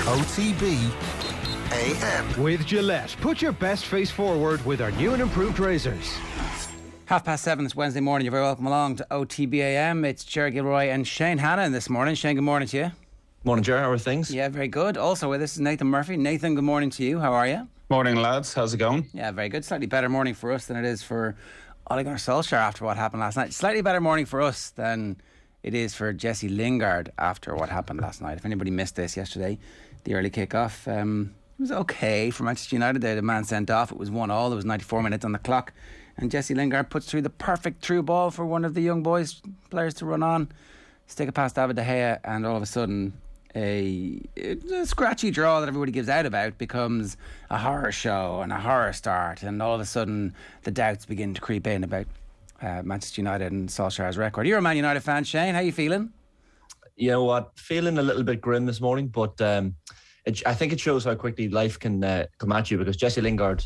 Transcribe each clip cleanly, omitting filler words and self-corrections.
OTB AM. With Gillette, put your best face forward with our new and improved razors. 7:30, it's Wednesday morning. You're very welcome along to OTB AM. It's Ger Gilroy and Shane Hannon this morning. Shane, good morning to you. Morning, Ger. How are things? Yeah, very good. Also with us is Nathan Murphy. Nathan, good morning to you. How are you? Morning, lads. How's it going? Yeah, very good. Slightly better morning for us than it is for Ole Gunnar Solskjaer after what happened last night. Slightly better morning for us than it is for Jesse Lingard after what happened last night. If anybody missed this yesterday, the early kick-off, it was okay for Manchester United. They had a man sent off. It was 1-1. There was 94 minutes on the clock. And Jesse Lingard puts through the perfect through ball for one of the young boys players to run on, stick it past David De Gea, and all of a sudden a scratchy draw that everybody gives out about becomes a horror show and a horror start, and all of a sudden the doubts begin to creep in about Manchester United and Solskjaer's record. You're a Man United fan, Shane. How are you feeling? You know what? Feeling a little bit grim this morning, but I think it shows how quickly life can come at you, because Jesse Lingard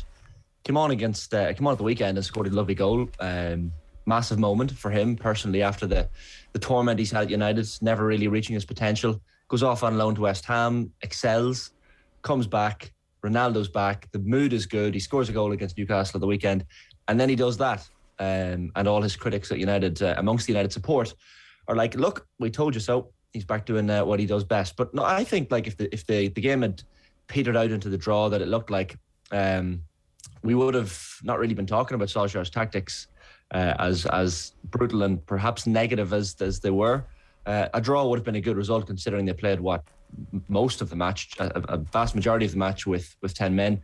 came on at the weekend and scored a lovely goal. Massive moment for him personally after the torment he's had at United, never really reaching his potential. Goes off on loan to West Ham, excels, comes back, Ronaldo's back, the mood is good, he scores a goal against Newcastle at the weekend, and then he does that. And all his critics at United, amongst the United support, are like, look, we told you so. He's back doing what he does best. But no, I think like if the game had petered out into the draw that it looked like, we would have not really been talking about Solskjaer's tactics as brutal and perhaps negative as they were. A draw would have been a good result, considering they played most of the match, a vast majority of the match with 10 men.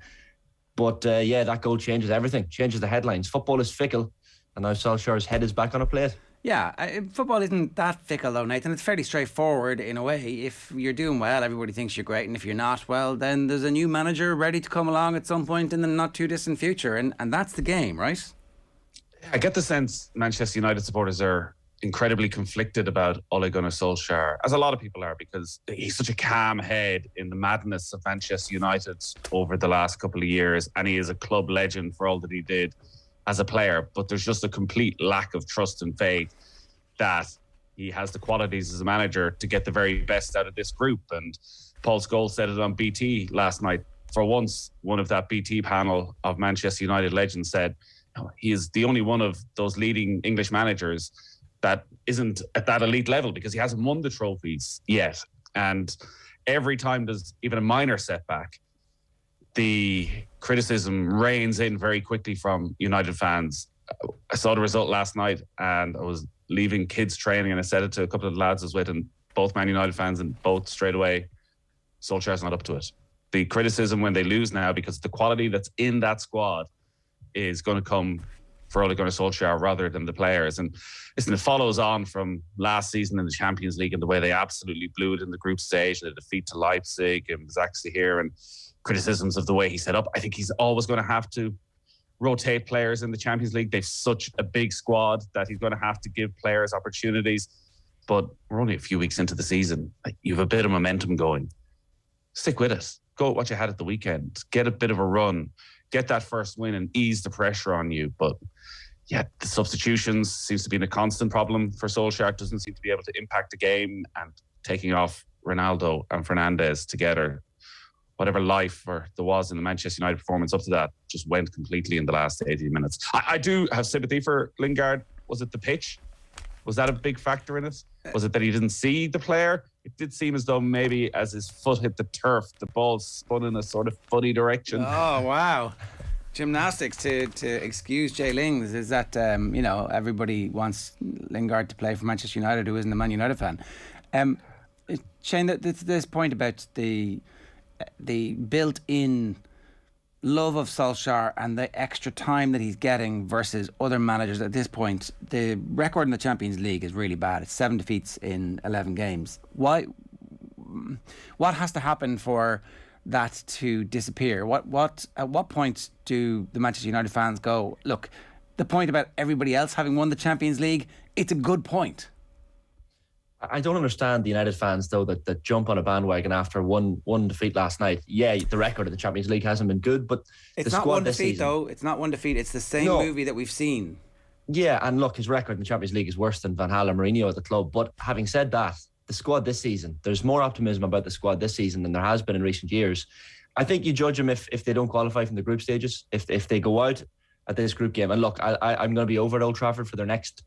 But that goal changes everything, changes the headlines. Football is fickle, and now Solskjaer's head is back on a plate. Yeah, football isn't that fickle though, Nathan. It's fairly straightforward in a way. If you're doing well, everybody thinks you're great, and if you're not, well, then there's a new manager ready to come along at some point in the not too distant future, and that's the game, right? I get the sense Manchester United supporters are incredibly conflicted about Ole Gunnar Solskjaer, as a lot of people are, because he's such a calm head in the madness of Manchester United over the last couple of years, and he is a club legend for all that he did as a player. But there's just a complete lack of trust and faith that he has the qualities as a manager to get the very best out of this group. And Paul Scholes said it on BT last night. For once, one of that BT panel of Manchester United legends said he is the only one of those leading English managers that isn't at that elite level, because he hasn't won the trophies yet. And every time there's even a minor setback, the criticism rains in very quickly from United fans. I saw the result last night, and I was leaving kids training, and I said it to a couple of lads I was with, and both Man United fans, and both straight away, Solskjaer's not up to it. The criticism when they lose now, because the quality that's in that squad is going to come for Ole Gunnar Solskjaer rather than the players. And listen, it follows on from last season in the Champions League and the way they absolutely blew it in the group stage, and the defeat to Leipzig and Zaxi here, and criticisms of the way he set up. I think he's always going to have to rotate players in the Champions League. They've such a big squad that he's going to have to give players opportunities. But we're only a few weeks into the season. You have a bit of momentum going. Stick with it. Go at what you had at the weekend. Get a bit of a run. Get that first win and ease the pressure on you. But yeah, the substitutions seems to be a constant problem for Solskjaer. Doesn't seem to be able to impact the game, and taking off Ronaldo and Fernandes together, whatever life there was in the Manchester United performance up to that just went completely in the last 80 minutes. I do have sympathy for Lingard. Was it the pitch? Was that a big factor in it? Was it that he didn't see the player? It did seem as though maybe as his foot hit the turf, the ball spun in a sort of funny direction. Oh, wow. Gymnastics to excuse Jay Lings is that, everybody wants Lingard to play for Manchester United who isn't a Man United fan. Shane, this point about the built-in love of Solskjaer and the extra time that he's getting versus other managers at this point, the record in the Champions League is really bad. It's 7 defeats in 11 games. What has to happen for that to disappear? At what point do the Manchester United fans go, look, the point about everybody else having won the Champions League, it's a good point? I don't understand the United fans, though, that jump on a bandwagon after one defeat last night. Yeah, the record of the Champions League hasn't been good, but it's not one defeat, though. It's not one defeat. It's the same movie that we've seen. Yeah, and look, his record in the Champions League is worse than Van Gaal and Mourinho at the club. But having said that, the squad this season. There's more optimism about the squad this season than there has been in recent years. I think you judge them if they don't qualify from the group stages. If they go out at this group game, and look, I'm going to be over at Old Trafford for the next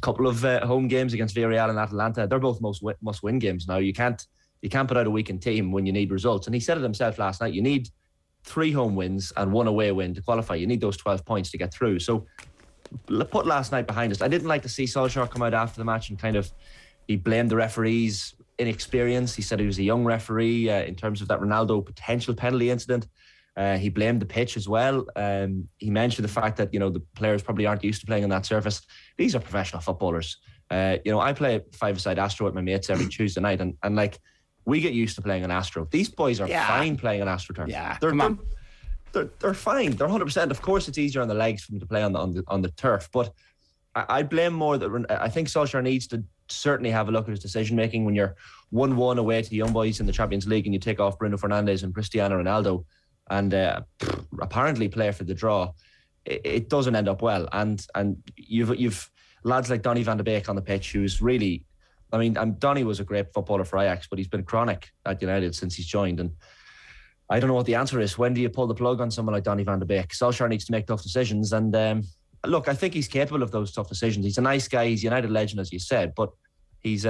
couple of home games against Villarreal and Atalanta. They're both must-win games now. You can't put out a weakened team when you need results. And he said it himself last night. You need 3 home wins and 1 away win to qualify. You need those 12 points to get through. So put last night behind us. I didn't like to see Solskjaer come out after the match and he blamed the referees' inexperience. He said he was a young referee in terms of that Ronaldo potential penalty incident. He blamed the pitch as well. He mentioned the fact that, the players probably aren't used to playing on that surface. These are professional footballers. I play five-a-side Astro with my mates every Tuesday night, and we get used to playing on Astro. These boys are fine playing on AstroTurf. Yeah, they're fine. They're 100%. Of course, it's easier on the legs for them to play on the turf, but I blame more that I think Solskjaer needs to certainly have a look at his decision making when you're 1-1 away to the young boys in the Champions League and you take off Bruno Fernandes and Cristiano Ronaldo and apparently play for the draw. It doesn't end up well, and you've lads like Donny van de Beek on the pitch, who's really, Donny was a great footballer for Ajax, but he's been chronic at United since he's joined, and I don't know what the answer is. When do you pull the plug on someone like Donny van de Beek? Solskjaer needs to make tough decisions, and look, I think he's capable of those tough decisions. He's a nice guy. He's a United legend, as you said, but he's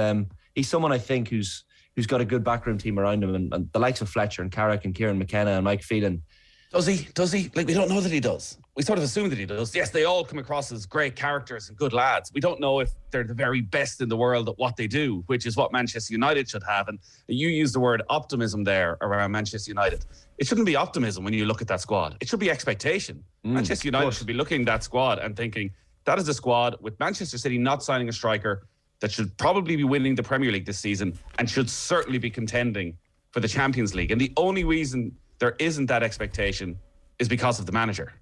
someone I think who's got a good backroom team around him, and the likes of Fletcher and Carrick and Kieran McKenna and Mike Phelan. Does he? Like, we don't know that he does. We sort of assume that he does. Yes, they all come across as great characters and good lads. We don't know if they're the very best in the world at what they do, which is what Manchester United should have. And you use the word optimism there around Manchester United. It shouldn't be optimism when you look at that squad. It should be expectation. Manchester United should be looking at that squad and thinking, that is a squad with Manchester City not signing a striker that should probably be winning the Premier League this season and should certainly be contending for the Champions League. And the only reason there isn't that expectation is because of the manager.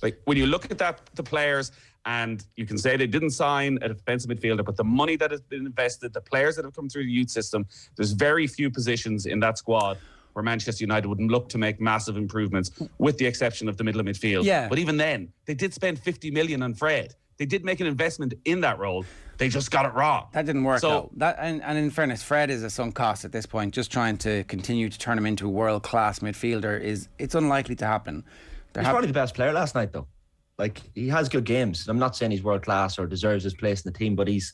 Like, when you look at the players, and you can say they didn't sign a defensive midfielder, but the money that has been invested, the players that have come through the youth system, there's very few positions in that squad where Manchester United wouldn't look to make massive improvements, with the exception of the middle of midfield. Yeah. But even then, they did spend 50 million on Fred. They did make an investment in that role. They just got it wrong. That didn't work out. And in fairness, Fred is a sunk cost at this point. Just trying to continue to turn him into a world-class midfielder it's unlikely to happen. He's probably the best player last night, though. Like, he has good games. I'm not saying he's world-class or deserves his place in the team, but he's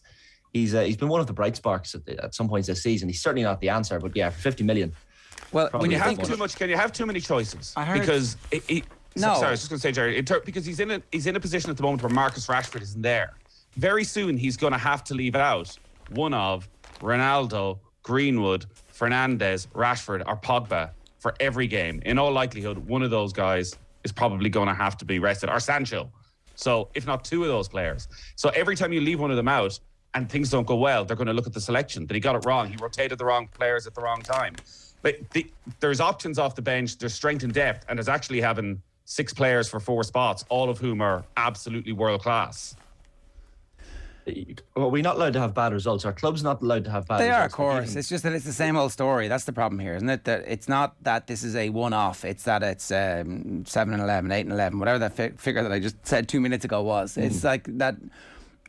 been one of the bright sparks at some points this season. He's certainly not the answer, but yeah, for 50 million. Well, when you have too much, can you have too many choices? Because No. Sorry, I was just going to say, Jerry, because he's in a position at the moment where Marcus Rashford isn't there. Very soon, he's going to have to leave out one of Ronaldo, Greenwood, Fernandes, Rashford, or Pogba for every game. In all likelihood, one of those guys is probably going to have to be rested, or Sancho. So, if not two of those players. So, every time you leave one of them out and things don't go well, they're going to look at the selection, that he got it wrong. He rotated the wrong players at the wrong time. But there's options off the bench, there's strength and depth, and there's actually having 6 players for 4 spots, all of whom are absolutely world class. Well, we're not allowed to have bad results. Our club's not allowed to have bad results. They are, of course. It's just that it's the same old story. That's the problem here, isn't it? That it's not that this is a one-off. It's that it's 7 and 11, 8 and 11, whatever that figure that I just said 2 minutes ago was. It's like that.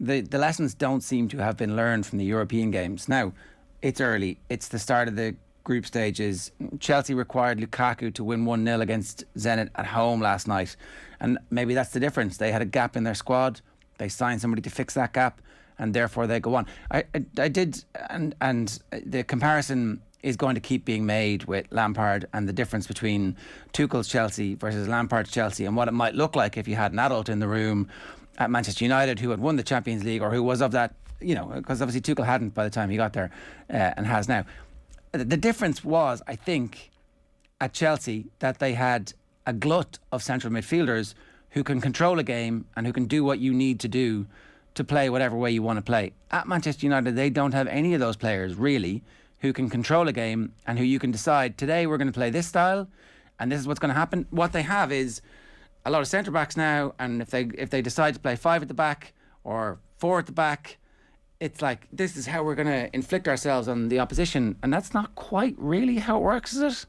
The lessons don't seem to have been learned from the European games. Now, it's early. It's the start of the group stages. Chelsea required Lukaku to win 1-0 against Zenit at home last night, and maybe that's the difference. They had a gap in their squad. They signed somebody to fix that gap, and therefore they go on. I did, and the comparison is going to keep being made with Lampard and the difference between Tuchel's Chelsea versus Lampard's Chelsea, and what it might look like if you had an adult in the room at Manchester United who had won the Champions League, or who was of that, because obviously Tuchel hadn't by the time he got there, and has now. The difference was, I think, at Chelsea, that they had a glut of central midfielders who can control a game and who can do what you need to do to play whatever way you want to play. At Manchester United, they don't have any of those players, really, who can control a game and who you can decide, today we're going to play this style and this is what's going to happen. What they have is a lot of centre-backs now, and if they decide to play 5 at the back or 4 at the back, it's like, this is how we're going to inflict ourselves on the opposition, and that's not quite really how it works, is it?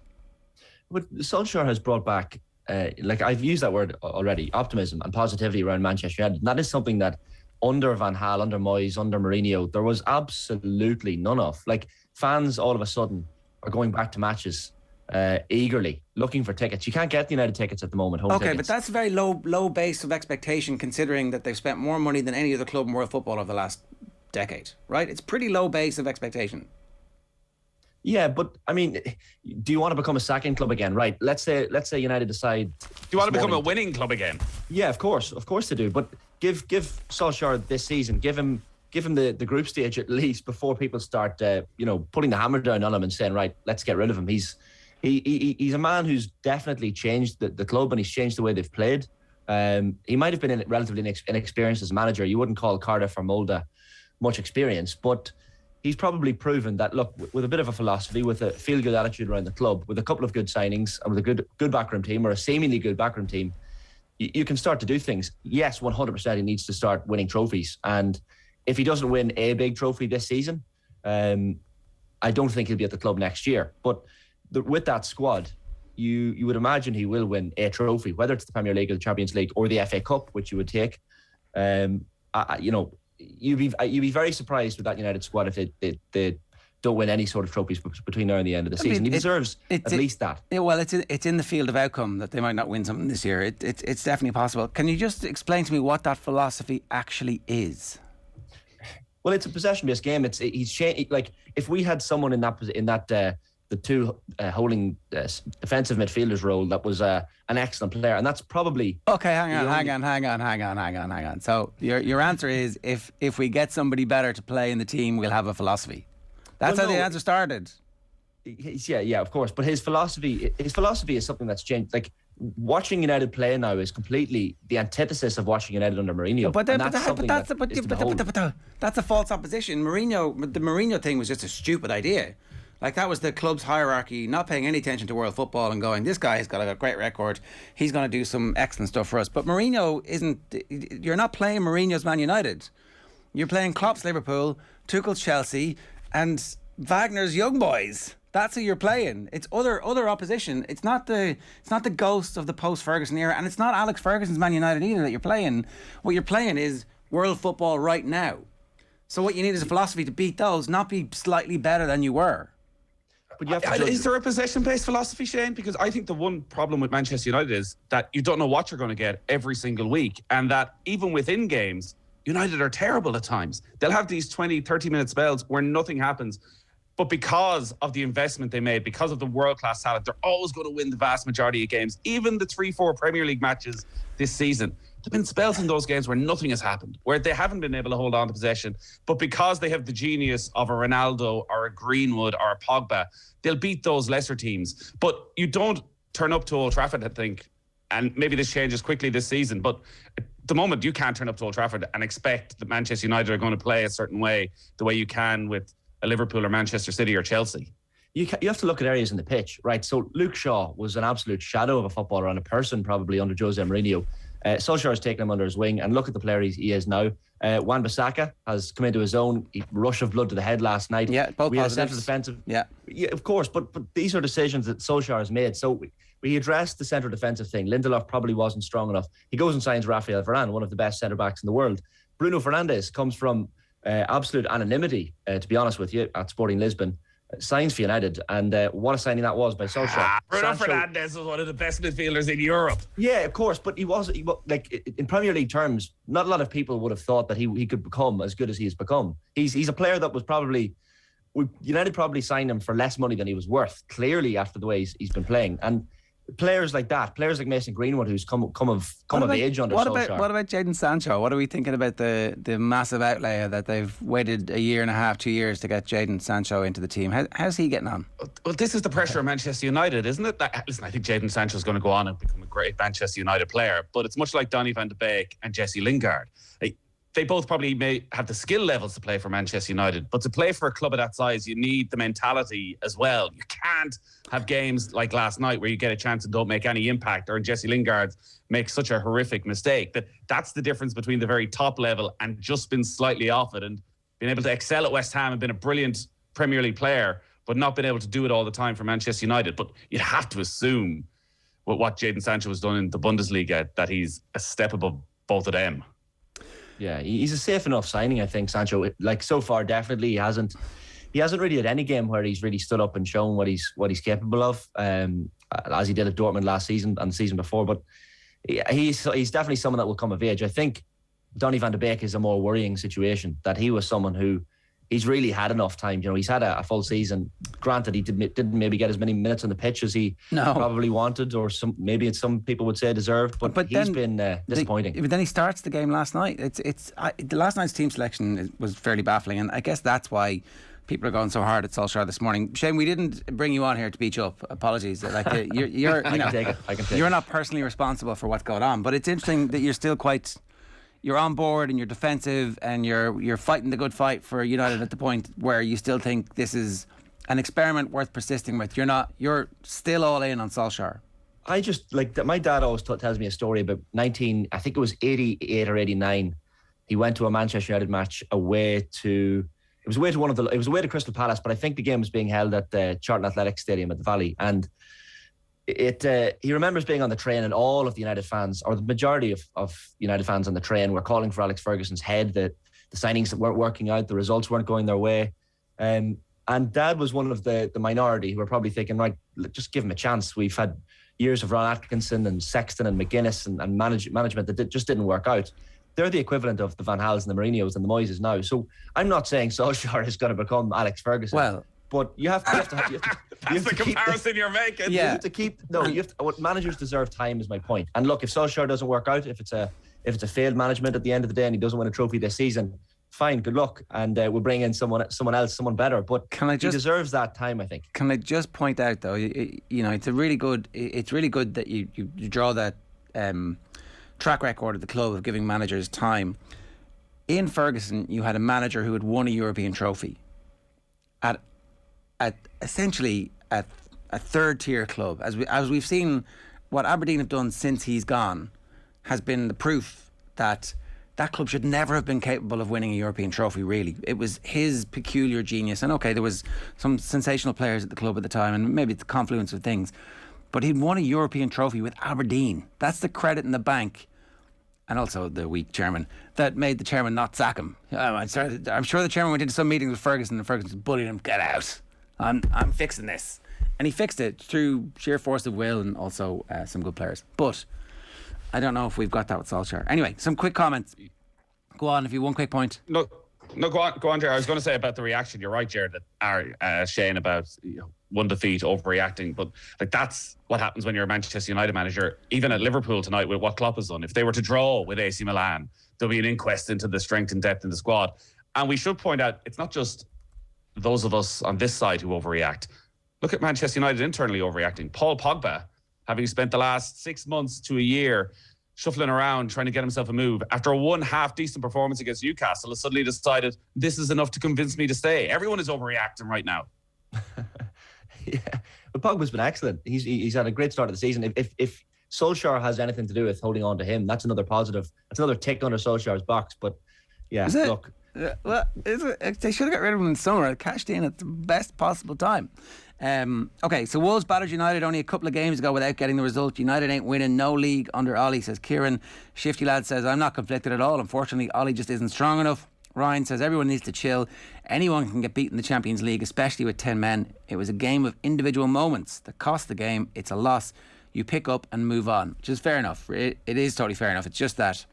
But Solskjaer has brought back, I've used that word already, optimism and positivity around Manchester United. And that is something that under Van Gaal, under Moyes, under Mourinho, there was absolutely none of. Like, fans all of a sudden are going back to matches eagerly, looking for tickets. You can't get the United tickets at the moment, home tickets. But that's a very low base of expectation, considering that they've spent more money than any other club in world football over the last decade, right? It's pretty low base of expectation. Yeah, but I mean, do you want to become a second club again? Right. Let's say United decide. Do you want to become a winning club again? Yeah, of course they do. But give Solskjaer this season. Give him the group stage at least before people start, putting the hammer down on him and saying, right, let's get rid of him. He's a man who's definitely changed the club, and he's changed the way they've played. He might have been relatively inexperienced as a manager. You wouldn't call Cardiff or Molde much experience, but he's probably proven that, look, with a bit of a philosophy, with a feel-good attitude around the club, with a couple of good signings, and with a good backroom team, or a seemingly good backroom team, you can start to do things. Yes, 100% he needs to start winning trophies. And if he doesn't win a big trophy this season, I don't think he'll be at the club next year. But with that squad, you would imagine he will win a trophy, whether it's the Premier League or the Champions League or the FA Cup, which you would take. You'd be very surprised with that United squad if they don't win any sort of trophies between now and the end of the season. He deserves at least that. Yeah, well, it's in the field of outcome that they might not win something this year. It's definitely possible. Can you just explain to me what that philosophy actually is? Well, it's a possession-based game. He's changed. Like, if we had someone in that the two holding defensive midfielders role that was an excellent player, and that's probably okay. Hang on. So your answer is if we get somebody better to play in the team, we'll have a philosophy. That's how the answer started. Yeah, of course. But his philosophy is something that's changed. Like, watching United play now is completely the antithesis of watching United under Mourinho. That's a false opposition. The Mourinho thing was just a stupid idea. Like, that was the club's hierarchy, not paying any attention to world football and going, this guy has got a great record, he's going to do some excellent stuff for us. But Mourinho you're not playing Mourinho's Man United. You're playing Klopp's Liverpool, Tuchel's Chelsea, and Wagner's Young Boys. That's who you're playing. It's other opposition. It's not the ghost of the post-Ferguson era, and it's not Alex Ferguson's Man United either that you're playing. What you're playing is world football right now. So what you need is a philosophy to beat those, not be slightly better than you were. But you have to is there a possession-based philosophy, Shane? Because I think the one problem with Manchester United is that you don't know what you're going to get every single week, and that even within games, United are terrible at times. They'll have these 20, 30-minute spells where nothing happens. But because of the investment they made, because of the world-class talent, they're always going to win the vast majority of games. Even the 3-4 Premier League matches this season, there have been spells in those games where nothing has happened, where they haven't been able to hold on to possession. But because they have the genius of a Ronaldo or a Greenwood or a Pogba, they'll beat those lesser teams. But you don't turn up to Old Trafford, I think, and maybe this changes quickly this season, but at the moment you can't turn up to Old Trafford and expect that Manchester United are going to play a certain way, the way you can with a Liverpool or Manchester City or Chelsea. You have to look at areas in the pitch, right? So Luke Shaw was an absolute shadow of a footballer and a person probably under Jose Mourinho. Solskjaer has taken him under his wing, and look at the player he is now. Wan-Bissaka has come into his own. Rush of blood to the head last night. Yeah, both we had positives. a central defensive. Yeah, of course, but these are decisions that Solskjaer has made. So we addressed the central defensive thing. Lindelof probably wasn't strong enough. He goes and signs Rafael Varane, one of the best centre backs in the world. Bruno Fernandes comes from absolute anonymity, to be honest with you, at Sporting Lisbon. Signs for United, and what a signing that was by Solskjaer. Bruno Fernandes was one of the best midfielders in Europe. Yeah, of course, but he was like, in Premier League terms, not a lot of people would have thought that he could become as good as he has become. He's a player that was United probably signed him for less money than he was worth, clearly, after the way he's been playing. And players like Mason Greenwood, who's come of age under Solskjaer. What about Jadon Sancho? What are we thinking about the massive outlay that they've waited a year and a half, 2 years to get Jadon Sancho into the team? How's he getting on? Well, this is the pressure of Manchester United, isn't it? Listen, I think Jadon Sancho is going to go on and become a great Manchester United player, but it's much like Donny van de Beek and Jesse Lingard. They both probably may have the skill levels to play for Manchester United, but to play for a club of that size, you need the mentality as well. You can't have games like last night where you get a chance and don't make any impact, or Jesse Lingard makes such a horrific mistake. That's the difference between the very top level and just been slightly off it, and being able to excel at West Ham and been a brilliant Premier League player, but not been able to do it all the time for Manchester United. But you'd have to assume with what Jadon Sancho has done in the Bundesliga that he's a step above both of them. Yeah, he's a safe enough signing, I think, Sancho. Like, so far, definitely he hasn't really had any game where he's really stood up and shown what he's capable of, as he did at Dortmund last season and the season before. But he's definitely someone that will come of age. I think Donny van de Beek is a more worrying situation, that he was someone who he's really had enough time. You know, he's had a full season. Granted, he didn't maybe get as many minutes on the pitch as he probably wanted, or some people would say deserved. But he's been disappointing. But then he starts the game last night. The last night's team selection was fairly baffling, and I guess that's why people are going so hard at Solskjaer this morning. Shane, we didn't bring you on here to beat you up. Apologies. Like you're I can take it. You're not personally responsible for what's going on, but it's interesting that you're still you're on board and you're defensive and you're fighting the good fight for United at the point where you still think this is an experiment worth persisting with. You're still all in on Solskjaer. I just like that. My dad always tells me a story about I think it was 88 or 89. He went to a Manchester United match away to Crystal Palace, but I think the game was being held at the Charlton Athletic Stadium at the Valley, and he remembers being on the train, and all of the United fans, or the majority of United fans on the train, were calling for Alex Ferguson's head. The signings that weren't working out, the results weren't going their way, and Dad was one of the minority who were probably thinking, right, just give him a chance. We've had years of Ron Atkinson and Sexton and McGuinness and management that just didn't work out. They're the equivalent of the Van Hals and the Mourinhos and the Moyes now. So I'm not saying Solskjaer is going to become Alex Ferguson. Well, but you have to that's the comparison you're making. Yeah. You have to keep what managers deserve time is my point. And look, if Solskjaer doesn't work out, if it's a failed management at the end of the day and he doesn't win a trophy this season, fine, good luck, and we'll bring in someone else, someone better. But he deserves that time, I think. Can I just point out though, it's really good that you draw that track record of the club of giving managers time. In Ferguson, you had a manager who had won a European trophy at essentially at a third tier club. As we've seen, what Aberdeen have done since he's gone has been the proof that club should never have been capable of winning a European trophy, really. It was his peculiar genius. And okay, there was some sensational players at the club at the time, and maybe it's the confluence of things, but he'd won a European trophy with Aberdeen. That's the credit in the bank. And also the weak chairman that made the chairman not sack him. I'm sure the chairman went into some meetings with Ferguson, and Ferguson bullied him, get out, I'm fixing this. And he fixed it through sheer force of will and also some good players. But I don't know if we've got that with Solskjaer. Anyway, some quick comments. Go on, if you one quick point. No, go on, Jared. I was going to say about the reaction. You're right, Jared, that Shane, about one defeat, overreacting. But like, that's what happens when you're a Manchester United manager. Even at Liverpool tonight, with what Klopp has done, if they were to draw with AC Milan, there'll be an inquest into the strength and depth in the squad. And we should point out, it's not just those of us on this side who overreact. Look at Manchester United internally overreacting. Paul Pogba, having spent the last 6 months to a year shuffling around trying to get himself a move, after a one half decent performance against Newcastle, has suddenly decided this is enough to convince me to stay. Everyone is overreacting right now. Yeah, but Pogba's been excellent. He's had a great start of the season. If Solskjaer has anything to do with holding on to him, that's another positive. That's another tick under Solskjaer's box. But yeah, look. Well, they should have got rid of him in summer. It cashed in at the best possible time. Okay, so Wolves battered United only a couple of games ago without getting the result. United ain't winning no league under Ollie, says Kieran. Shifty Lad says, I'm not conflicted at all. Unfortunately, Ollie just isn't strong enough. Ryan says, everyone needs to chill. Anyone can get beaten in the Champions League, especially with 10 men. It was a game of individual moments that cost the game. It's a loss. You pick up and move on, which is fair enough. It is totally fair enough. It's just that,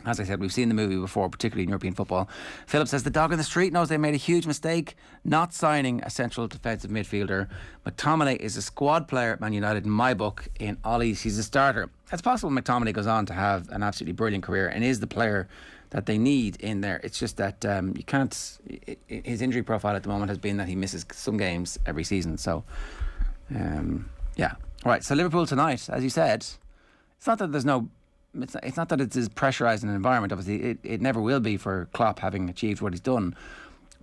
as I said, we've seen the movie before, particularly in European football. Philip says, the dog in the street knows they made a huge mistake not signing a central defensive midfielder. McTominay is a squad player at Man United in my book. In Ollie's, he's a starter. It's possible McTominay goes on to have an absolutely brilliant career and is the player that they need in there. It's just that you can't. His injury profile at the moment has been that he misses some games every season. So, yeah. All right. So Liverpool tonight, as you said, it's not that there's no. It's not that it's as pressurised an environment. Obviously, it never will be for Klopp, having achieved what he's done.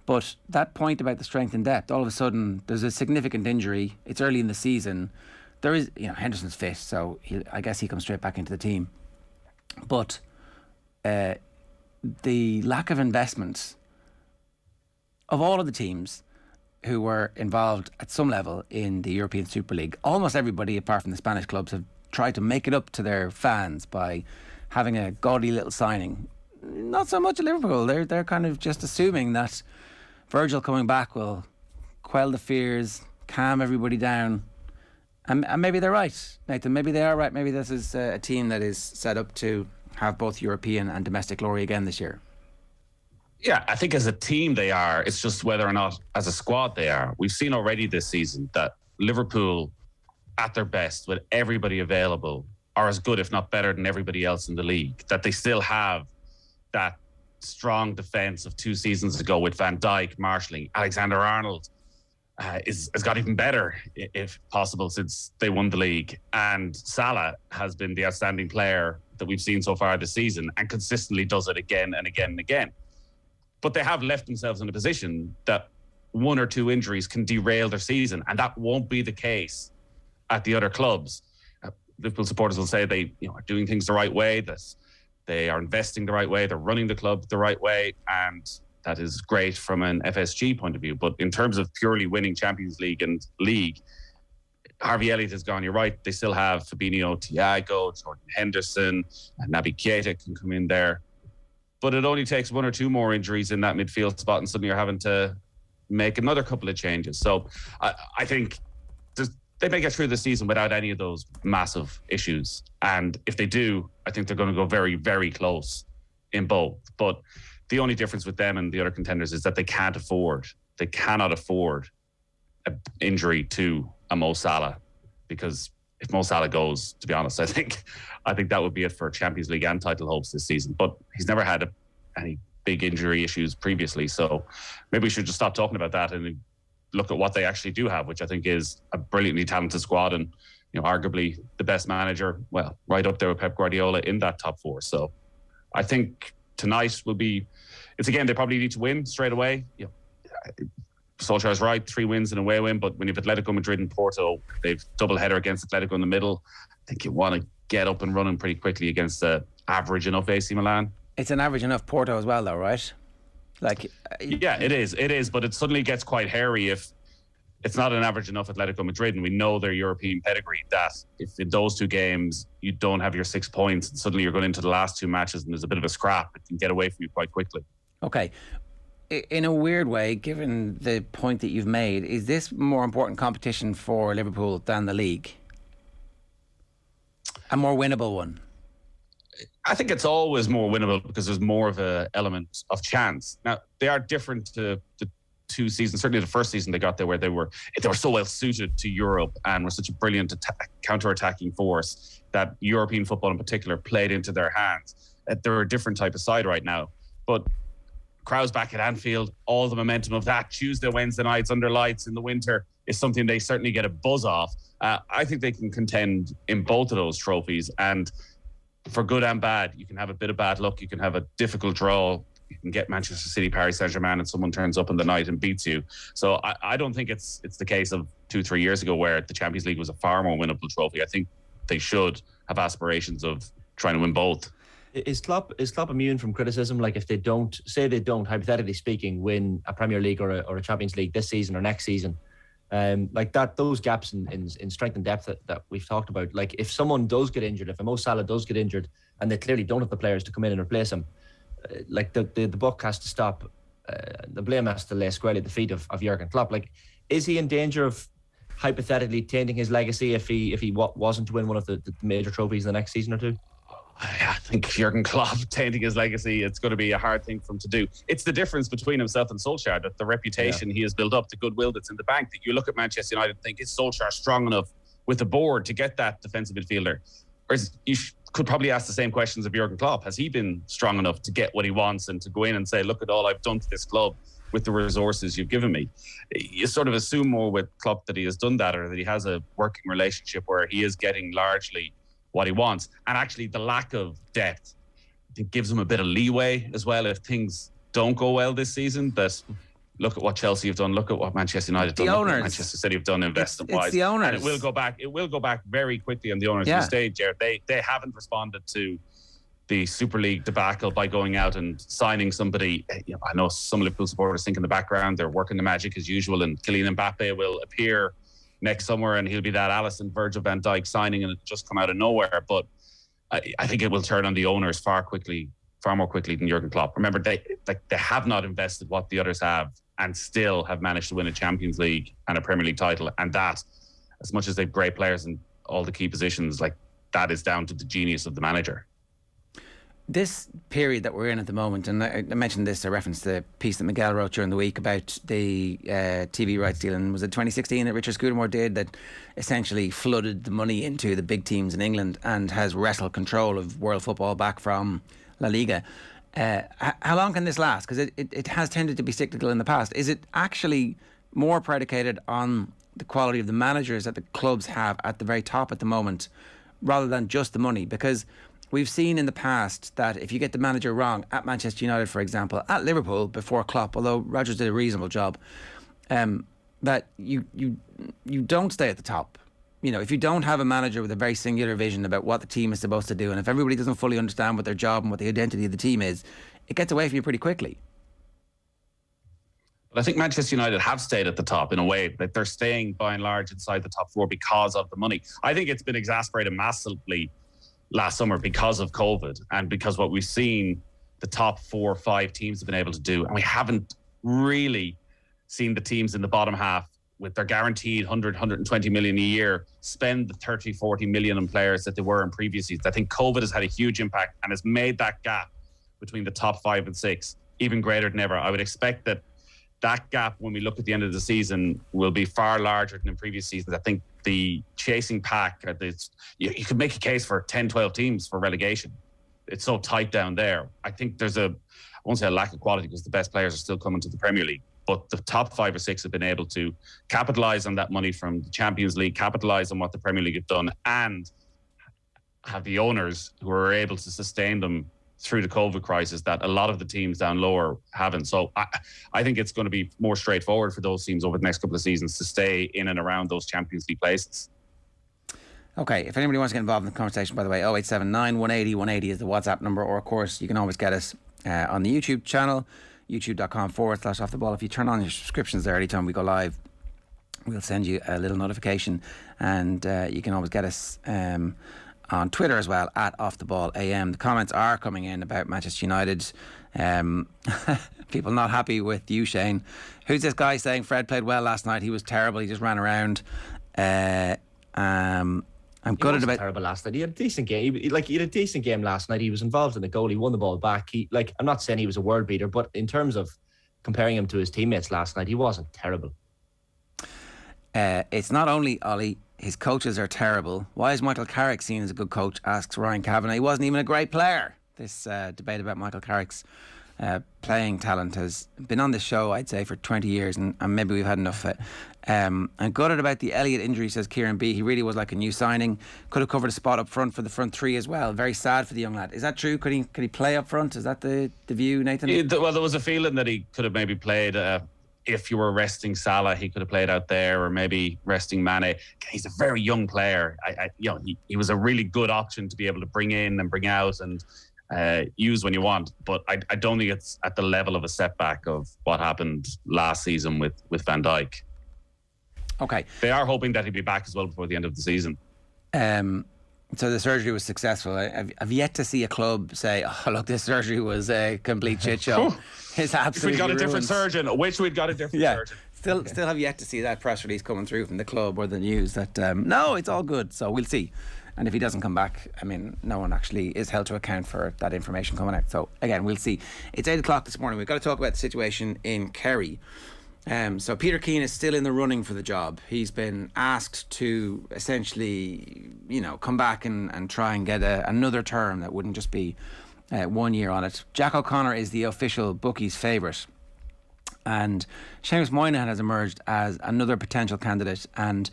But that point about the strength and depth, all of a sudden there's a significant injury. It's early in the season. There is, Henderson's fit, so I guess he comes straight back into the team. But the lack of investment of all of the teams who were involved at some level in the European Super League, almost everybody apart from the Spanish clubs have tried to make it up to their fans by having a gaudy little signing. not so much at Liverpool. They're kind of just assuming that Virgil coming back will quell the fears, calm everybody down. And maybe they're right, Nathan. Maybe they are right. Maybe this is a team that is set up to have both European and domestic glory again this year. Yeah, I think as a team they are. It's just whether or not as a squad they are. We've seen already this season that Liverpool, at their best, with everybody available, are as good, if not better, than everybody else in the league. That they still have that strong defence of 2 seasons ago with Van Dijk, marshalling. Alexander-Arnold has got even better, if possible, since they won the league. And Salah has been the outstanding player that we've seen so far this season and consistently does it again and again and again. But they have left themselves in a position that 1 or 2 injuries can derail their season, and that won't be the case at the other clubs. Liverpool supporters will say they are doing things the right way, that they are investing the right way, they're running the club the right way, and that is great from an FSG point of view. But in terms of purely winning Champions League and league, Harvey Elliott has gone. You're right. They still have Fabinho, Thiago, Jordan Henderson, and Naby Keita can come in there. But it only takes 1 or 2 more injuries in that midfield spot, and suddenly you're having to make another couple of changes. So I think they may get through the season without any of those massive issues. And if they do, I think they're going to go very, very close in both. But the only difference with them and the other contenders is that they cannot afford an injury to a Mo Salah, because if Mo Salah goes, to be honest, I think that would be it for Champions League and title hopes this season. But he's never had any big injury issues previously, so maybe we should just stop talking about that and look at what they actually do have, which I think is a brilliantly talented squad and arguably the best manager, well, right up there with Pep Guardiola in that top 4. So I think tonight will be. It's again, they probably need to win straight away. Solskjaer's right, 3 wins and a away win, but when you've Atletico Madrid and Porto, they've double header against Atletico in the middle. I think you want to get up and running pretty quickly against the average enough AC Milan. It's an average enough Porto as well, though, right? Yeah, it is, but it suddenly gets quite hairy if it's not an average enough Atletico Madrid, and we know their European pedigree, that if in those 2 games you don't have your 6 points and suddenly you're going into the last 2 matches and there's a bit of a scrap, it can get away from you quite quickly. Okay. In a weird way, given the point that you've made, is this more important competition for Liverpool than the league? A more winnable one? I think it's always more winnable because there's more of an element of chance. Now, they are different to the 2 seasons. Certainly the first season they got there where they were so well suited to Europe and were such a brilliant counter-attacking force that European football in particular played into their hands. They're a different type of side right now. But crowds back at Anfield, all the momentum of that Tuesday, Wednesday nights under lights in the winter is something they certainly get a buzz off. I think they can contend in both of those trophies, and for good and bad, you can have a bit of bad luck, you can have a difficult draw, you can get Manchester City, Paris Saint-Germain, and someone turns up in the night and beats you. So I don't think it's the case of 2-3 years ago where the Champions League was a far more winnable trophy. I think they should have aspirations of trying to win both. Is Klopp immune from criticism? Like if they don't, hypothetically speaking, win a Premier League or a Champions League this season or next season, like that, those gaps in strength and depth that we've talked about, like if someone does get injured, if Mo Salah does get injured and they clearly don't have the players to come in and replace him, like the buck has to stop, the blame has to lay squarely at the feet of Jurgen Klopp. Like, is he in danger of hypothetically tainting his legacy if he wasn't to win one of the major trophies in the next season or 2? I think Jurgen Klopp tainting his legacy, it's going to be a hard thing for him to do. It's the difference between himself and Solskjaer, that the reputation he has built up, the goodwill that's in the bank, that you look at Manchester United and think, is Solskjaer strong enough with the board to get that defensive midfielder? Whereas you could probably ask the same questions of Jurgen Klopp. Has he been strong enough to get what he wants and to go in and say, look at all I've done to this club with the resources you've given me? You sort of assume more with Klopp that he has done that, or that he has a working relationship where he is getting largely what he wants. And actually the lack of depth, I think, gives him a bit of leeway as well if things don't go well this season. That look at what Chelsea have done, look at what Manchester United have done, look at what Manchester City have done investment-wise. It's the owners. And it will go back very quickly on the owners' mistake, Jared. They haven't responded to the Super League debacle by going out and signing somebody. I know some Liverpool supporters think in the background they're working the magic as usual, and Kylian Mbappe will appear next summer and he'll be that Alisson, Virgil van Dijk signing, and it just come out of nowhere. But I think it will turn on the owners far quickly far more quickly than Jurgen Klopp. Remember, they have not invested what the others have and still have managed to win a Champions League and a Premier League title. And that, as much as they've great players in all the key positions, like that is down to the genius of the manager. This period that we're in at the moment, and I mentioned this, I referenced the piece that Miguel wrote during the week about the TV rights deal, and was it 2016 that Richard Scudamore did, that essentially flooded the money into the big teams in England and has wrestled control of world football back from La Liga. How long can this last? Because it has tended to be cyclical in the past. Is it actually more predicated on the quality of the managers that the clubs have at the very top at the moment, rather than just the money? Because we've seen in the past that if you get the manager wrong, at Manchester United, for example, at Liverpool before Klopp, although Rodgers did a reasonable job, that you don't stay at the top. You know, if you don't have a manager with a very singular vision about what the team is supposed to do, and if everybody doesn't fully understand what their job and what the identity of the team is, it gets away from you pretty quickly. But I think Manchester United have stayed at the top in a way, that they're staying by and large inside the top four because of the money. I think it's been exasperated massively last summer because of COVID and because what we've seen the top 4 or 5 teams have been able to do. And we haven't really seen the teams in the bottom half with their guaranteed 100, 120 million a year spend the 30, 40 million on players that they were in previous seasons. I think COVID has had a huge impact and has made that gap between the top 5 and 6 even greater than ever. I would expect that gap, when we look at the end of the season, will be far larger than in previous seasons. I think the chasing pack, you could make a case for 10, 12 teams for relegation. It's so tight down there. I think there's I won't say a lack of quality because the best players are still coming to the Premier League, but the top 5 or 6 have been able to capitalise on that money from the Champions League, capitalise on what the Premier League have done, and have the owners who are able to sustain them through the COVID crisis that a lot of the teams down lower haven't. So I think it's going to be more straightforward for those teams over the next couple of seasons to stay in and around those Champions League places. Okay, if anybody wants to get involved in the conversation, by the way, 0879 180 180 is the WhatsApp number, or of course you can always get us on the YouTube channel, youtube.com/off the ball. If you turn on your subscriptions there, anytime we go live, we'll send you a little notification, and you can always get us on Twitter as well, at Off the Ball AM. The comments are coming in about Manchester United. People not happy with you, Shane. Who's this guy saying Fred played well last night? He was terrible. He just ran around. I'm good at about terrible last night. He had a decent game. He had a decent game last night. He was involved in the goal. He won the ball back. I'm not saying he was a world beater, but in terms of comparing him to his teammates last night, he wasn't terrible. It's not only Ollie. His coaches are terrible. Why is Michael Carrick seen as a good coach? Asks Ryan Kavanagh. He wasn't even a great player. This debate about Michael Carrick's playing talent has been on this show, I'd say, for 20 years, and maybe we've had enough of it. I'm gutted about the Elliott injury, says Kieran B. He really was like a new signing. Could have covered a spot up front for the front 3 as well. Very sad for the young lad. Is that true? Could he play up front? Is that the view, Nathan? Well, there was a feeling that he could have maybe played. If you were resting Salah, he could have played out there, or maybe resting Mane. He's a very young player. He was a really good option to be able to bring in and bring out and use when you want. But I don't think it's at the level of a setback of what happened last season with Van Dijk. Okay. They are hoping that he'll be back as well before the end of the season. So the surgery was successful. I've yet to see a club say, "Oh, look, this surgery was a complete shit show." It's absolutely. If we'd got a different ruined. surgeon, which we'd got a different surgeon. Still have yet to see that press release coming through from the club or the news that no, it's all good. So we'll see. And if he doesn't come back, I mean, no one actually is held to account for that information coming out. So again, we'll see. It's 8 o'clock this morning. We've got to talk about the situation in Kerry. So Peter Keane is still in the running for the job. He's been asked to essentially, come back and try and get another term that wouldn't just be 1 year on it. Jack O'Connor is the official bookies' favourite, and Seamus Moynihan has emerged as another potential candidate. And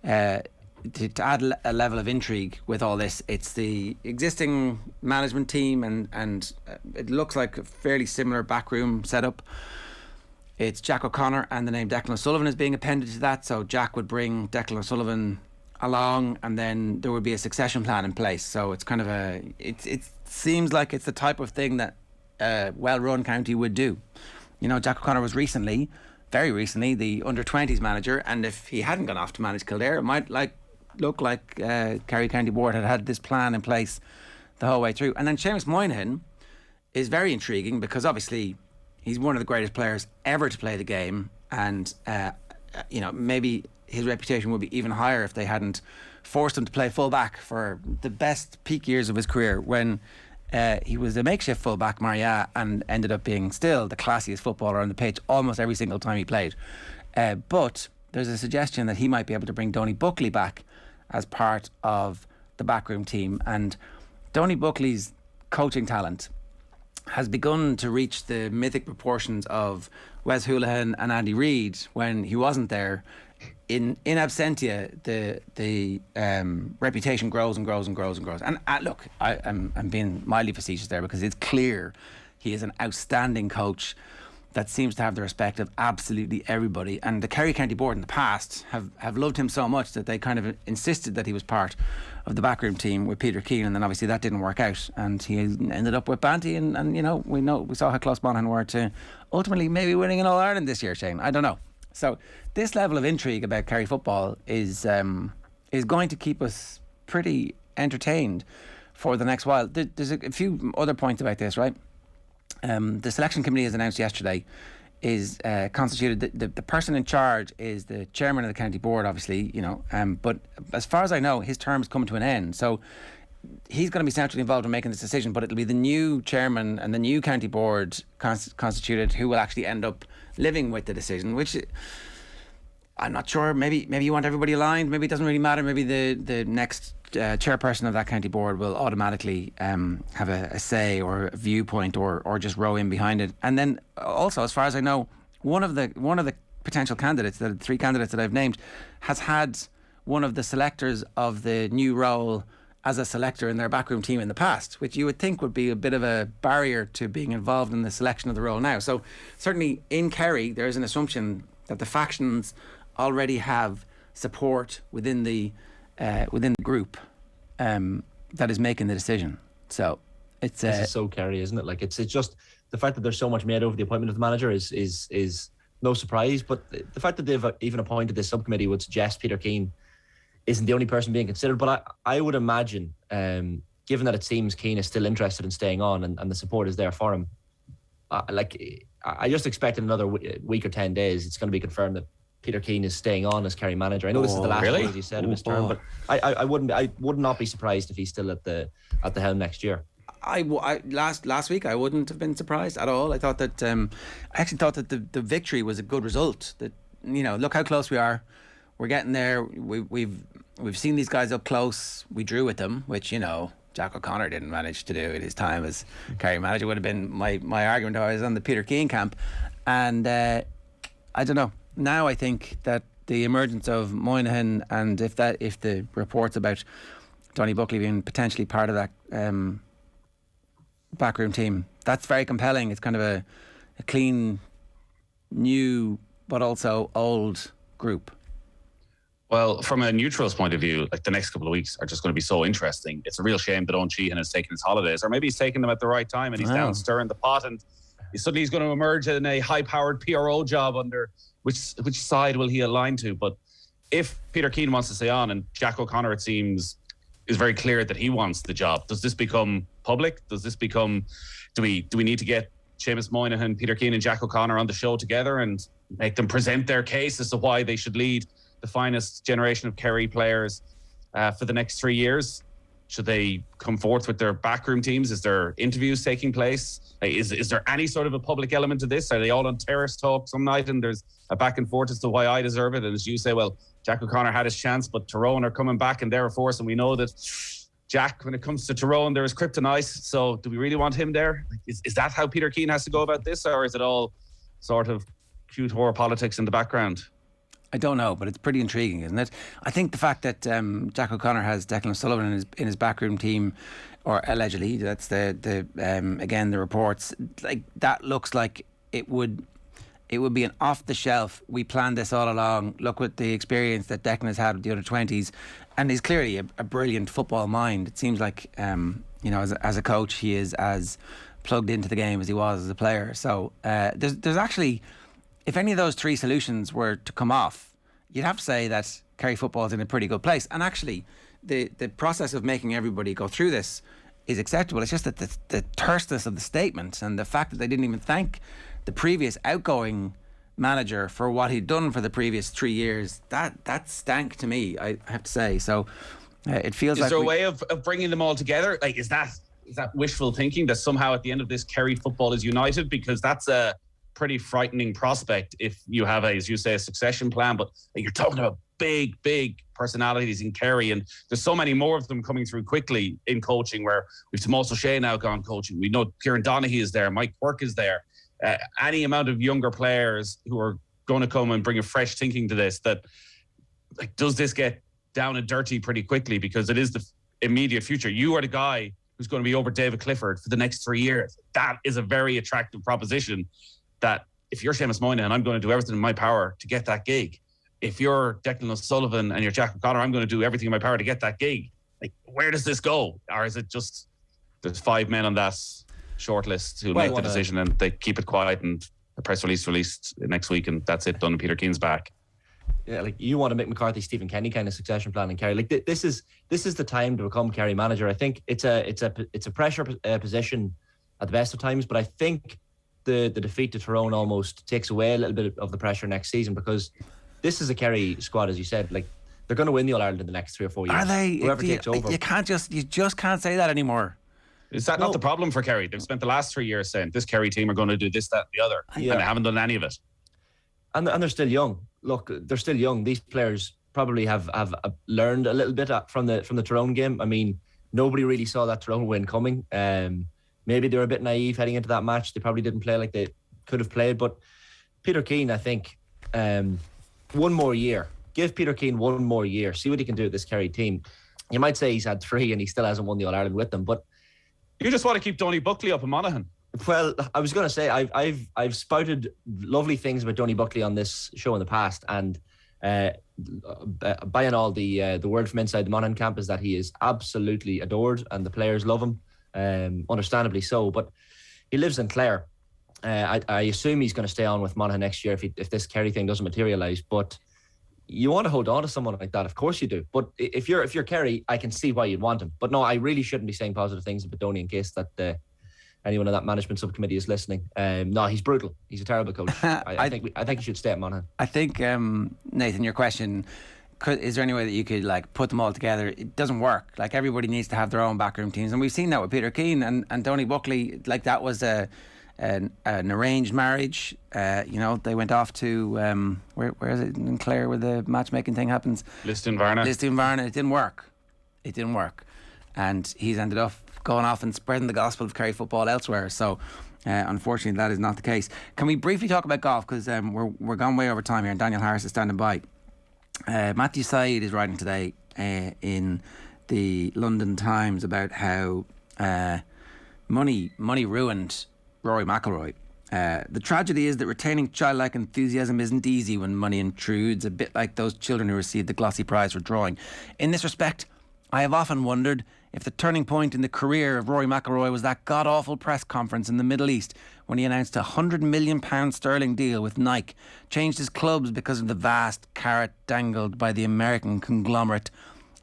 to add a level of intrigue with all this, it's the existing management team, and it looks like a fairly similar backroom setup. It's Jack O'Connor, and the name Declan O'Sullivan is being appended to that. So Jack would bring Declan O'Sullivan along, and then there would be a succession plan in place. So it's kind of it seems like it's the type of thing that a well-run county would do. Jack O'Connor was very recently, the under-20s manager, and if he hadn't gone off to manage Kildare, it might look like Kerry County Board had this plan in place the whole way through. And then Seamus Moynihan is very intriguing because obviously he's one of the greatest players ever to play the game, and maybe his reputation would be even higher if they hadn't forced him to play fullback for the best peak years of his career when he was a makeshift fullback, Maria, and ended up being still the classiest footballer on the pitch almost every single time he played. But there's a suggestion that he might be able to bring Donny Buckley back as part of the backroom team, and Donny Buckley's coaching talent has begun to reach the mythic proportions of Wes Hoolahan and Andy Reid when he wasn't there. In absentia, the reputation grows and grows and grows and grows. And look, I'm being mildly facetious there because it's clear he is an outstanding coach that seems to have the respect of absolutely everybody. And the Kerry County Board in the past have loved him so much that they kind of insisted that he was part of the backroom team with Peter Keane, and then obviously that didn't work out, and he ended up with Banty, and we saw how close Monaghan were to ultimately maybe winning an All-Ireland this year, Shane. I don't know. So this level of intrigue about Kerry football is going to keep us pretty entertained for the next while. There's a few other points about this, right? The selection committee, as announced yesterday, is constituted. The person in charge is the chairman of the county board, obviously, but as far as I know, his term's come to an end. So he's going to be centrally involved in making this decision, but it'll be the new chairman and the new county board constituted who will actually end up living with the decision, which I'm not sure. Maybe you want everybody aligned. Maybe it doesn't really matter. Maybe the next chairperson of that county board will automatically have a say or a viewpoint or just row in behind it. And then also, as far as I know, one of the potential candidates, the three candidates that I've named, has had one of the selectors of the new role as a selector in their backroom team in the past, which you would think would be a bit of a barrier to being involved in the selection of the role now. So certainly in Kerry, there is an assumption that the factions already have support within the group that is making the decision. So it's this is so Kerry, isn't it? Like it's just the fact that there's so much made over the appointment of the manager is no surprise. But the fact that they've even appointed this subcommittee would suggest Peter Keane isn't the only person being considered. But I would imagine, given that it seems Keane is still interested in staying on and the support is there for him, I just expect in another week or 10 days it's going to be confirmed that Peter Keane is staying on as Kerry manager. I know this is the last one, as you said, of his term, but I would not be surprised if he's still at the helm next year. Last week I wouldn't have been surprised at all. I thought that I actually thought that the victory was a good result. That look how close we are. We're getting there. We've seen these guys up close. We drew with them, which Jack O'Connor didn't manage to do at his time as Kerry manager. Would have been my argument if I was on the Peter Keane camp. And I don't know. Now I think that the emergence of Moynihan, and if the reports about Donny Buckley being potentially part of that backroom team, that's very compelling. It's kind of a clean, new, but also old group. Well, from a neutral's point of view, like the next couple of weeks are just going to be so interesting. It's a real shame that Owen Sheehan has taken his holidays, or maybe he's taken them at the right time and he's down stirring the pot, and suddenly he's going to emerge in a high-powered PRO job under which side will he align to? But if Peter Keane wants to stay on, and Jack O'Connor, it seems, is very clear that he wants the job, does this become public? Does this become? Do we need to get Seamus Moynihan, Peter Keane, and Jack O'Connor on the show together and make them present their case as to why they should lead the finest generation of Kerry players for the next 3 years? Should they come forth with their backroom teams? Is there interviews taking place? Is there any sort of a public element to this? Are they all on terrace talk some night and there's a back and forth as to why I deserve it? And as you say, well, Jack O'Connor had his chance, but Tyrone are coming back and they're a force. And we know that Jack, when it comes to Tyrone, there is kryptonite. So do we really want him there? Is that how Peter Keane has to go about this? Or is it all sort of cute horror politics in the background? I don't know, but it's pretty intriguing, isn't it? I think the fact that Jack O'Connor has Declan Sullivan in his backroom team, or allegedly, that's the again the reports, like that looks like it would be an off the shelf. We planned this all along. Look what the experience that Declan has had with the under 20s, and he's clearly a brilliant football mind. It seems like as a coach he is as plugged into the game as he was as a player. So there's actually, if any of those three solutions were to come off, you'd have to say that Kerry football is in a pretty good place. And actually, the process of making everybody go through this is acceptable. It's just that the terseness of the statement and the fact that they didn't even thank the previous outgoing manager for what he'd done for the previous 3 years, that stank to me, I have to say. So it feels like... Is there a way of bringing them all together? Like, is that wishful thinking that somehow at the end of this Kerry football is united? Because that's a pretty frightening prospect if you have, as you say, a succession plan. But you're talking about big personalities in Kerry, and there's so many more of them coming through quickly in coaching, where we've Tomas O'Shea now gone coaching. We know Kieran Donaghy is there, Mike Quirk is there. Any amount of younger players who are going to come and bring a fresh thinking to this, that like, does this get down and dirty pretty quickly? Because it is the immediate future. You are the guy who's going to be over David Clifford for the next 3 years. That is a very attractive proposition, that if you're Seamus Moynihan, I'm going to do everything in my power to get that gig. If you're Declan O'Sullivan and you're Jack O'Connor, I'm going to do everything in my power to get that gig. Like, where does this go? Or is it just there's 5 men on that shortlist who make the decision and they keep it quiet and the press release released next week and that's it, done and Peter Keane's back? Yeah, like, you want to Mick McCarthy, Stephen Kenny kind of succession plan in Kerry. Like, this is the time to become Kerry manager. I think it's a pressure position at the best of times, but I think the defeat to Tyrone almost takes away a little bit of the pressure next season, because this is a Kerry squad, as you said, like, they're going to win the All-Ireland in the next 3 or 4 years. Are they? Whoever takes over. You just can't say that anymore. Is that not the problem for Kerry? They've spent the last 3 years saying this Kerry team are going to do this, that, and the other, and they haven't done any of it. And they're still young. Look, they're still young. These players probably have learned a little bit from the Tyrone game. I mean, nobody really saw that Tyrone win coming. Maybe they were a bit naive heading into that match. They probably didn't play like they could have played. But Peter Keane, I think, one more year. Give Peter Keane one more year. See what he can do with this Kerry team. You might say he's had 3 and he still hasn't won the All-Ireland with them, but you just want to keep Donny Buckley up in Monaghan. Well, I was going to say I've spouted lovely things about Donny Buckley on this show in the past, and by and all, the word from inside the Monaghan camp is that he is absolutely adored, and the players love him, understandably so. But he lives in Clare. I assume he's going to stay on with Monaghan next year if this Kerry thing doesn't materialise. But you want to hold on to someone like that, of course you do. But if you're Kerry, I can see why you'd want him. But no, I really shouldn't be saying positive things about Donny in case that anyone in that management subcommittee is listening. No, he's brutal. He's a terrible coach. I think he should stay at Monaghan. I think, Nathan, your question, is there any way that you could like put them all together? It doesn't work. Like, everybody needs to have their own backroom teams, and we've seen that with Peter Keane and Donny Buckley. Like, that was an arranged marriage. They went off to where is it in Clare where the matchmaking thing happens? Lisdoonvarna. It didn't work, and he's ended up going off and spreading the gospel of Kerry football elsewhere. So unfortunately that is not the case. Can we briefly talk about golf, because we're gone way over time here, and Daniel Harris is standing by. Matthew Said is writing today in the London Times about how money ruined Rory McIlroy. The tragedy is that retaining childlike enthusiasm isn't easy when money intrudes, a bit like those children who received the glossy prize for drawing. In this respect, I have often wondered if the turning point in the career of Rory McIlroy was that god-awful press conference in the Middle East when he announced a £100 million sterling deal with Nike, changed his clubs because of the vast carrot dangled by the American conglomerate,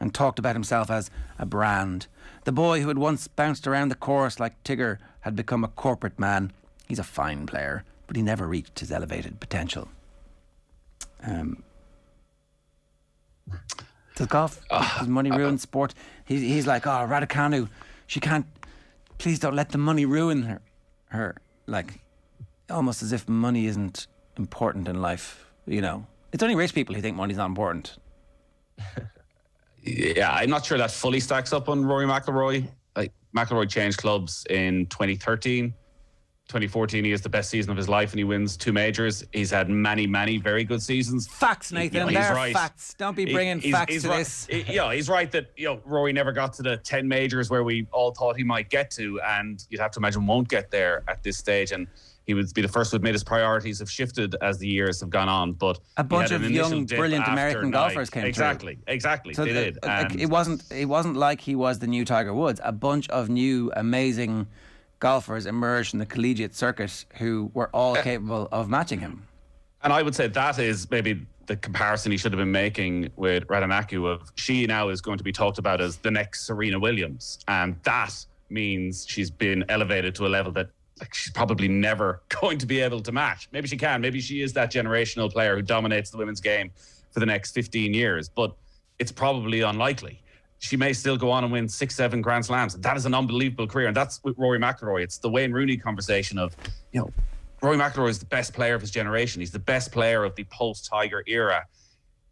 and talked about himself as a brand. The boy who had once bounced around the course like Tigger had become a corporate man. He's a fine player, but he never reached his elevated potential. Does golf, does money ruin sport? He's like, Raducanu, she can't, please don't let the money ruin her. Like, almost as if money isn't important in life, It's only rich people who think money's not important. Yeah, I'm not sure that fully stacks up on Rory McIlroy. Like, McIlroy changed clubs in 2013. 2014, he has the best season of his life and he wins 2 majors. He's had many, many very good seasons. Facts, Nathan. They're right. Facts. Don't be bringing facts to this. He's right that Rory never got to the 10 majors where we all thought he might get to, and you'd have to imagine won't get there at this stage. And he would be the first to admit his priorities have shifted as the years have gone on. But a bunch of young, brilliant American golfers came through. Exactly. So they did. It wasn't like he was the new Tiger Woods. A bunch of new, amazing golfers emerged from the collegiate circuit who were all capable of matching him. And I would say that is maybe the comparison he should have been making with Raducanu. She now is going to be talked about as the next Serena Williams, and that means she's been elevated to a level that she's probably never going to be able to match. Maybe she can. Maybe she is that generational player who dominates the women's game for the next 15 years, but it's probably unlikely. She may still go on and win 6-7 Grand Slams. That is an unbelievable career. And that's with Rory McIlroy. It's the Wayne Rooney conversation of, Rory McIlroy is the best player of his generation. He's the best player of the post-Tiger era.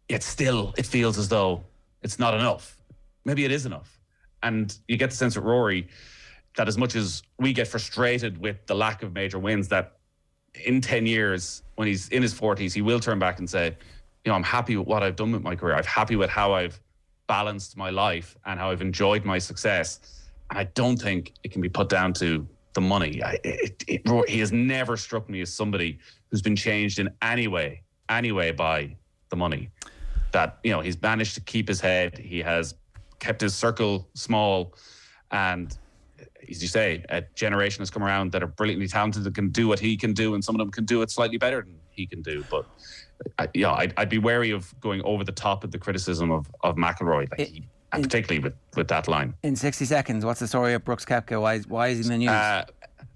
Yet still, it feels as though it's not enough. Maybe it is enough. And you get the sense with Rory that as much as we get frustrated with the lack of major wins, that in 10 years, when he's in his 40s, he will turn back and say, I'm happy with what I've done with my career. I'm happy with how I've balanced my life and how I've enjoyed my success. And I don't think it can be put down to the money. He has never struck me as somebody who's been changed in any way by the money. That, he's managed to keep his head. He has kept his circle small. And as you say, a generation has come around that are brilliantly talented, that can do what he can do, and some of them can do it slightly better than he can do. But I'd be wary of going over the top of the criticism of McIlroy, and particularly with that line. In 60 seconds, what's the story of Brooks Koepka? Why is he in the news?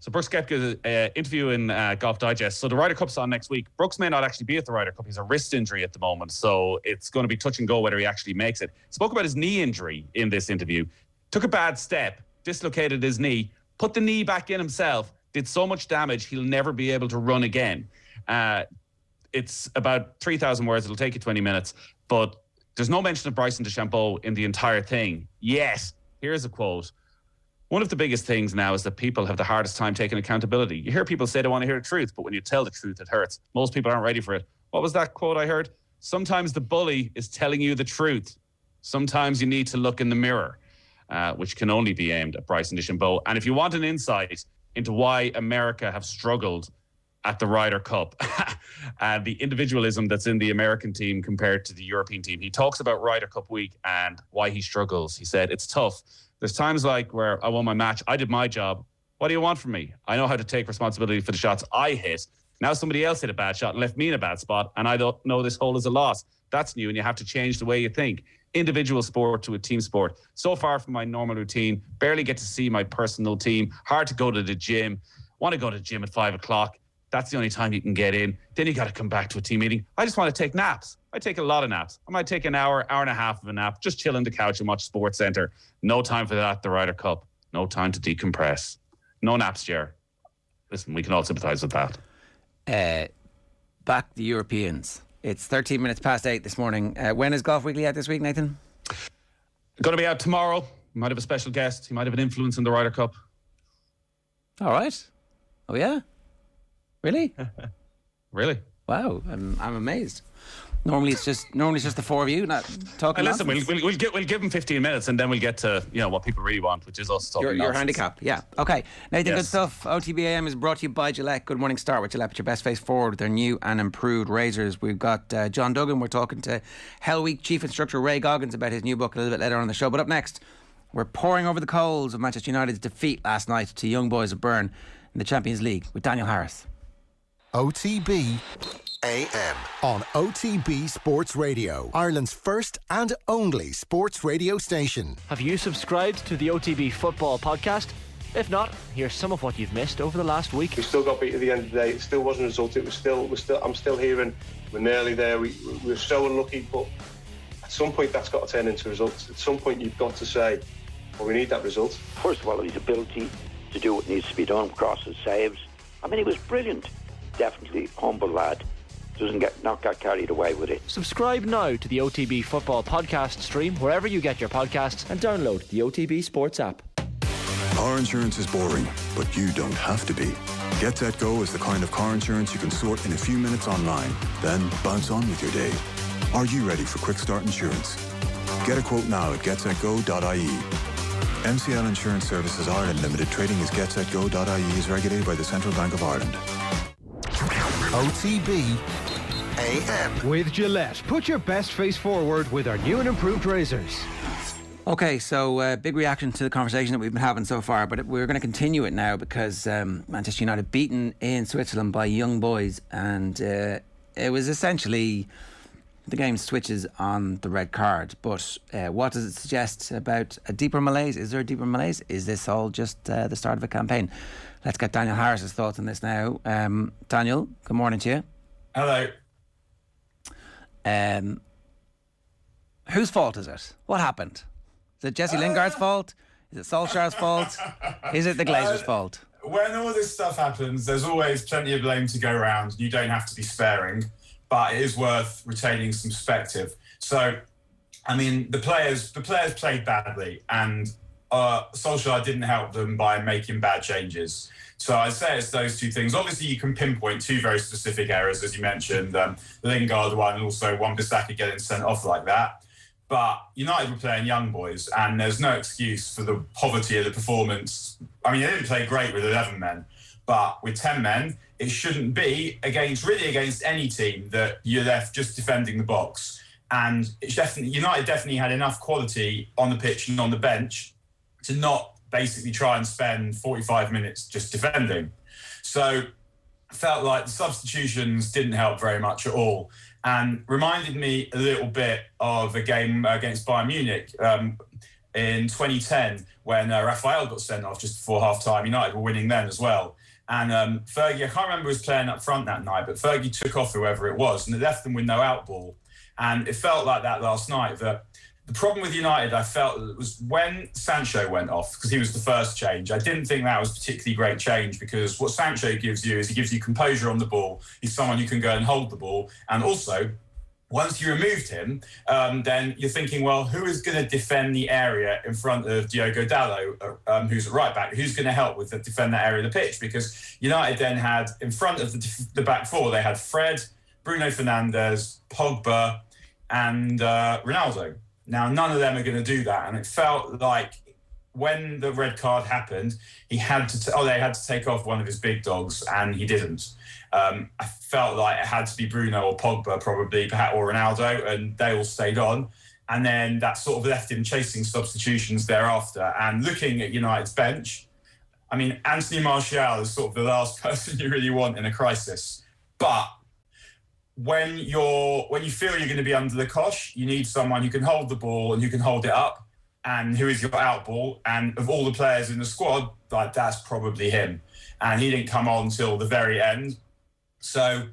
So Brooks Koepka interview in Golf Digest. So the Ryder Cup's on next week. Brooks may not actually be at the Ryder Cup. He's a wrist injury at the moment, so it's going to be touch and go whether he actually makes it. Spoke about his knee injury in this interview. Took a bad step, dislocated his knee, put the knee back in himself, did so much damage he'll never be able to run again. It's about 3,000 words. It'll take you 20 minutes. But there's no mention of Bryson DeChambeau in the entire thing. Yet, here's a quote. One of the biggest things now is that people have the hardest time taking accountability. You hear people say they want to hear the truth, but when you tell the truth, it hurts. Most people aren't ready for it. What was that quote I heard? Sometimes the bully is telling you the truth. Sometimes you need to look in the mirror, which can only be aimed at Bryson DeChambeau. And if you want an insight into why America have struggled at the Ryder Cup and the individualism that's in the American team compared to the European team, he talks about Ryder Cup week and why he struggles. He said, it's tough. There's times like where I won my match. I did my job. What do you want from me? I know how to take responsibility for the shots I hit. Now somebody else hit a bad shot and left me in a bad spot, and I don't know this hole is a loss. That's new, and you have to change the way you think. Individual sport to a team sport. So far from my normal routine, barely get to see my personal team. Hard to go to the gym. Want to go to the gym at 5 o'clock. That's the only time you can get in. Then you got to come back to a team meeting. I just want to take naps. I take a lot of naps. I might take an hour and a half of a nap, just chill on the couch and watch Sports Centre. No time for that at the Ryder Cup. No time to decompress. No naps, Ger. Listen, we can all sympathise with that. Back the Europeans. It's 13 minutes past 8 this morning. When is Golf Weekly out this week, Nathan? Going to be out tomorrow. We might have a special guest. He might have an influence in the Ryder Cup. All right. Oh, yeah? Really? Really? Wow, I'm amazed. Normally it's just the four of you not talking. Listen, we'll give him 15 minutes and then we'll get to what people really want, which is us talking. Your handicap, yeah. Okay, Nathan, Yes. Good stuff. OTB AM is brought to you by Gillette. Good morning. Start with Gillette. Put your best face forward with their new and improved razors. We've got John Duggan. We're talking to Hell Week Chief Instructor Ray Goggins about his new book a little bit later on in the show. But up next, we're pouring over the coals of Manchester United's defeat last night to Young Boys of Bern in the Champions League with Daniel Harris. OTB AM on OTB Sports Radio, Ireland's first and only sports radio station. Have you subscribed to the OTB Football Podcast? If not, here's some of what you've missed over the last week. We still got beat at the end of the day. It still wasn't a result. I'm still hearing we're nearly there. We're so unlucky, but at some point that's got to turn into results. At some point you've got to say, well, we need that result. First of all, his ability to do what needs to be done, crosses, saves. I mean, he was brilliant. Definitely humble lad. Doesn't not get carried away with it. Subscribe now to the OTB Football Podcast stream wherever you get your podcasts and download the OTB Sports app. Car insurance is boring, but you don't have to be. Get Set Go is the kind of car insurance you can sort in a few minutes online, then bounce on with your day. Are you ready for Quick Start Insurance? Get a quote now at getsetgo.ie. MCL Insurance Services Ireland Limited, trading as getsetgo.ie, is regulated by the Central Bank of Ireland. OTB AM. With Gillette, put your best face forward with our new and improved razors. Okay, so big reaction to the conversation that we've been having so far, but we're going to continue it now because Manchester United beaten in Switzerland by Young Boys, and it was essentially the game switches on the red card. But what does it suggest about a deeper malaise? Is there a deeper malaise? Is this all just the start of a campaign? Let's get Daniel Harris's thoughts on this now. Daniel, good morning to you. Hello. Whose fault is it? What happened? Is it Jesse Lingard's fault? Is it Solskjaer's fault? Is it the Glazers' fault? When all this stuff happens, there's always plenty of blame to go around. You don't have to be sparing, but it is worth retaining some perspective. So, I mean, the players played badly, and Solskjaer didn't help them by making bad changes. So I'd say it's those two things. Obviously, you can pinpoint two very specific errors, as you mentioned, the Lingard one and also Wan-Bissaka getting sent off like that. But United were playing young boys, and there's no excuse for the poverty of the performance. I mean, they didn't play great with 11 men, but with 10 men, it shouldn't be against any team that you're left just defending the box. And United definitely had enough quality on the pitch and on the bench to not basically try and spend 45 minutes just defending. So I felt like the substitutions didn't help very much at all, and reminded me a little bit of a game against Bayern Munich in 2010 when Raphael got sent off just before half-time. United were winning then as well. And Fergie, I can't remember who was playing up front that night, but Fergie took off whoever it was, and it left them with no out ball. And it felt like that last night. That the problem with United, I felt, was when Sancho went off, because he was the first change. I didn't think that was a particularly great change, because what Sancho gives you is he gives you composure on the ball. He's someone who can go and hold the ball. And also, once you removed him, then you're thinking, well, who is going to defend the area in front of Diogo Dalot, who's at right back? Who's going to help with defend that area of the pitch? Because United then had, in front of the back four, they had Fred, Bruno Fernandes, Pogba, and Ronaldo. Now, none of them are going to do that. And it felt like when the red card happened, they had to take off one of his big dogs, and he didn't. I felt like it had to be Bruno or Pogba, probably, perhaps, or Ronaldo, and they all stayed on. And then that sort of left him chasing substitutions thereafter. And looking at United's bench, I mean, Anthony Martial is sort of the last person you really want in a crisis. But when you feel you're going to be under the cosh, you need someone who can hold the ball and who can hold it up, and who is your out ball. And of all the players in the squad, like, that's probably him. And he didn't come on until the very end. So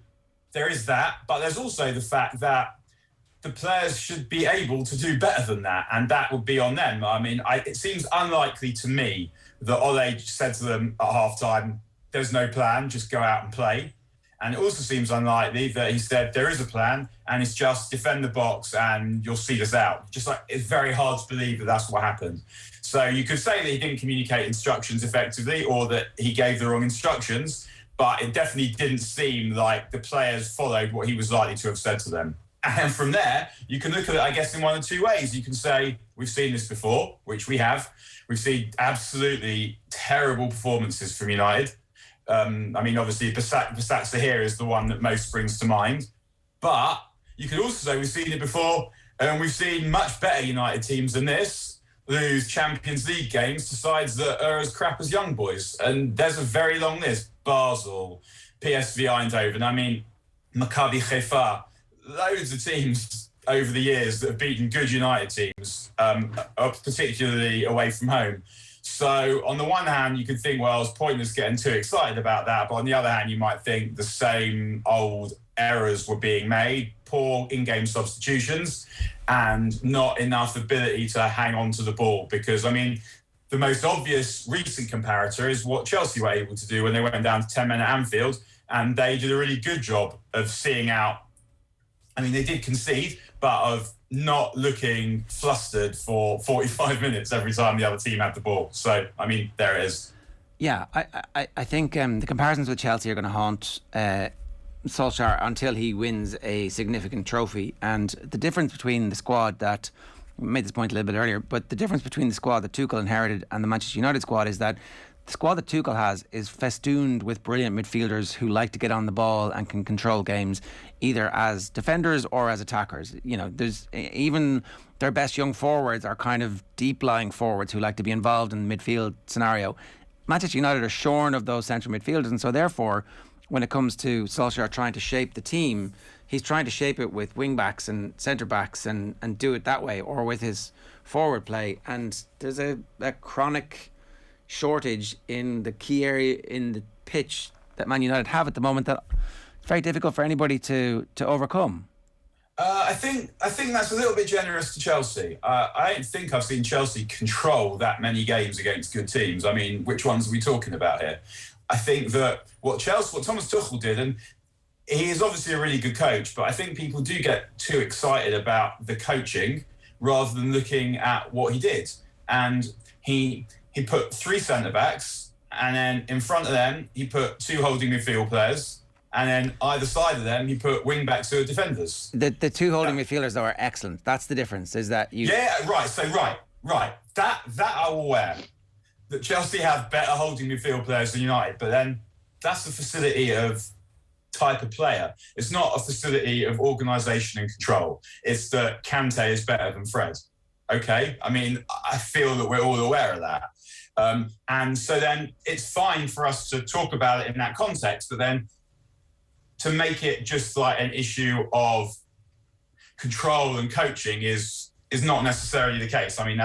there is that, but there's also the fact that the players should be able to do better than that, and that would be on them. I mean, it seems unlikely to me that Ole said to them at half-time, there's no plan, just go out and play. And it also seems unlikely that he said there is a plan, and it's just defend the box and you'll see this out. Just like, it's very hard to believe that that's what happened. So you could say that he didn't communicate instructions effectively, or that he gave the wrong instructions, but it definitely didn't seem like the players followed what he was likely to have said to them. And from there, you can look at it, I guess, in one of two ways. You can say, we've seen this before, which we have. We've seen absolutely terrible performances from United. I mean, obviously, Bisaksa here is the one that most springs to mind. But you could also say we've seen it before, and we've seen much better United teams than this lose Champions League games to sides that are as crap as young boys. And there's a very long list. Basel, PSV Eindhoven, I mean, Maccabi Haifa, loads of teams over the years that have beaten good United teams, particularly away from home. So on the one hand, you could think, well, it's pointless getting too excited about that. But on the other hand, you might think the same old errors were being made, poor in-game substitutions, and not enough ability to hang on to the ball. Because, I mean, the most obvious recent comparator is what Chelsea were able to do when they went down to 10 men at Anfield, and they did a really good job of seeing out. I mean, they did concede, but of not looking flustered for 45 minutes every time the other team had the ball. So, I mean, there it is. Yeah, I think the comparisons with Chelsea are going to haunt Solskjaer until he wins a significant trophy. And the difference between the squad that, we made this point a little bit earlier, but the difference between the squad that Tuchel inherited and the Manchester United squad is that the squad that Tuchel has is festooned with brilliant midfielders who like to get on the ball and can control games either as defenders or as attackers. You know, there's even their best young forwards are kind of deep-lying forwards who like to be involved in the midfield scenario. Manchester United are shorn of those central midfielders, and so therefore, when it comes to Solskjaer trying to shape the team, he's trying to shape it with wing backs and centre backs and do it that way, or with his forward play. And there's a chronic shortage in the key area in the pitch that Man United have at the moment that it's very difficult for anybody to overcome. I think that's a little bit generous to Chelsea. I don't think I've seen Chelsea control that many games against good teams. I mean, which ones are we talking about here? I think that what Thomas Tuchel did, and he is obviously a really good coach, but I think people do get too excited about the coaching rather than looking at what he did. And he put 3 centre-backs, and then in front of them, he put 2 holding midfield players, and then either side of them, he put wing-backs who are defenders. The 2 holding midfielders, though, are excellent. That's the difference, is that you... Yeah, right. So, right. That I will wear. That Chelsea have better holding midfield players than United, but then that's the facility of type of player. It's not a facility of organisation and control. It's that Kante is better than Fred. Okay? I mean, I feel that we're all aware of that. And so then it's fine for us to talk about it in that context, but then to make it just like an issue of control and coaching is not necessarily the case. I mean,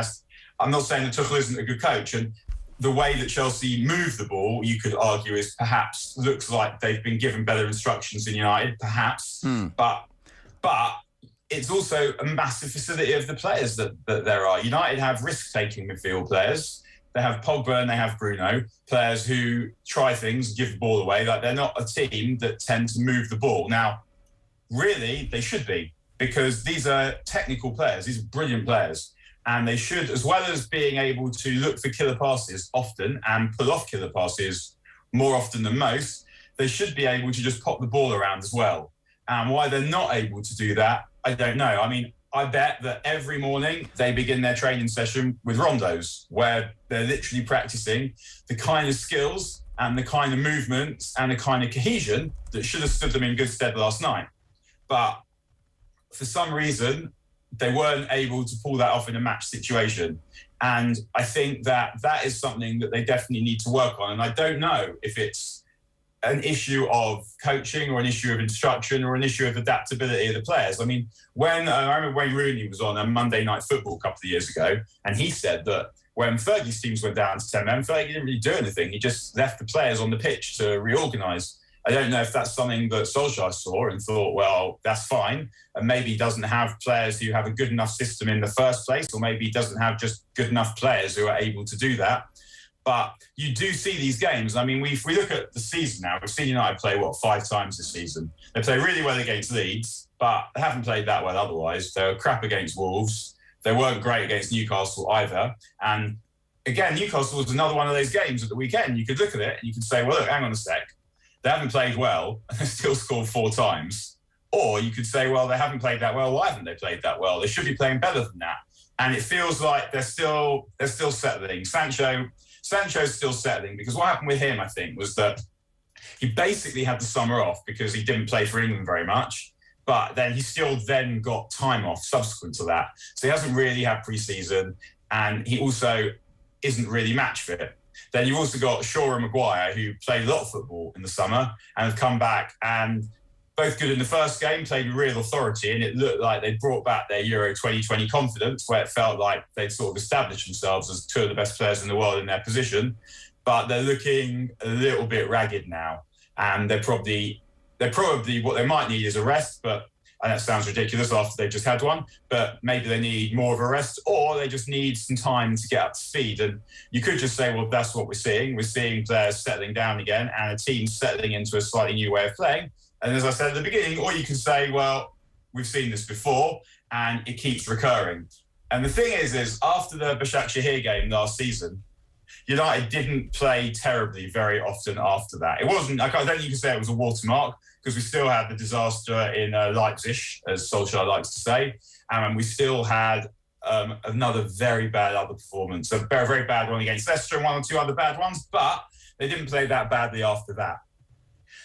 I'm not saying that Tuchel isn't a good coach, and the way that Chelsea move the ball, you could argue, is perhaps looks like they've been given better instructions than United, perhaps. But it's also a massive facility of the players that there are. United have risk-taking midfield players. They have Pogba and they have Bruno, players who try things, give the ball away. Like, they're not a team that tend to move the ball. Now, really, they should be, because these are technical players. These are brilliant players. And they should, as well as being able to look for killer passes often and pull off killer passes more often than most, they should be able to just pop the ball around as well. And why they're not able to do that, I don't know. I mean, I bet that every morning they begin their training session with rondos, where they're literally practicing the kind of skills and the kind of movements and the kind of cohesion that should have stood them in good stead last night. But for some reason, they weren't able to pull that off in a match situation. And I think that is something that they definitely need to work on. And I don't know if it's an issue of coaching or an issue of instruction or an issue of adaptability of the players. I mean, when I remember Wayne Rooney was on a Monday Night Football a couple of years ago, and he said that when Fergie's teams went down to 10 men, Fergie didn't really do anything. He just left the players on the pitch to reorganise. I don't know if that's something that Solskjaer saw and thought, well, that's fine, and maybe he doesn't have players who have a good enough system in the first place, or maybe he doesn't have just good enough players who are able to do that. But you do see these games. I mean, if we look at the season now, we've seen United play, 5 times this season. They play really well against Leeds, but they haven't played that well otherwise. They were crap against Wolves. They weren't great against Newcastle either. And again, Newcastle was another one of those games at the weekend. You could look at it and you could say, well, look, hang on a sec. They haven't played well and they still scored 4 times. Or you could say, well, they haven't played that well. Why haven't they played that well? They should be playing better than that. And it feels like they're still settling. Sancho's still settling, because what happened with him, I think, was that he basically had the summer off because he didn't play for England very much, but then he still then got time off subsequent to that. So he hasn't really had pre-season, and he also isn't really match fit. Then you've also got Shaw and Maguire, who played a lot of football in the summer and have come back, and both good in the first game, played with real authority, and it looked like they brought back their Euro 2020 confidence, where it felt like they'd sort of established themselves as 2 of the best players in the world in their position. But they're looking a little bit ragged now, and they're probably what they might need is a rest. But and that sounds ridiculous after they've just had one. But maybe they need more of a rest, or they just need some time to get up to speed. And you could just say, well, that's what we're seeing. We're seeing players settling down again, and a team settling into a slightly new way of playing. And as I said at the beginning, or you can say, well, we've seen this before and it keeps recurring. And the thing is after the Başakşehir game last season, United didn't play terribly very often after that. It wasn't, I don't think you can say it was a watermark, because we still had the disaster in Leipzig, as Solskjaer likes to say. And we still had another very bad other performance, a very, very bad one against Leicester and 1 or 2 other bad ones, but they didn't play that badly after that.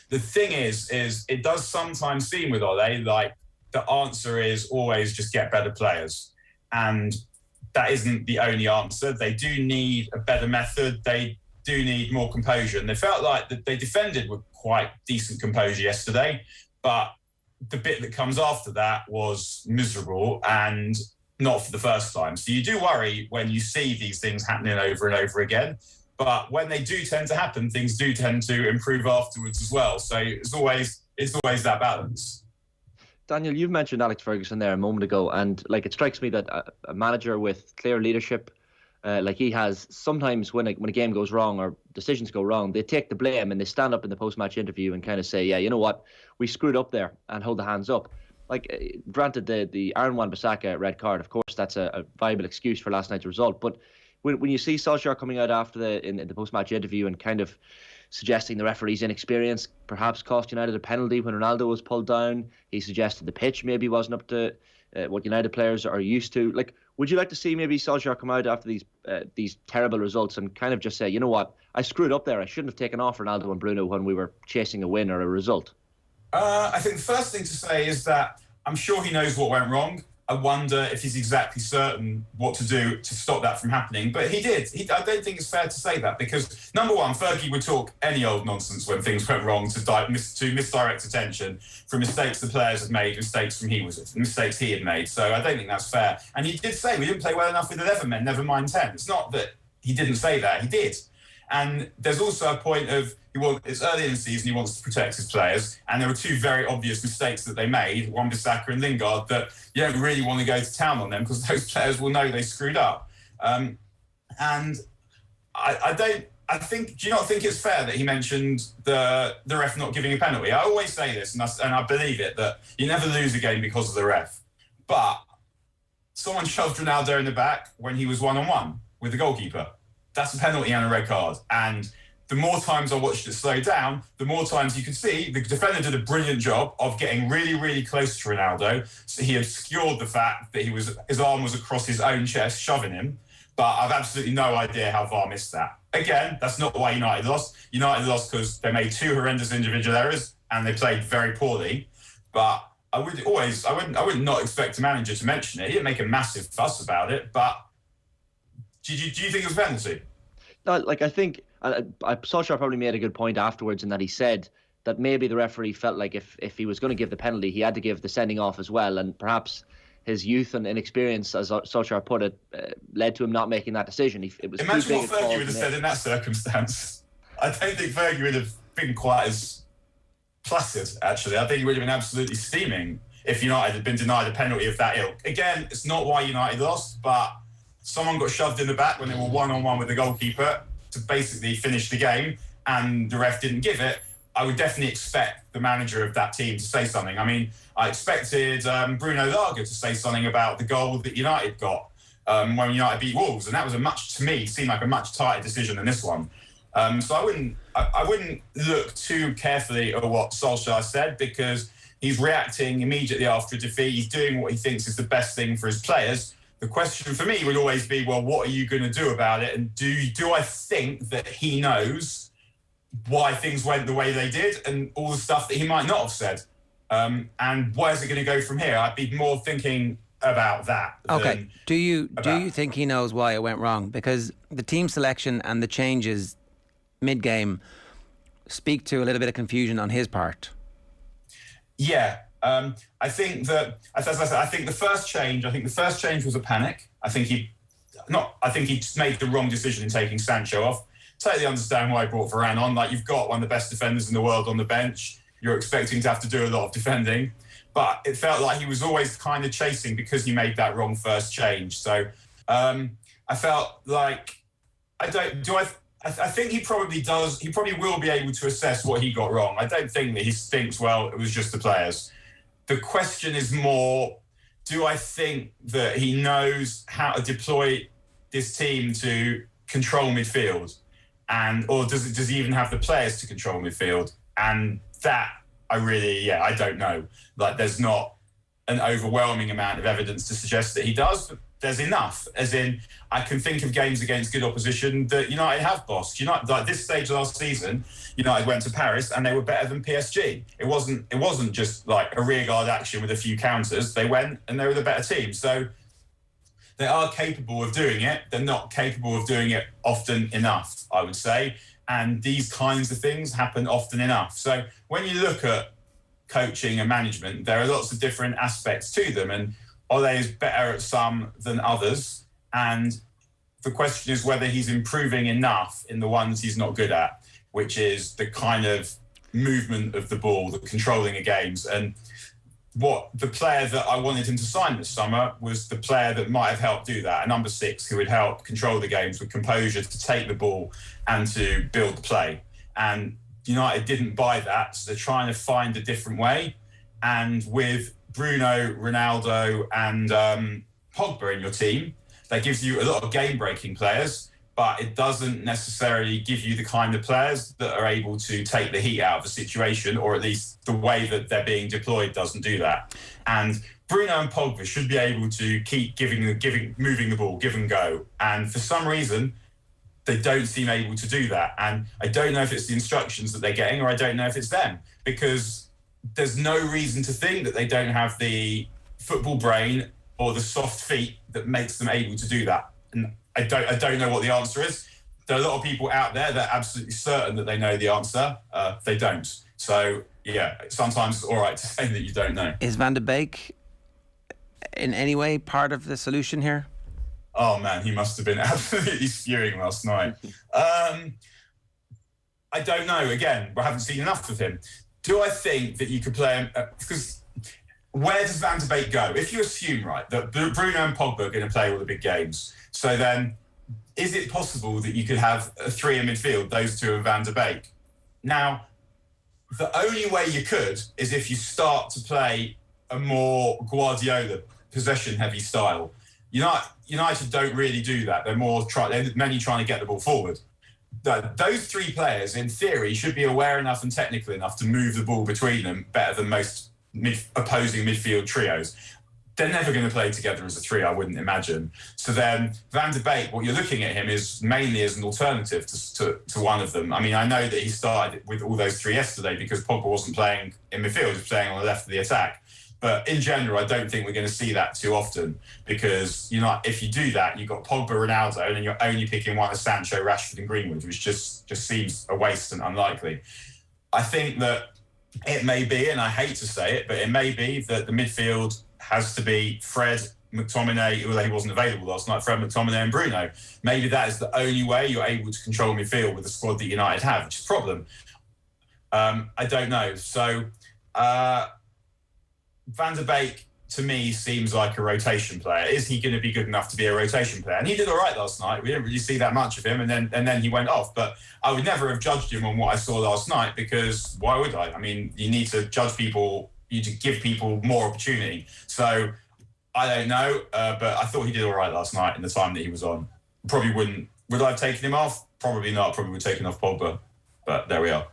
The thing is it does sometimes seem with Ole like the answer is always just get better players. And that isn't the only answer. They do need a better method. They do need more composure. And they felt like that they defended with quite decent composure yesterday, but the bit that comes after that was miserable and not for the first time. So you do worry when you see these things happening over and over again. But when they do tend to happen, things do tend to improve afterwards as well. So it's always that balance. Daniel, you've mentioned Alex Ferguson there a moment ago, and like it strikes me that a manager with clear leadership, like he has, sometimes when a game goes wrong or decisions go wrong, they take the blame and they stand up in the post-match interview and kind of say, yeah, you know what, we screwed up there, and hold the hands up. Like, granted, the Aaron Wan-Bissaka red card, of course, that's a viable excuse for last night's result. But when you see Solskjaer coming out after in the post-match interview and kind of suggesting the referee's inexperience perhaps cost United a penalty when Ronaldo was pulled down, he suggested the pitch maybe wasn't up to what United players are used to. Like, would you like to see maybe Solskjaer come out after these terrible results and kind of just say, you know what, I screwed up there. I shouldn't have taken off Ronaldo and Bruno when we were chasing a win or a result? I think the first thing to say is that I'm sure he knows what went wrong. I wonder if he's exactly certain what to do to stop that from happening. But he did. I don't think it's fair to say that because, number one, Fergie would talk any old nonsense when things went wrong to misdirect attention from mistakes the players had made, mistakes he had made. So I don't think that's fair. And he did say we didn't play well enough with 11 men, never mind 10. It's not that he didn't say that. He did. And there's also a point of it's early in the season, he wants to protect his players, and there were two very obvious mistakes that they made, Wan-Bissaka and Lingard, that you don't really want to go to town on them because those players will know they screwed up. And I think, do you not think it's fair that he mentioned the ref not giving a penalty? I always say this, and I believe it, that you never lose a game because of the ref. But someone shoved Ronaldo in the back when he was one-on-one with the goalkeeper. That's a penalty and a red card. And the more times I watched it slow down, the more times you could see the defender did a brilliant job of getting really, really close to Ronaldo. So he obscured the fact that his arm was across his own chest, shoving him. But I've absolutely no idea how VAR missed that. Again, that's not why United lost. United lost because they made two horrendous individual errors and they played very poorly. But I would not expect a manager to mention it. He didn't make a massive fuss about it. But do you think it was a penalty? No, like I think Solskjaer probably made a good point afterwards in that he said that maybe the referee felt like if he was going to give the penalty, he had to give the sending off as well, and perhaps his youth and inexperience, as Solskjaer put it, led to him not making that decision. Imagine what Fergie would have said in that circumstance. I don't think Fergie would have been quite as placid, actually. I think he would have been absolutely steaming if United had been denied a penalty of that ilk. Again, it's not why United lost, but someone got shoved in the back when they were one-on-one with the goalkeeper to basically finish the game, and the ref didn't give it. I would definitely expect the manager of that team to say something. I mean, I expected Bruno Lager to say something about the goal that United got when United beat Wolves, and that was seemed like a much tighter decision than this one. So I wouldn't look too carefully at what Solskjaer said because he's reacting immediately after a defeat. He's doing what he thinks is the best thing for his players. The question for me would always be, well, what are you going to do about it? And do I think that he knows why things went the way they did and all the stuff that he might not have said? And where's it going to go from here? I'd be more thinking about that. Okay. Do you think he knows why it went wrong? Because the team selection and the changes mid-game speak to a little bit of confusion on his part. Yeah. I think that, as I said, I think the first change was a panic. I think he made the wrong decision in taking Sancho off. Totally understand why he brought Varane on. Like, you've got one of the best defenders in the world on the bench. You're expecting to have to do a lot of defending. But it felt like he was always kind of chasing because he made that wrong first change. So I felt like I think he probably does. He probably will be able to assess what he got wrong. I don't think that he thinks, well, it was just the players. The question is more, do I think that he knows how to deploy this team to control midfield? Or does he even have the players to control midfield? And that, I don't know. Like, there's not an overwhelming amount of evidence to suggest that he does, but there's enough. As in, I can think of games against good opposition that United have bossed. United, like this stage last season, United went to Paris and they were better than PSG. It wasn't just like a rearguard action with a few counters. They went and they were the better team. So they are capable of doing it. They're not capable of doing it often enough, I would say. And these kinds of things happen often enough. So when you look at coaching and management, there are lots of different aspects to them, and Ole is better at some than others, and the question is whether he's improving enough in the ones he's not good at, which is the kind of movement of the ball, the controlling of games. And what the player that I wanted him to sign this summer was the player that might have helped do that, a number 6 who would help control the games with composure, to take the ball and to build the play. And United didn't buy that, so they're trying to find a different way. And with Bruno, Ronaldo and Pogba in your team, that gives you a lot of game-breaking players, but it doesn't necessarily give you the kind of players that are able to take the heat out of the situation, or at least the way that they're being deployed doesn't do that. And Bruno and Pogba should be able to keep moving the ball, give and go. And for some reason, they don't seem able to do that. And I don't know if it's the instructions that they're getting, or I don't know if it's them, because there's no reason to think that they don't have the football brain or the soft feet that makes them able to do that. And I don't know what the answer is. There are a lot of people out there that are absolutely certain that they know the answer. They don't. So, yeah, sometimes it's all right to say that you don't know. Is Van de Beek in any way part of the solution here? Oh, man, he must have been absolutely spewing last night. I don't know. Again, I haven't seen enough of him. Do I think that you could play him? Because where does Van de Beek go? If you assume, right, that Bruno and Pogba are going to play all the big games, so then is it possible that you could have a 3 in midfield, those 2 and Van de Beek? Now, the only way you could is if you start to play a more Guardiola possession-heavy style. United don't really do that. They're mainly trying to get the ball forward. Those 3 players, in theory, should be aware enough and technical enough to move the ball between them better than most opposing midfield trios. They're never going to play together as a 3, I wouldn't imagine. So then Van de Beek, what you're looking at him is mainly as an alternative to one of them. I mean, I know that he started with all those 3 yesterday because Pogba wasn't playing in midfield, he was playing on the left of the attack. But in general, I don't think we're going to see that too often, because if you do that, you've got Pogba, Ronaldo, and then you're only picking one of Sancho, Rashford and Greenwood, which just seems a waste and unlikely. I think that it may be, and I hate to say it, but it may be that the midfield has to be Fred, McTominay, although he wasn't available last night, Fred, McTominay and Bruno. Maybe that is the only way you're able to control midfield with the squad that United have, which is a problem. I don't know. So Van de Beek, to me, seems like a rotation player. Is he going to be good enough to be a rotation player? And he did all right last night. We didn't really see that much of him, and then he went off. But I would never have judged him on what I saw last night, because why would I? I mean, you need to judge people, you need to give people more opportunity. So I don't know, but I thought he did all right last night in the time that he was on. Probably wouldn't. Would I have taken him off? Probably not. Probably would have taken off Pogba. But there we are.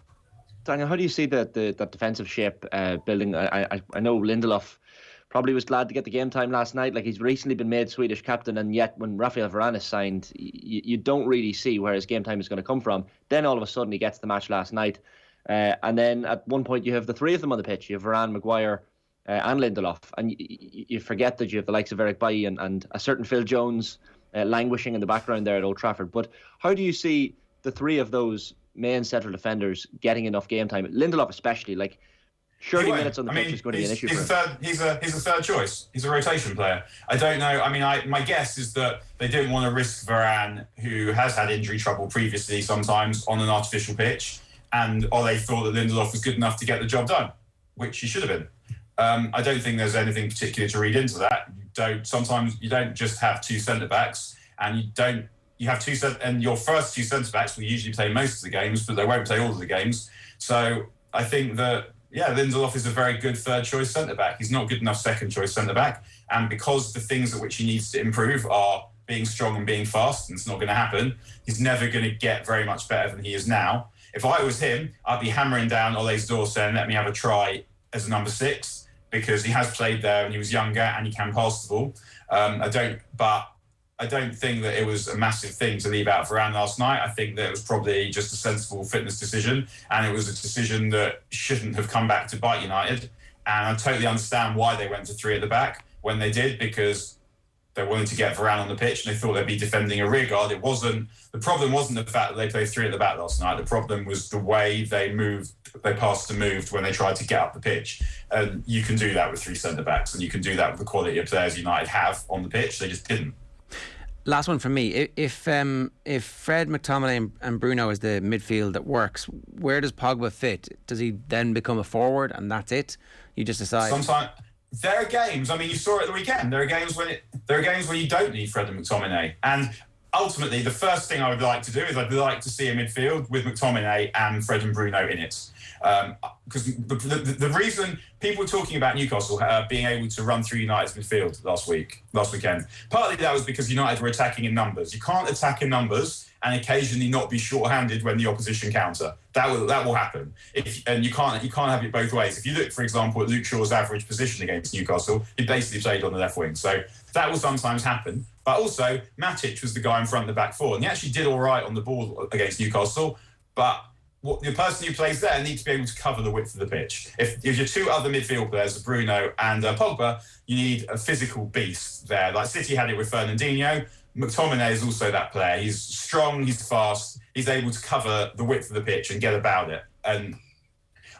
Daniel, how do you see the defensive shape building? I know Lindelof probably was glad to get the game time last night. Like, he's recently been made Swedish captain, and yet when Rafael Varane is signed, you don't really see where his game time is going to come from. Then all of a sudden he gets the match last night, and then at one point you have the 3 of them on the pitch. You have Varane, Maguire, and Lindelof, and you forget that you have the likes of Eric Bailly and a certain Phil Jones languishing in the background there at Old Trafford. But how do you see the 3 of those main central defenders getting enough game time? Lindelof especially, like, surely minutes on the pitch is going to be an issue for him. He's a third choice. He's a rotation player. I don't know. I mean, my guess is that they didn't want to risk Varane, who has had injury trouble previously sometimes, on an artificial pitch, or they thought that Lindelof was good enough to get the job done, which he should have been. I don't think there's anything particular to read into that. Sometimes you don't just have 2 centre-backs, and you have and your first 2 centre-backs will usually play most of the games, but they won't play all of the games. So I think that, Lindelof is a very good third-choice centre-back. He's not good enough second-choice centre-back. And because the things at which he needs to improve are being strong and being fast, and it's not going to happen, he's never going to get very much better than he is now. If I was him, I'd be hammering down Ole's door saying, let me have a try as a number 6, because he has played there when he was younger and he can pass the ball. I don't think that it was a massive thing to leave out Varane last night. I think that it was probably just a sensible fitness decision, and it was a decision that shouldn't have come back to bite United. And I totally understand why they went to 3 at the back when they did, because they wanted to get Varane on the pitch, and they thought they'd be defending a rear guard. The problem wasn't the fact that they played 3 at the back last night. The problem was the way they passed and moved when they tried to get up the pitch. And you can do that with 3 centre-backs, and you can do that with the quality of players United have on the pitch. They just didn't. Last one from me. If Fred, McTominay and Bruno is the midfield that works, where does Pogba fit? Does he then become a forward and that's it? You just decide? Sometimes there are games. I mean, you saw it at the weekend. There are games when you don't need Fred and McTominay. And ultimately, the first thing I would like to do is I'd like to see a midfield with McTominay and Fred and Bruno in it. Because the reason people were talking about Newcastle being able to run through United's midfield last weekend, partly that was because United were attacking in numbers. You can't attack in numbers and occasionally not be short-handed when the opposition counter. That will happen. And you can't have it both ways. If you look, for example, at Luke Shaw's average position against Newcastle, he basically played on the left wing. So that will sometimes happen. But also, Matic was the guy in front of the back four, and he actually did all right on the ball against Newcastle. But the person who plays there needs to be able to cover the width of the pitch. If your 2 other midfield players, Bruno and Pogba, you need a physical beast there. Like City had it with Fernandinho. McTominay is also that player. He's strong, he's fast, he's able to cover the width of the pitch and get about it. And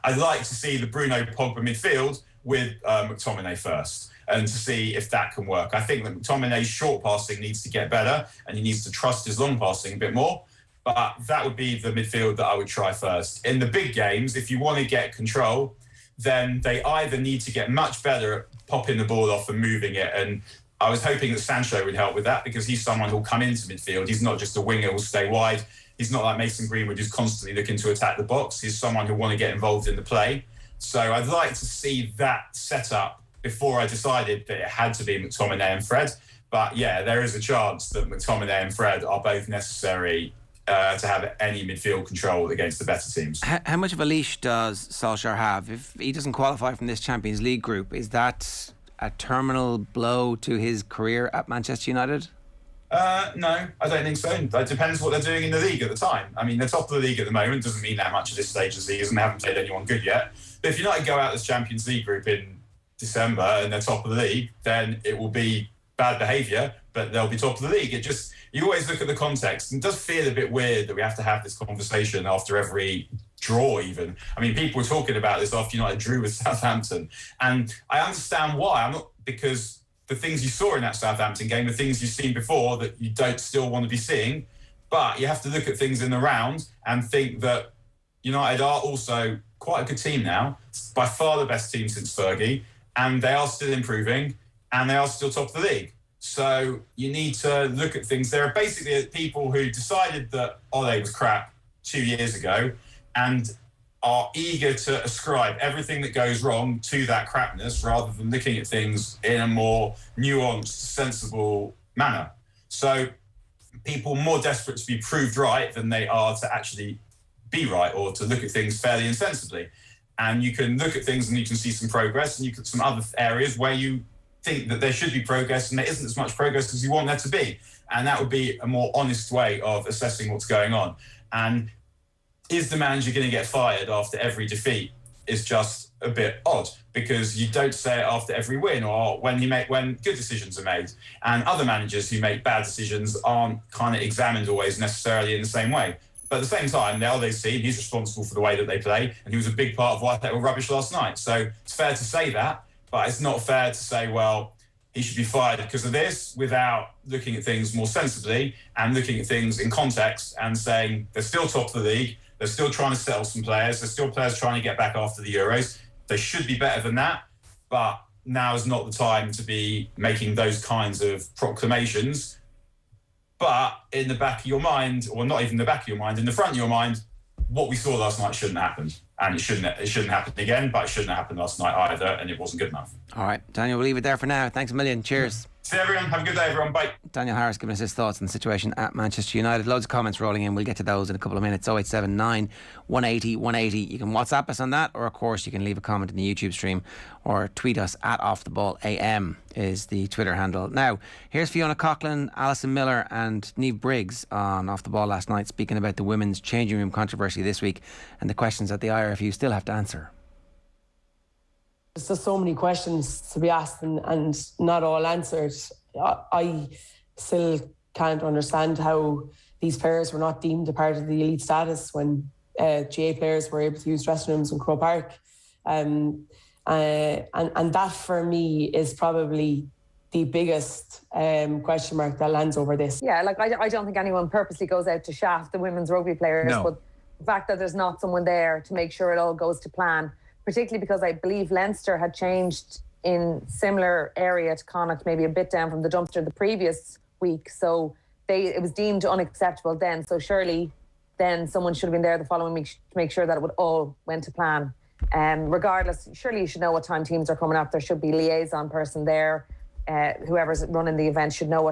I'd like to see the Bruno-Pogba midfield with McTominay first, and to see if that can work. I think that McTominay's short passing needs to get better, and he needs to trust his long passing a bit more. But that would be the midfield that I would try first. In the big games, if you want to get control, then they either need to get much better at popping the ball off and moving it. And I was hoping that Sancho would help with that, because he's someone who'll come into midfield. He's not just a winger who'll stay wide. He's not like Mason Greenwood, who's constantly looking to attack the box. He's someone who'll want to get involved in the play. So I'd like to see that set up before I decided that it had to be McTominay and Fred. But yeah, there is a chance that McTominay and Fred are both necessary to have any midfield control against the better teams. How much of a leash does Solskjaer have? If he doesn't qualify from this Champions League group, is that a terminal blow to his career at Manchester United? No, I don't think so. It depends what they're doing in the league at the time. I mean, they're top of the league at the moment. Doesn't mean that much at this stage of the season. They haven't played anyone good yet. But if United go out this Champions League group in December and they're top of the league, then it will be bad behaviour, but they'll be top of the league. You always look at the context, and it does feel a bit weird that we have to have this conversation after every draw even. I mean, people were talking about this after United drew with Southampton, and I understand why. Because the things you saw in that Southampton game, the things you've seen before that you don't still want to be seeing, but you have to look at things in the round and think that United are also quite a good team now, by far the best team since Fergie, and they are still improving, and they are still top of the league. So you need to look at things. There are basically people who decided that Ole was crap 2 years ago and are eager to ascribe everything that goes wrong to that crapness rather than looking at things in a more nuanced, sensible manner. So people are more desperate to be proved right than they are to actually be right or to look at things fairly and sensibly. And you can look at things and you can see some progress, and you can some other areas where you think that there should be progress and there isn't as much progress as you want there to be. And that would be a more honest way of assessing what's going on. And is the manager going to get fired after every defeat is just a bit odd, because you don't say it after every win or when good decisions are made. And other managers who make bad decisions aren't kind of examined always necessarily in the same way. But at the same time, the Ole's team, he's responsible for the way that they play, and he was a big part of why they were rubbish last night. So it's fair to say that, but it's not fair to say, well, he should be fired because of this, without looking at things more sensibly and looking at things in context and saying they're still top of the league, they're still trying to sell some players, there's still players trying to get back after the Euros. They should be better than that, but now is not the time to be making those kinds of proclamations. But in the back of your mind, or not even the back of your mind, in the front of your mind, what we saw last night shouldn't have happened. And it shouldn't happen again, but it shouldn't have happened last night either, and it wasn't good enough. All right, Daniel, we'll leave it there for now. Thanks a million. Cheers. See everyone. Have a good day, everyone. Bye. Daniel Harris giving us his thoughts on the situation at Manchester United. Loads of comments rolling in. We'll get to those in a couple of minutes. 0879 180 180. You can WhatsApp us on that, or of course you can leave a comment in the YouTube stream or tweet us at OffTheBallAM is the Twitter handle. Now, here's Fiona Coughlin, Alison Miller and Niamh Briggs on Off the Ball last night, speaking about the women's changing room controversy this week and the questions that the IRFU still have to answer. There's just so many questions to be asked and not all answered. I still can't understand how these players were not deemed a part of the elite status when GA players were able to use dressing rooms in Croke Park. And that for me is probably the biggest question mark that lands over this. Yeah, like I don't think anyone purposely goes out to shaft the women's rugby players, but the fact that there's not someone there to make sure it all goes to plan, particularly because I believe Leinster had changed in similar area to Connacht, maybe a bit down from the dumpster the previous week. So it was deemed unacceptable then. So surely then someone should have been there the following week to make sure that it would all went to plan. Regardless, surely you should know what time teams are coming up. There should be a liaison person there. Whoever's running the event should know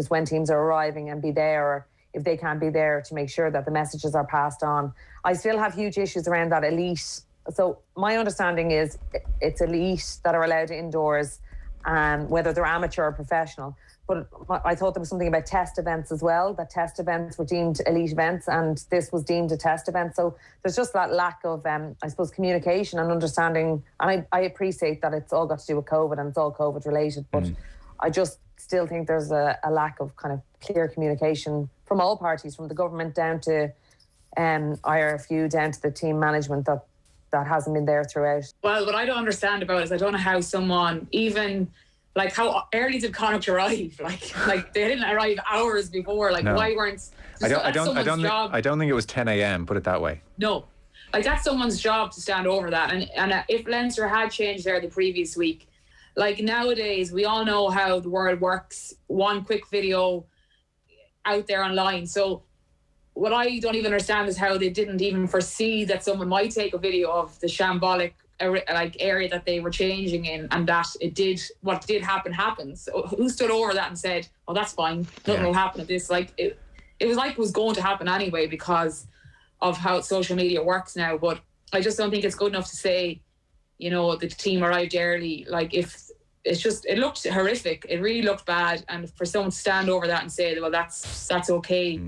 when teams are arriving and be there, or if they can't be there, to make sure that the messages are passed on. I still have huge issues around that elite. So my understanding is it's elite that are allowed indoors, whether they're amateur or professional. But I thought there was something about test events as well, that test events were deemed elite events and this was deemed a test event. So there's just that lack of, I suppose, communication and understanding. And I appreciate that it's all got to do with COVID and it's all COVID related, but I just still think there's a lack of kind of clear communication from all parties, from the government down to IRFU, down to the team management, that hasn't been there throughout. Well, what I don't understand about it is I don't know how someone even... Like, how early did Connacht arrive? Like they didn't arrive hours before. Like, why weren't? I don't think it was 10 a.m. Put it that way. No, like that's someone's job to stand over that. And if Leinster had changed there the previous week, like nowadays we all know how the world works. One quick video out there online. So what I don't even understand is how they didn't even foresee that someone might take a video of the shambolic area that they were changing in, and that what did happen happens. So who stood over that and said, "Oh, that's fine, nothing will happen at this"? Like it was like it was going to happen anyway because of how social media works now. But I just don't think it's good enough to say, the team arrived early. Like if it looked horrific. It really looked bad, and for someone to stand over that and say, "Well, that's okay,"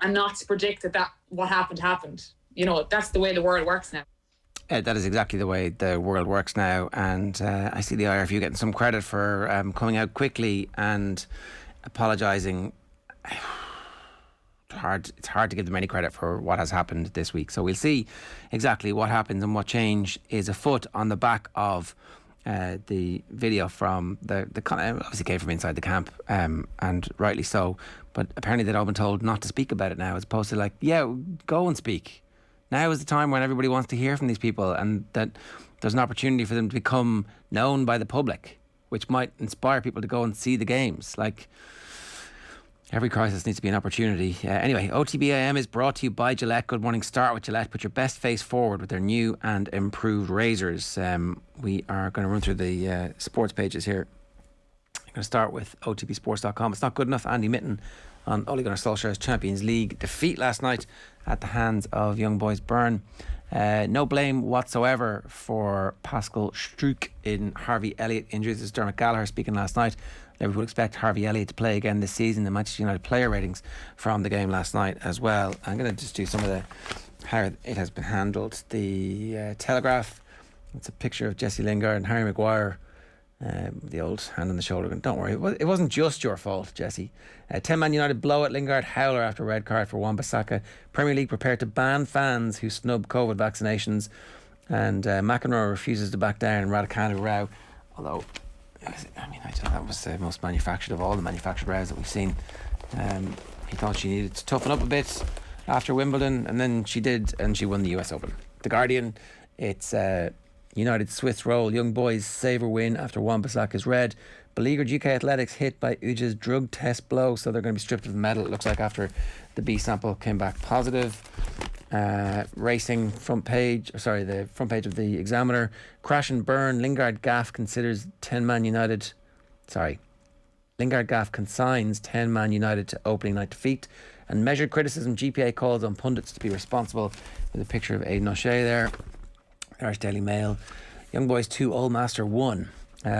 and not to predict that what happened. That's the way the world works now. That is exactly the way the world works now, and I see the IRFU getting some credit for coming out quickly and apologising. It's hard to give them any credit for what has happened this week. So we'll see exactly what happens and what change is afoot on the back of the video from the obviously came from inside the camp, and rightly so. But apparently they'd all been told not to speak about it now, as opposed to go and speak. Now is the time when everybody wants to hear from these people, and that there's an opportunity for them to become known by the public, which might inspire people to go and see the games. Like, every crisis needs to be an opportunity. Anyway, OTB AM is brought to you by Gillette. Good morning. Start with Gillette. Put your best face forward with their new and improved razors. We are going to run through the sports pages here. I'm going to start with OTBSports.com. It's not good enough. Andy Mitten on Ole Gunnar Solskjaer's Champions League defeat last night at the hands of Young Boys Bern. No blame whatsoever for Pascal Struijk in Harvey Elliott injuries. This is Dermot Gallagher speaking last night. Liverpool expect Harvey Elliott to play again this season. The Manchester United player ratings from the game last night as well. I'm going to just do some of how it has been handled. The Telegraph, it's a picture of Jesse Lingard and Harry Maguire. The old hand on the shoulder. Don't worry, it wasn't just your fault, Jesse. 10-man United blow at Lingard. Howler after red card for Wan-Bissaka. Premier League prepared to ban fans who snub COVID vaccinations. And McEnroe refuses to back down in Raducanu row. Although, I thought that was the most manufactured of all the manufactured rows that we've seen. He thought she needed to toughen up a bit after Wimbledon, and then she did, and she won the US Open. The Guardian, it's United Swiss roll. Young Boys save a win after Wan-Bissaka's red. Beleaguered UK Athletics hit by Uja's drug test blow, so they're going to be stripped of the medal, it looks like, after the B sample came back positive. Racing front page, the front page of the Examiner. Crash and burn. Lingard gaff considers 10-man United. Lingard gaff consigns 10-man United to opening night defeat. And measured criticism. GPA calls on pundits to be responsible. With a picture of Aidan O'Shea there. Irish Daily Mail. Young Boys 2, Old Master 1.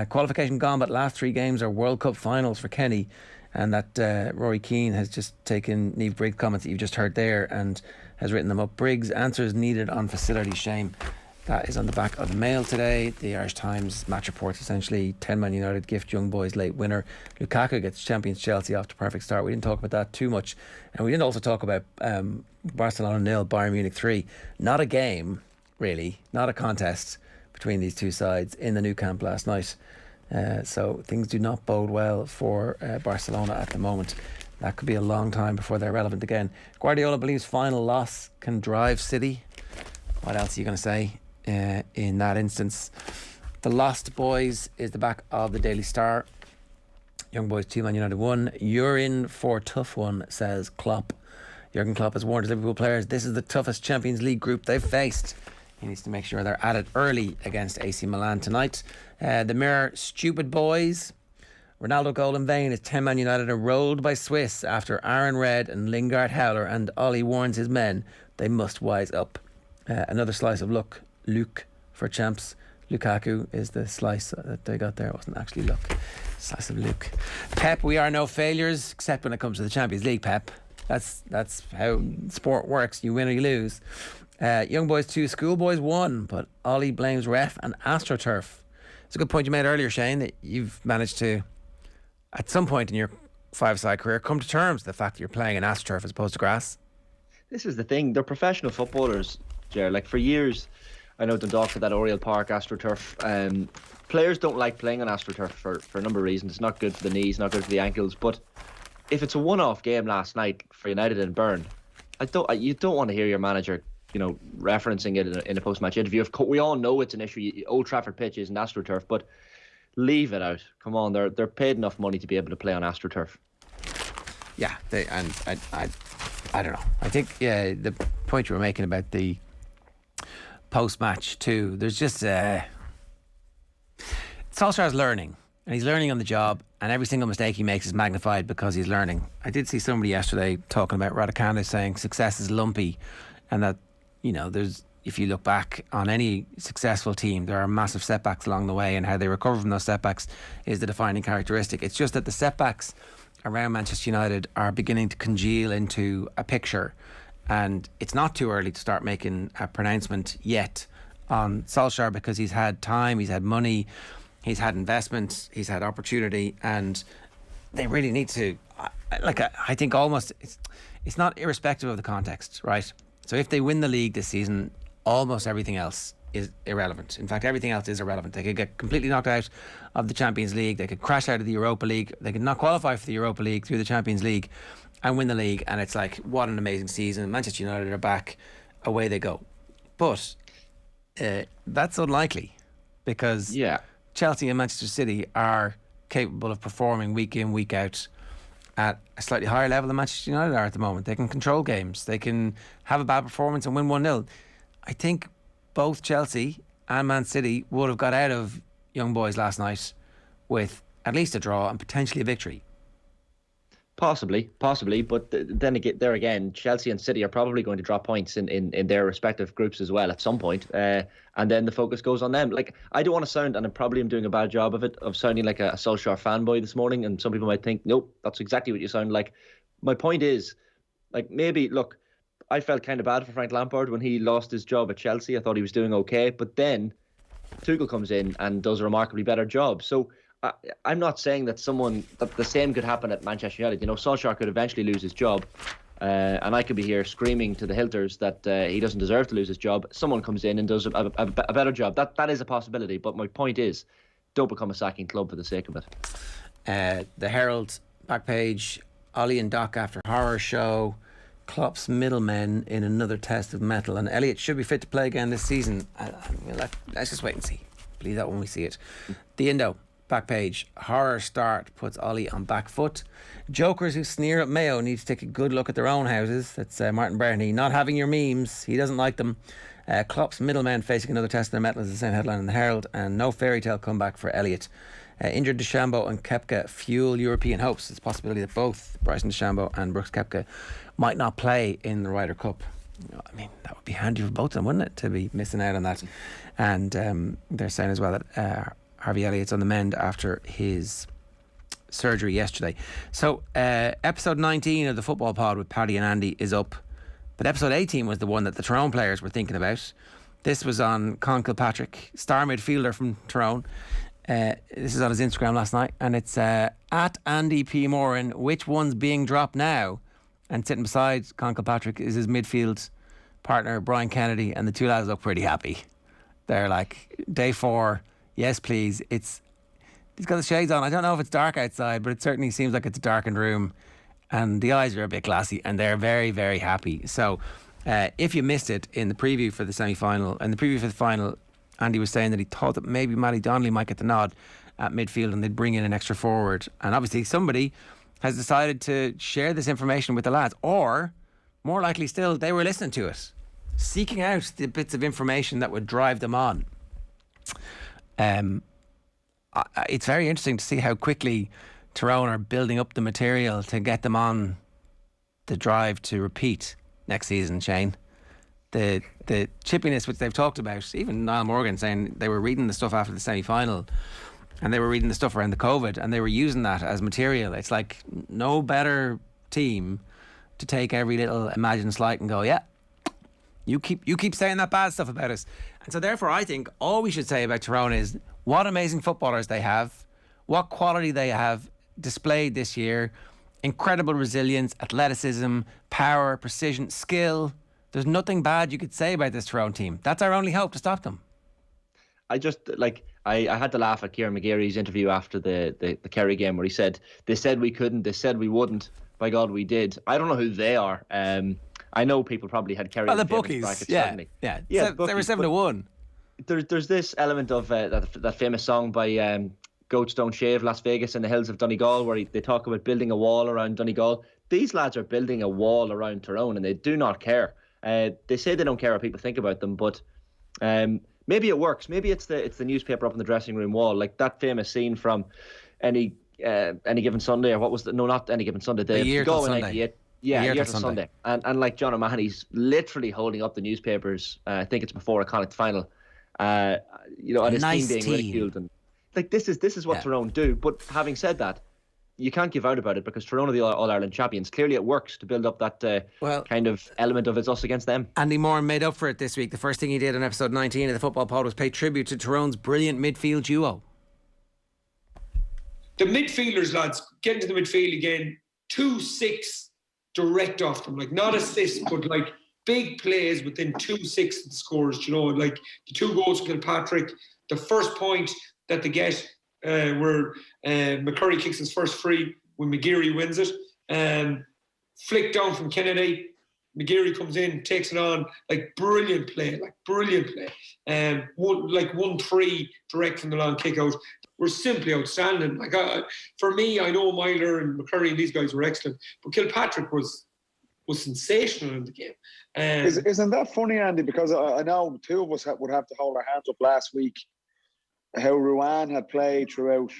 Qualification gone, but last 3 games are World Cup finals for Kenny. And that Rory Keane has just taken Niamh Briggs' comments that you've just heard there and has written them up. Briggs, answers needed on facility. Shame That is on the back of the Mail today. The Irish Times match report, essentially. 10 Man United gift young boys late winner. Lukaku gets champions Chelsea off to a perfect start. We didn't talk about that too much. And we didn't also talk about Barcelona 0, Bayern Munich 3. Not a game, really. Not a contest between these two sides in the Nou Camp last night. So things do not bode well for Barcelona at the moment. That could be a long time before they're relevant again. Guardiola believes final loss can drive City. What else are you going to say in that instance? The Lost Boys is the back of the Daily Star. Young boys 2, Man United 1. You're in for a tough one, says Klopp. Jurgen Klopp has warned his Liverpool players this is the toughest Champions League group they've faced. He needs to make sure they're at it early against AC Milan tonight. The Mirror, stupid boys. Ronaldo goal in vain as 10 Man United are rolled by Swiss after Aaron Red and Lingard Howler, and Ollie warns his men they must wise up. Another slice of luck for champs. Lukaku is the slice that they got there. It wasn't actually luck. Slice of Luke. Pep, we are no failures except when it comes to the Champions League, Pep. That's how sport works. You win or you lose. Young boys 2, schoolboys 1, but Ollie blames ref and AstroTurf. It's a good point you made earlier, Shane, that you've managed to, at some point in your five-side career, come to terms with the fact that you're playing in AstroTurf as opposed to grass. This is the thing. They're professional footballers, Ger. Like, for years, I know Dundalk had that Oriel Park AstroTurf. Players don't like playing on AstroTurf for a number of reasons. It's not good for the knees, not good for the ankles. But if it's a one-off game last night for United and Byrne, you don't want to hear your manager, referencing it in a post-match interview. We all know it's an issue. Old Trafford pitch isn't AstroTurf, but leave it out. Come on, they're paid enough money to be able to play on AstroTurf. Yeah, I don't know. I think the point you were making about the post-match too, there's just Solskjaer's learning, and he's learning on the job, and every single mistake he makes is magnified because he's learning. I did see somebody yesterday talking about Radicanda saying success is lumpy, and that there's, if you look back on any successful team, there are massive setbacks along the way, and how they recover from those setbacks is the defining characteristic. It's just that the setbacks around Manchester United are beginning to congeal into a picture, and it's not too early to start making a pronouncement yet on Solskjaer, because he's had time, he's had money, he's had investment, he's had opportunity, and they really need to, I think almost it's not irrespective of the context, right? So if they win the league this season, almost everything else is irrelevant. In fact, everything else is irrelevant. They could get completely knocked out of the Champions League. They could crash out of the Europa League. They could not qualify for the Europa League through the Champions League and win the league. And it's like, what an amazing season. Manchester United are back. Away they go. But that's unlikely, because Chelsea and Manchester City are capable of performing week in, week out at a slightly higher level than Manchester United are at the moment. They can control games. They can have a bad performance and win 1-0. I think both Chelsea and Man City would have got out of young boys last night with at least a draw and potentially a victory. Possibly, but then again, Chelsea and City are probably going to drop points in their respective groups as well at some point, and then the focus goes on them. Like, I don't want to sound, and I probably am doing a bad job of sounding like a Solskjaer fanboy this morning, and some people might think, nope, that's exactly what you sound like. My point is, like, maybe, look, I felt kind of bad for Frank Lampard when he lost his job at Chelsea. I thought he was doing okay, but then Tuchel comes in and does a remarkably better job. So I'm not saying that the same could happen at Manchester United. Solskjaer could eventually lose his job, and I could be here screaming to the hilters that he doesn't deserve to lose his job. Someone comes in and does a better job. That is a possibility, but my point is, don't become a sacking club for the sake of it. The Herald back page, Ollie and Doc after horror show, Klopp's middlemen in another test of metal, and Elliott should be fit to play again this season. Let's just wait and see. Believe that when we see it. The Indo back page, horror start puts Ollie on back foot. Jokers who sneer at Mayo need to take a good look at their own houses. That's Martin Berney. Not having your memes, he doesn't like them. Klopp's middlemen facing another test of their metal is the same headline in the Herald, and no fairy tale comeback for Elliott. Injured DeChambeau and Koepka fuel European hopes. It's a possibility that both Bryson DeChambeau and Brooks Koepka might not play in the Ryder Cup. That would be handy for both of them, wouldn't it, to be missing out on that. And they're saying as well that Harvey Elliott's on the mend after his surgery yesterday. So episode 19 of the Football Pod with Paddy and Andy is up, but episode 18 was the one that the Tyrone players were thinking about. This was on Con Kilpatrick, star midfielder from Tyrone. This is on his Instagram last night, and it's at Andy P. Moran. Which one's being dropped now? And sitting beside Con Kilpatrick is his midfield partner Brian Kennedy, and the two lads look pretty happy. They're like, day 4, yes please. He's got the shades on. I don't know if it's dark outside, but it certainly seems like it's a darkened room, and the eyes are a bit glassy, and they're very, very happy. So if you missed it in the preview for the semi-final and the preview for the final, Andy was saying that he thought that maybe Matty Donnelly might get the nod at midfield and they'd bring in an extra forward. And obviously somebody has decided to share this information with the lads, or more likely still, they were listening to it, seeking out the bits of information that would drive them on. It's very interesting to see how quickly Tyrone are building up the material to get them on the drive to repeat next season, Shane. The chippiness which they've talked about, even Niall Morgan saying they were reading the stuff after the semi-final and they were reading the stuff around the COVID and they were using that as material. It's like no better team to take every little imagined slight and go, yeah, you keep saying that bad stuff about us. And so therefore I think all we should say about Tyrone is what amazing footballers they have, what quality they have displayed this year, incredible resilience, athleticism, power, precision, skill. There's nothing bad you could say about this Tyrone team. That's our only hope to stop them. I just, I had to laugh at Kieran McGarry's interview after the Kerry game where he said, they said we couldn't, they said we wouldn't. By God, we did. I don't know who they are. I know people probably had Kerry. Oh, the bookies. Certainly. Yeah. They were 7-1. There's this element of that famous song by Goats Don't Shave, Las Vegas in the Hills of Donegal, where they talk about building a wall around Donegal. These lads are building a wall around Tyrone and they do not care. They say they don't care what people think about them, but maybe it works. Maybe it's the newspaper up on the dressing room wall, like that famous scene from Any Given Sunday, or what was not Any Given Sunday, the Year goal in Sunday. 98. Yeah, Year to Sunday. And like John O'Mahony's literally holding up the newspapers. I think it's before a Connacht final. And his nice team being ridiculed, and like this is what Tyrone do. But having said that, you can't give out about it because Tyrone are the All-Ireland champions. Clearly it works to build up that kind of element of it's us against them. Andy Moore made up for it this week. The first thing he did on episode 19 of the Football Pod was pay tribute to Tyrone's brilliant midfield duo. The midfielders, lads, getting to the midfield again, 2-6 direct off them, like not assists, but like big plays within 2-6 of the scores, like the 2 goals from Kilpatrick, the first point that they get where McCurry kicks his first free when McGeary wins it, flick down from Kennedy, McGeary comes in, takes it on, brilliant play, 1-3 direct from the long kick out. Were simply outstanding. For me, I know Myler and McCurry and these guys were excellent, but Kilpatrick was sensational in the game. Isn't that funny, Andy? Because I know 2 of us would have to hold our hands up last week. How Ruan had played throughout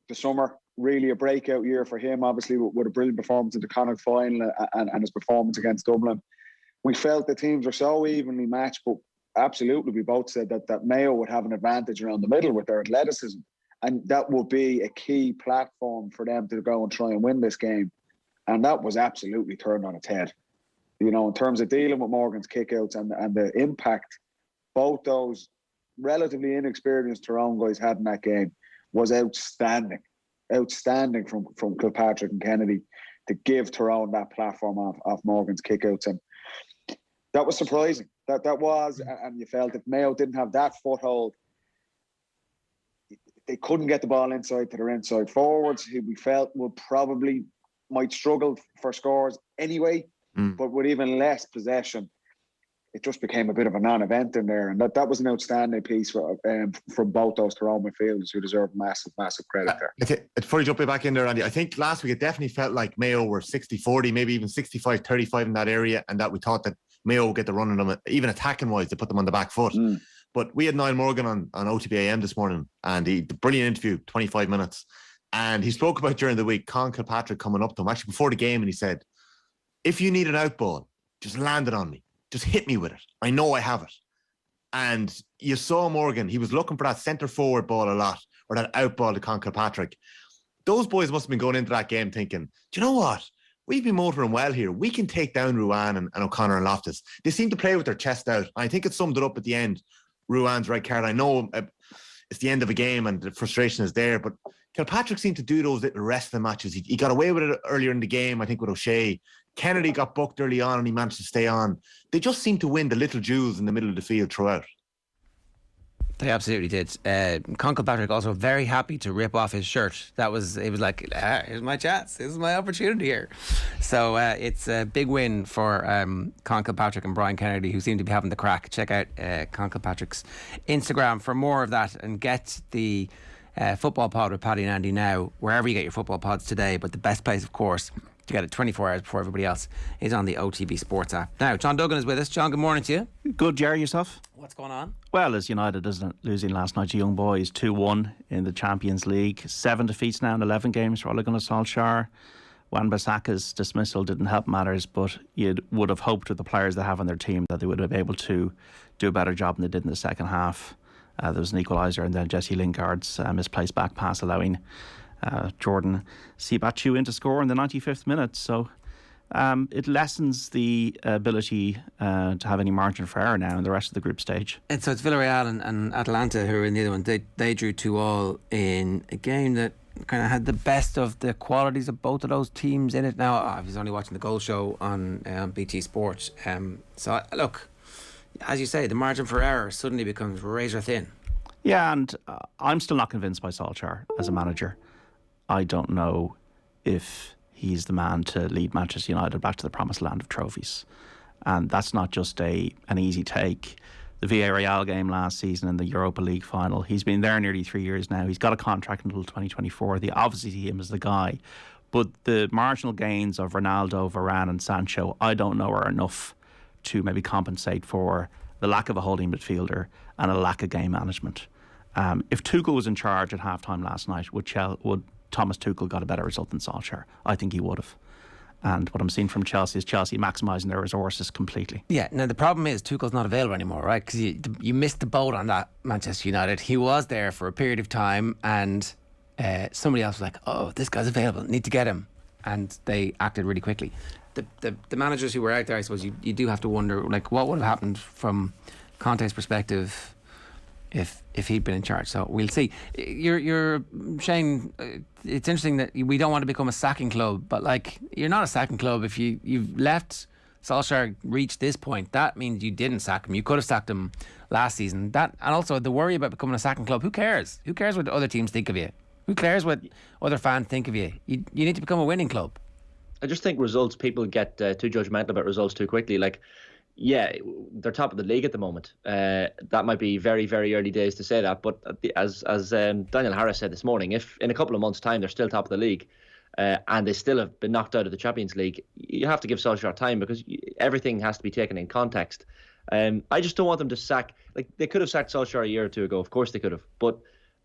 the summer, really a breakout year for him, obviously with a brilliant performance in the Connacht final and his performance against Dublin. We felt the teams were so evenly matched, but absolutely we both said that Mayo would have an advantage around the middle with their athleticism. And that will be a key platform for them to go and try and win this game. And that was absolutely turned on its head. In terms of dealing with Morgan's kickouts and the impact both those relatively inexperienced Tyrone guys had in that game was outstanding. Outstanding from Kilpatrick and Kennedy to give Tyrone that platform off Morgan's kickouts. And that was surprising. That was, and you felt if Mayo didn't have that foothold, they couldn't get the ball inside to their inside forwards, who we felt might struggle for scores anyway, but with even less possession, it just became a bit of a non-event in there. And that was an outstanding piece from both those Tyrone midfielders who deserve massive, massive credit there. Before you jump back in there, Andy, I think last week it definitely felt like Mayo were 60-40, maybe even 65-35 in that area, and that we thought that Mayo would get the run on them, even attacking-wise, to put them on the back foot. But we had Niall Morgan on OTB AM this morning, and the brilliant interview, 25 minutes. And he spoke about during the week Con Kilpatrick coming up to him actually before the game, and he said, if you need an out ball, just land it on me. Just hit me with it. I know I have it. And you saw Morgan, he was looking for that centre forward ball a lot, or that out ball to Con Kilpatrick. Those boys must have been going into that game thinking, do you know what? we've been motoring well here. We can take down Ruan and O'Connor and Loftus. They seem to play with their chest out. I think it summed it up at the end. Ruan's red card. I know it's the end of a game and the frustration is there, but Kilpatrick seemed to do those little rest of the matches. He got away with it earlier in the game, I think, with O'Shea. Kennedy got booked early on and he managed to stay on. They just seem to win the little jewels in the middle of the field throughout. They absolutely did. Con Kilpatrick also very happy to rip off his shirt. It was like, here's my chance. This is my opportunity here. So it's a big win for Con Kilpatrick and Brian Kennedy, who seem to be having the crack. Check out Con Kilpatrick's Instagram for more of that, and get the football pod with Paddy and Andy now wherever you get your football pods today. But the best place, of course, to get it 24 hours before everybody else is on the OTB Sports app. Now, John Duggan is with us. John, good morning to you. Good, Jerry, yourself? What's going on? Well, as United isn't losing last night to Young Boys 2-1 in the Champions League. 7 defeats now in 11 games for Ole Gunnar Solskjaer. Wan-Bissaka's dismissal didn't help matters, but you would have hoped with the players they have on their team that they would have been able to do a better job than they did in the second half. There was an equaliser, and then Jesse Lingard's misplaced back pass allowing Jordan Siebatcheu in to score in the 95th minute. So it lessens the ability to have any margin for error now in the rest of the group stage. And so it's Villarreal and Atalanta who are in the other one. They drew 2-2 in a game that kind of had the best of the qualities of both of those teams in it. Now, I was only watching the goal show on BT Sports. So look, as you say, the margin for error suddenly becomes razor thin. Yeah, and I'm still not convinced by Solskjaer as a manager. I don't know if he's the man to lead Manchester United back to the promised land of trophies. And that's not just an easy take. The Villarreal game last season in the Europa League final, he's been there nearly 3 years now. He's got a contract until 2024. They obviously see him as the guy. But the marginal gains of Ronaldo, Varane and Sancho, I don't know are enough to maybe compensate for the lack of a holding midfielder and a lack of game management. If Tuchel was in charge at halftime last night, would Thomas Tuchel got a better result than Solskjaer? I think he would have. And what I'm seeing from Chelsea is Chelsea maximising their resources completely. Yeah, now the problem is Tuchel's not available anymore, right? Because you missed the boat on that Manchester United. He was there for a period of time and somebody else was like, oh, this guy's available, need to get him. And they acted really quickly. The managers who were out there, I suppose, you do have to wonder, like, what would have happened from Conte's perspective if he'd been in charge. So we'll see. You're Shane, it's interesting that we don't want to become a sacking club, but like, you're not a sacking club if you've left Solskjaer reach this point. That means you didn't sack him. You could have sacked him last season. That, and also the worry about becoming a sacking club, who cares? Who cares what other teams think of you? Who cares what other fans think of you? You need to become a winning club. I just think results, people get too judgmental about results too quickly. Like, yeah, they're top of the league at the moment. That might be very, very early days to say that, but as Daniel Harris said this morning, if in a couple of months' time they're still top of the league and they still have been knocked out of the Champions League, you have to give Solskjaer time, because everything has to be taken in context. I just don't want them to sack. Like, they could have sacked Solskjaer a year or two ago. Of course they could have, but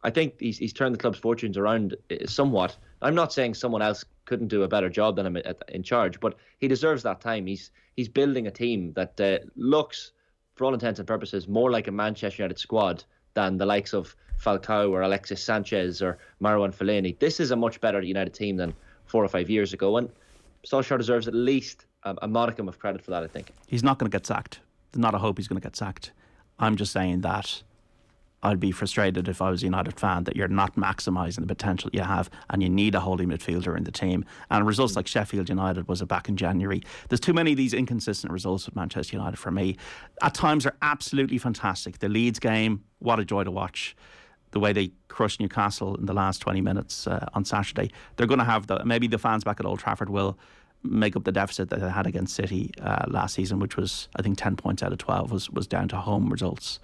I think he's turned the club's fortunes around somewhat. I'm not saying someone else couldn't do a better job than him in charge, but he deserves that time. He's building a team that looks, for all intents and purposes, more like a Manchester United squad than the likes of Falcao or Alexis Sanchez or Marwan Fellaini. This is a much better United team than 4 or 5 years ago, and Solskjaer deserves at least a modicum of credit for that, I think. He's not going to get sacked. There's not a hope he's going to get sacked. I'm just saying that I'd be frustrated if I was a United fan that you're not maximising the potential you have, and you need a holding midfielder in the team. And results like Sheffield United was it back in January. There's too many of these inconsistent results with Manchester United for me. At times they're absolutely fantastic. The Leeds game, what a joy to watch. The way they crushed Newcastle in the last 20 minutes on Saturday. They're going to have maybe the fans back at Old Trafford will make up the deficit that they had against City last season, which was, I think, 10 points out of 12 was down to home results.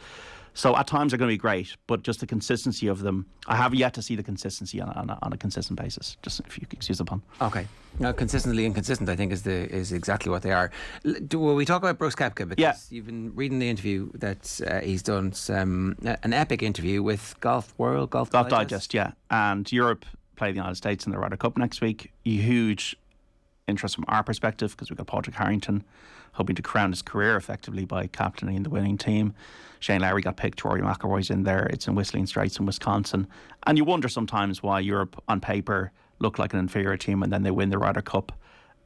So at times they're going to be great, but just the consistency of them, I have yet to see the consistency on a consistent basis. Just if you excuse the pun. Okay, consistently inconsistent, I think is exactly what they are. Will we talk about Brooks Koepka? Because you've been reading the interview that he's done, an epic interview with Golf Digest. Yeah, and Europe play the United States in the Ryder Cup next week. Huge interest from our perspective, because we've got Patrick Harrington hoping to crown his career effectively by captaining the winning team. Shane Lowry got picked, Rory McIlroy's in there. It's in Whistling Straits in Wisconsin. And you wonder sometimes why Europe on paper look like an inferior team and then they win the Ryder Cup.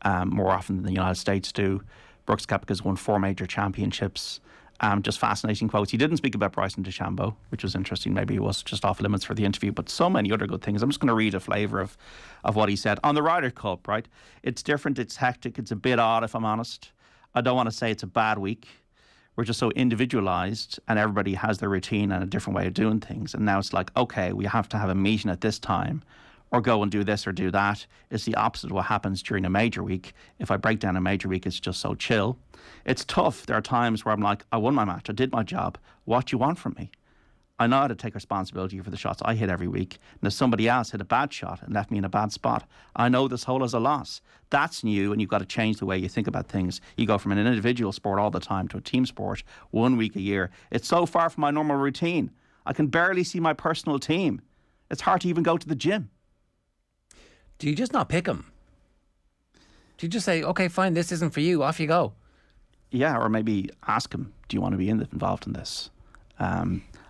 more often than the United States do. Brooks Koepka's won 4 major championships. Just fascinating quotes. He didn't speak about Bryson DeChambeau, which was interesting. Maybe he was just off limits for the interview, but so many other good things. I'm just going to read a flavour of what he said. On the Ryder Cup, right? It's different, it's hectic, it's a bit odd, if I'm honest. I don't want to say it's a bad week. We're just so individualised and everybody has their routine and a different way of doing things. And now it's like, okay, we have to have a meeting at this time or go and do this or do that. It's the opposite of what happens during a major week. If I break down a major week, it's just so chill. It's tough. There are times where I'm like, I won my match. I did my job. What do you want from me? I know how to take responsibility for the shots I hit every week. And if somebody else hit a bad shot and left me in a bad spot, I know this whole is a loss. That's new, and you've got to change the way you think about things. You go from an individual sport all the time to a team sport 1 week a year. It's so far from my normal routine. I can barely see my personal team. It's hard to even go to the gym. Do you just not pick them? Do you just say, okay, fine, this isn't for you, off you go? Yeah, or maybe ask him, do you want to be involved in this?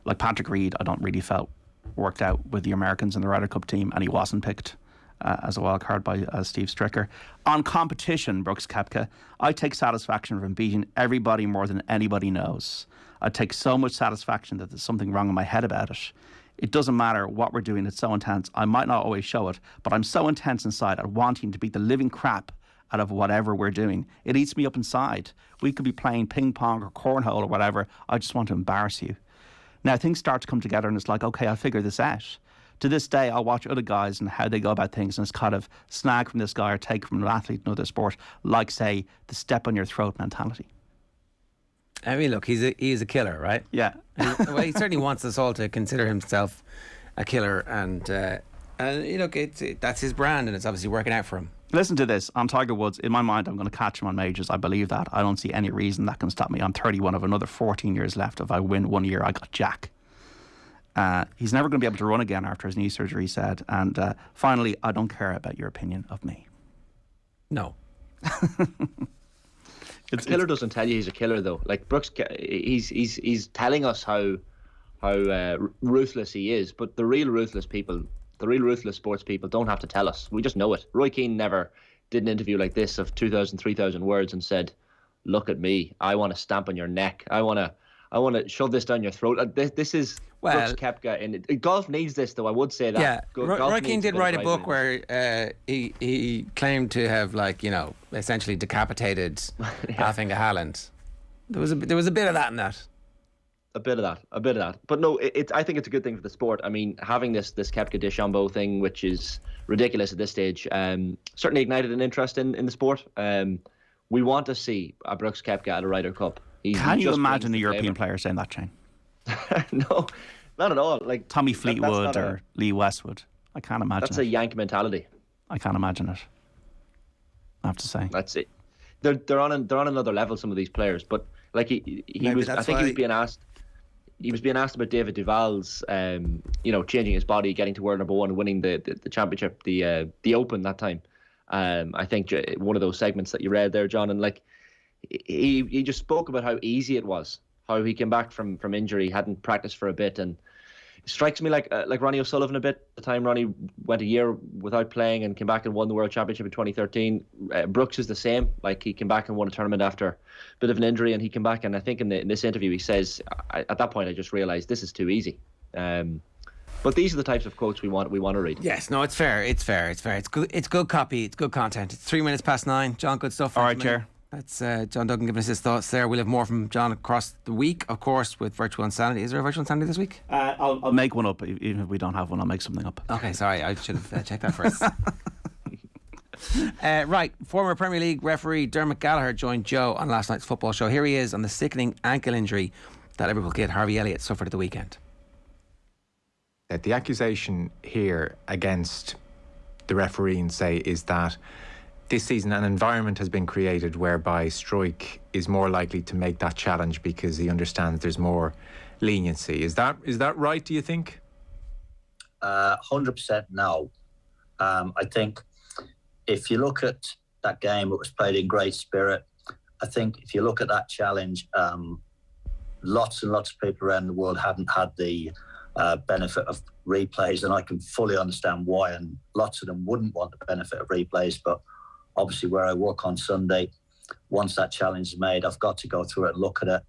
Like Patrick Reed, I don't really felt worked out with the Americans in the Ryder Cup team, and he wasn't picked as a wild card by Steve Stricker. On competition, Brooks Koepka, I take satisfaction from beating everybody more than anybody knows. I take so much satisfaction that there's something wrong in my head about it. It doesn't matter what we're doing, it's so intense. I might not always show it, but I'm so intense inside at wanting to beat the living crap out of whatever we're doing. It eats me up inside. We could be playing ping pong or cornhole or whatever. I just want to embarrass you. Now things start to come together and it's like, okay, I'll figure this out. To this day, I'll watch other guys and how they go about things, and it's kind of snag from this guy or take from an athlete in another sport, like, say, the step on your throat mentality. I mean, look, he's a killer, right? Yeah. Well, he certainly wants us all to consider himself a killer, and you know, that's his brand, and it's obviously working out for him. Listen to this. On Tiger Woods, in my mind, I'm going to catch him on majors. I believe that. I don't see any reason that can stop me. I'm 31 of another 14 years left. If I win 1 year, I got Jack. He's never going to be able to run again after his knee surgery, he said. And finally, I don't care about your opinion of me. No. A killer doesn't tell you he's a killer, though. Like Brooks, he's telling us how ruthless he is. But the real ruthless people, the real ruthless sports people, don't have to tell us. We just know it. Roy Keane never did an interview like this of 2,000, 3,000 words and said, "Look at me. I want to stamp on your neck. I want to shove this down your throat." This is Brooks Koepka. And golf needs this, though. I would say that. Yeah, Roy Keane did write a book where he claimed to have, like, you know, essentially decapitated Alfinga Haaland. There was a bit of that in that. A bit of that. But no, I think it's a good thing for the sport. I mean, having this Koepka DeChambeau thing, which is ridiculous at this stage, certainly ignited an interest in the sport. We want to see a Brooks Koepka at a Ryder Cup. Can you imagine a European player saying that, Shane? No, not at all. Like Tommy Fleetwood or Lee Westwood. I can't imagine. That's a Yank mentality. I can't imagine it, I have to say. That's it. They're on another level, some of these players. But like he was, I think he was being asked. He was being asked about David Duval's, changing his body, getting to world number one, and winning the championship, the Open that time. I think one of those segments that you read there, John, and like he just spoke about how easy it was, how he came back from injury, hadn't practiced for a bit, and it strikes me like Ronnie O'Sullivan a bit. The time Ronnie went a year without playing and came back and won the World Championship in 2013. Brooks is the same. Like, he came back and won a tournament after a bit of an injury, and he came back, and I think in this interview he says, at that point I just realised this is too easy. But these are the types of quotes we want to read. Yes, no, it's fair. It's good. It's good copy. It's good content. It's 9:03. John, good stuff. All right, Chair. That's John Duggan giving us his thoughts there. We'll have more from John across the week, of course, with Virtual Insanity. Is there a Virtual Insanity this week? I'll make one up. Even if we don't have one, I'll make something up. Okay, sorry. I should have checked that first. Right. Former Premier League referee Dermot Gallagher joined Joe on last night's football show. Here he is on the sickening ankle injury that Liverpool kid Harvey Elliott suffered at the weekend. The accusation here against the refereeing, say, is that this season an environment has been created whereby Struijk is more likely to make that challenge because he understands there's more leniency. Is that right, do you think? 100% no. I think if you look at that game, it was played in great spirit. I think if you look at that challenge, lots and lots of people around the world haven't had the benefit of replays, and I can fully understand why, and lots of them wouldn't want the benefit of replays, but obviously where I work on Sunday, once that challenge is made, I've got to go through it and look at it.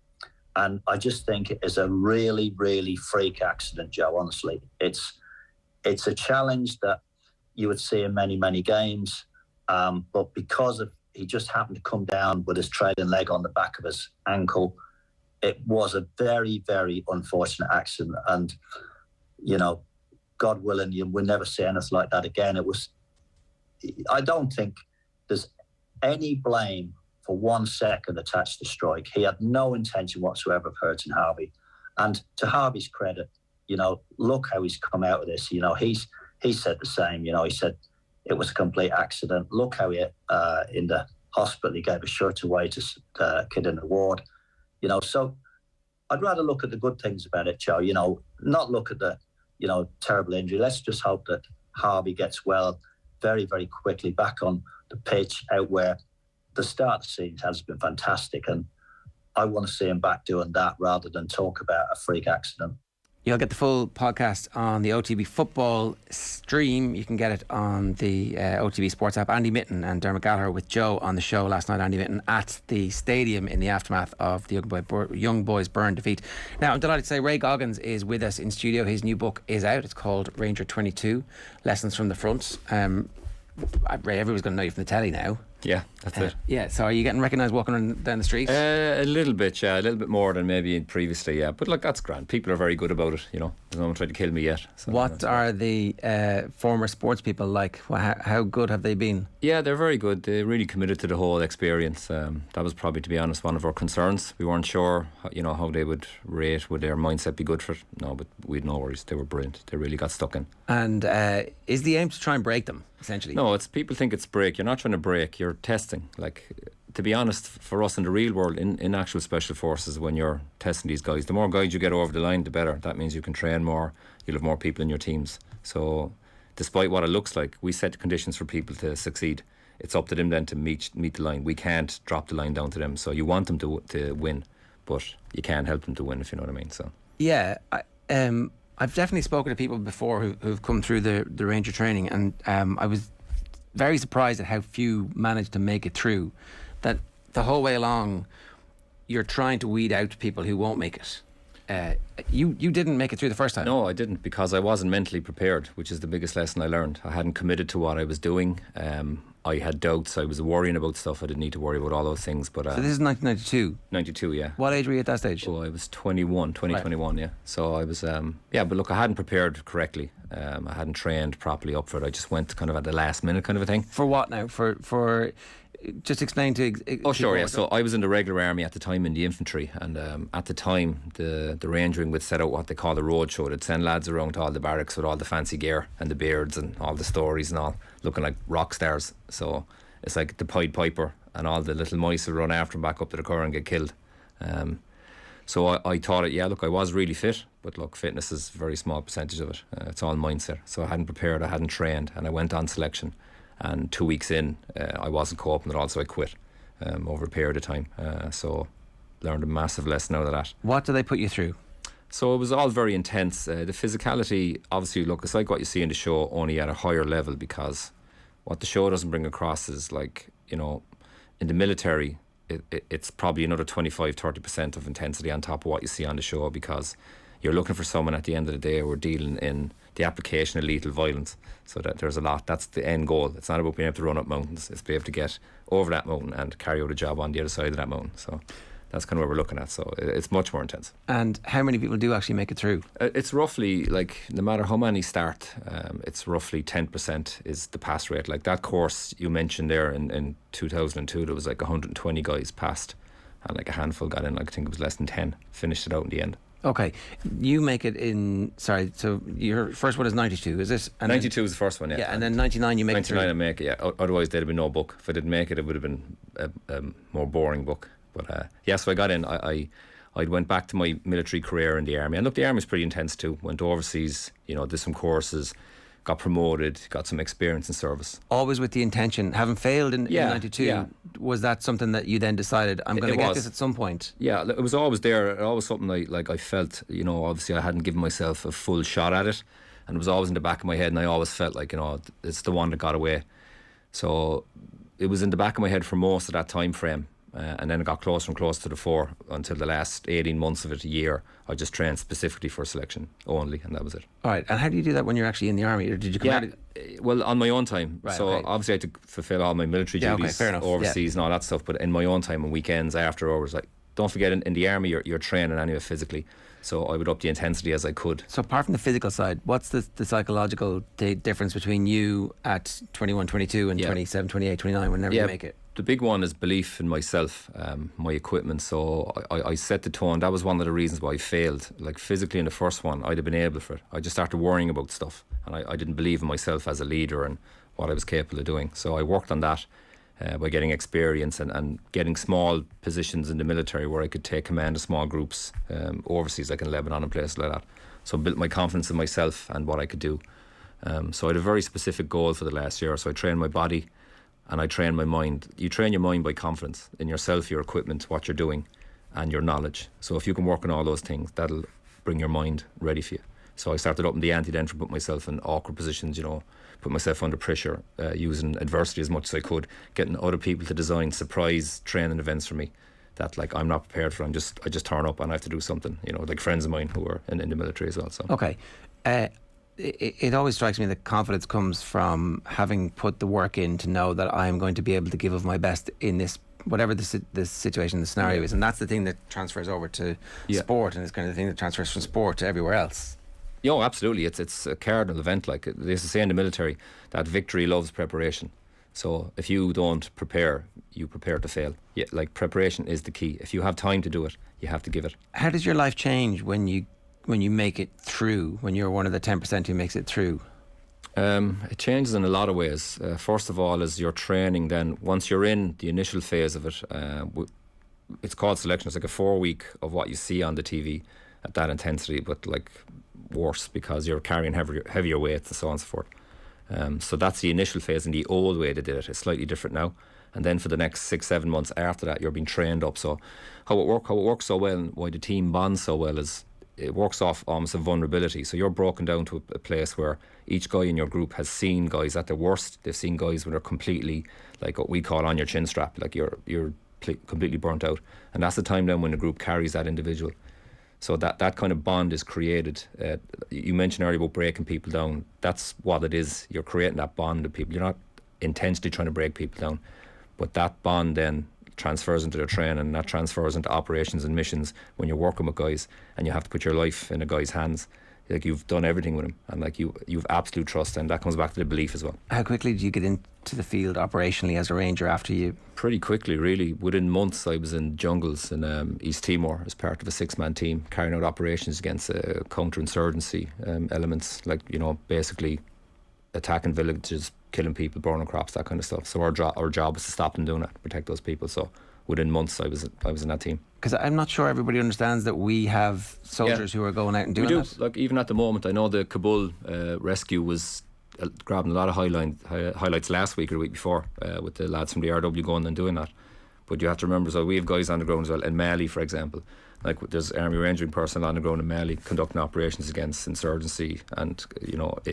And I just think it is a really, really freak accident, Joe, honestly. It's a challenge that you would see in many, many games. But because he just happened to come down with his trailing leg on the back of his ankle, it was a very, very unfortunate accident. And, you know, God willing, you will never see anything like that again. I don't think there's any blame for 1 second attached to Strike. He had no intention whatsoever of hurting Harvey. And to Harvey's credit, you know, look how he's come out of this. You know, he said the same. You know, he said it was a complete accident. Look how he, in the hospital, he gave a shirt away to a kid in the ward. You know, so I'd rather look at the good things about it, Joe. You know, not look at the, you know, terrible injury. Let's just hope that Harvey gets well very, very quickly back on the pitch out where the start of the season has been fantastic. And I want to see him back doing that rather than talk about a freak accident. You'll get the full podcast on the OTB football stream. You can get it on the OTB Sports app. Andy Mitten and Dermot Gallagher with Joe on the show last night. Andy Mitten at the stadium in the aftermath of the Young Boys Burn defeat. Now, I'm delighted to say Ray Goggins is with us in studio. His new book is out. It's called Ranger 22, Lessons from the Front. Ray, everyone's going to know you from the telly now. Yeah, that's it. Yeah, so are you getting recognised walking down the street? A little bit, yeah. A little bit more than maybe previously, yeah. But look, that's grand. People are very good about it, you know. There's no one trying to kill me yet. So what are the former sports people like? How good have they been? Yeah, they're very good. They're really committed to the whole experience. That was probably, to be honest, one of our concerns. We weren't sure, you know, how they would rate. Would their mindset be good for it? No, but we had no worries. They were brilliant. They really got stuck in. And is the aim to try and break them, essentially? No, it's people think it's break. You're not trying to break. You're testing. Like, to be honest, for us in the real world, in actual special forces, when you're testing these guys, the more guys you get over the line, the better. That means you can train more. You'll have more people in your teams. So despite what it looks like, we set the conditions for people to succeed. It's up to them then to meet the line. We can't drop the line down to them. So you want them to win, but you can't help them to win, if you know what I mean. So yeah, I've definitely spoken to people before who've come through the Ranger training, and I was very surprised at how few managed to make it through. That the whole way along, you're trying to weed out people who won't make it. You didn't make it through the first time. No, I didn't, because I wasn't mentally prepared, which is the biggest lesson I learned. I hadn't committed to what I was doing. I had doubts. I was worrying about stuff. I didn't need to worry about all those things. But so this is 1992? 92, yeah. What age were you at that stage? Oh, I was 21, yeah. So I was, but look, I hadn't prepared correctly. I hadn't trained properly up for it. I just went kind of at the last minute kind of a thing. For what now? For just explain to... Oh, sure, yeah. So I was in the regular army at the time in the infantry, and at the time the Rangering would set out what they call the road show. They'd send lads around to all the barracks with all the fancy gear and the beards and all the stories and all, looking like rock stars. So it's like the Pied Piper, and all the little mice would run after him back up to the car and get killed. So I thought I was really fit, but look, fitness is a very small percentage of it. It's all mindset. So I hadn't prepared, I hadn't trained, and I went on selection. And 2 weeks in, I wasn't coping at all, so I quit over a period of time. So learned a massive lesson out of that. What did they put you through? So it was all very intense. The physicality, obviously, look, it's like what you see in the show, only at a higher level, because what the show doesn't bring across is, like, you know, in the military, it's probably another 25-30% of intensity on top of what you see on the show, because you're looking for someone at the end of the day who are dealing in the application of lethal violence. So that there's a lot. That's the end goal. It's not about being able to run up mountains. It's being able to get over that mountain and carry out a job on the other side of that mountain. So that's kind of what we're looking at. So it's much more intense. And how many people do actually make it through? It's roughly, like, no matter how many start, it's roughly 10% is the pass rate. Like that course you mentioned there in 2002, there was like 120 guys passed, and like a handful got in. Like, I think it was less than 10 finished it out in the end. Okay, you make it in, so your first one is 92, is it? And 92 was the first one, yeah. Yeah, and then 99 you make it through. 99 I make it, yeah. Otherwise there'd have been no book. If I didn't make it, it would have been a more boring book. But so I got in. I went back to my military career in the army. And look, the army's pretty intense too. Went overseas, you know, did some courses, got promoted, got some experience in service. Always with the intention, having failed in 92, was that something that you then decided, I'm going to get this at some point? Yeah, it was always there. Always something I felt, you know, obviously I hadn't given myself a full shot at it, and it was always in the back of my head, and I always felt like, you know, it's the one that got away. So it was in the back of my head for most of that time frame. And then it got closer and closer to the 4 until the last 18 months of it, a year. I just trained specifically for selection only, and that was it. All right. And how do you do that when you're actually in the army? Or did you come out? Well, on my own time. Right, so okay. obviously I had to fulfill all my military duties fair enough. overseas and all that stuff. But in my own time, on weekends, after hours, like, don't forget, in the army, you're training anyway physically. So I would up the intensity as I could. So apart from the physical side, what's the psychological difference between you at 21, 22 and 27, 28, 29, whenever you make it? The big one is belief in myself, my equipment. So I set the tone. That was one of the reasons why I failed. Like physically in the first one, I'd have been able for it. I just started worrying about stuff, and I didn't believe in myself as a leader and what I was capable of doing. So I worked on that by getting experience and getting small positions in the military where I could take command of small groups overseas, like in Lebanon and places like that. So I built my confidence in myself and what I could do. So I had a very specific goal for the last year. So I trained my body and I trained my mind. You train your mind by confidence in yourself, your equipment, what you're doing, and your knowledge. So if you can work on all those things, that'll bring your mind ready for you. So I started up in the anti-dental, put myself in awkward positions, put myself under pressure, using adversity as much as I could, getting other people to design surprise training events for me that, like, I'm not prepared for. I just turn up and I have to do something, like friends of mine who are in the military as well. So okay. It always strikes me that confidence comes from having put the work in to know that I'm going to be able to give of my best in this, whatever the situation, the scenario is. And that's the thing that transfers over to sport, and it's kind of the thing that transfers from sport to everywhere else. Yeah, absolutely. It's a cardinal event. Like they used to say in the military, that victory loves preparation. So if you don't prepare, you prepare to fail. Yeah, like preparation is the key. If you have time to do it, you have to give it. How does your life change when you make it through, when you're one of the 10% who makes it through? It changes in a lot of ways. First of all, is your training. Then once you're in the initial phase of it, it's called selection. It's like a 4 week of what you see on the TV at that intensity, but like worse because you're carrying heavier weights and so on and so forth. So that's the initial phase. In the old way they did it, it's slightly different now. And then for the next 6-7 months after that, you're being trained up. So how it works so well, and why the team bonds so well, is it works off almost a vulnerability. So you're broken down to a place where each guy in your group has seen guys at their worst. They've seen guys when they're completely, like what we call on your chin strap, like you're completely burnt out. And that's the time then when the group carries that individual. So that kind of bond is created. You mentioned earlier about breaking people down. That's what it is. You're creating that bond with people. You're not intentionally trying to break people down, but that bond then transfers into their training, and that transfers into operations and missions when you're working with guys and you have to put your life in a guy's hands. Like you've done everything with him, and like you've absolute trust, and that comes back to the belief as well. How quickly did you get into the field operationally as a ranger after you? Pretty quickly, really. Within months I was in jungles in East Timor as part of a 6-man team carrying out operations against counter-insurgency elements, like basically attacking villages, killing people, burning crops, that kind of stuff. So our job was to stop them doing that, protect those people. So within months I was in that team. Because I'm not sure everybody understands that we have soldiers who are going out and doing that. Like even at the moment, I know the Kabul rescue was grabbing a lot of highlights last week or the week before with the lads from the RW going and doing that. But you have to remember, so we have guys on the ground as well. In Mali, for example, like there's Army rangering personnel on the ground in Mali conducting operations against insurgency and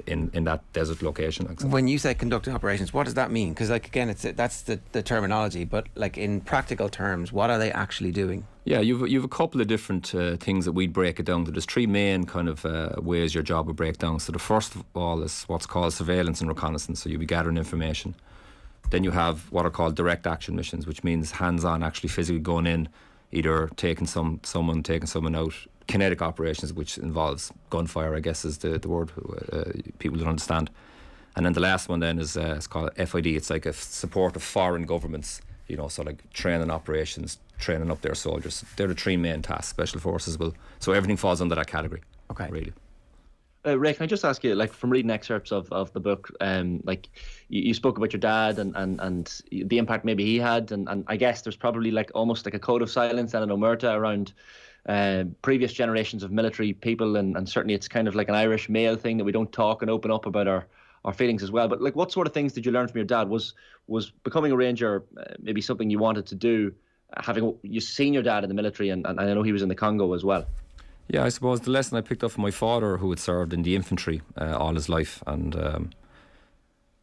in that desert location. When you say conducting operations, what does that mean? Because like again, that's the terminology, but like in practical terms, what are they actually doing? Yeah, you've a couple of different things that we'd break it down to. There's 3 main kind of ways your job would break down. So the first of all is what's called surveillance and reconnaissance. So you'll be gathering information. Then you have what are called direct action missions, which means hands-on, actually physically going in, either taking someone out. Kinetic operations, which involves gunfire, I guess is the word people don't understand. And then the last one then is it's called FID. It's like a support of foreign governments, so like training operations, training up their soldiers. They're the 3 main tasks. Special forces will. So everything falls under that category. Okay. Really. Ray, can I just ask you, like from reading excerpts of the book, like you spoke about your dad and the impact maybe he had, and I guess there's probably like almost like a code of silence and an omerta around previous generations of military people, and certainly it's kind of like an Irish male thing that we don't talk and open up about our feelings as well. But like, what sort of things did you learn from your dad? Was becoming a ranger maybe something you wanted to do, having you seen your dad in the military, and I know he was in the Congo as well? Yeah, I suppose the lesson I picked up from my father, who had served in the infantry all his life, and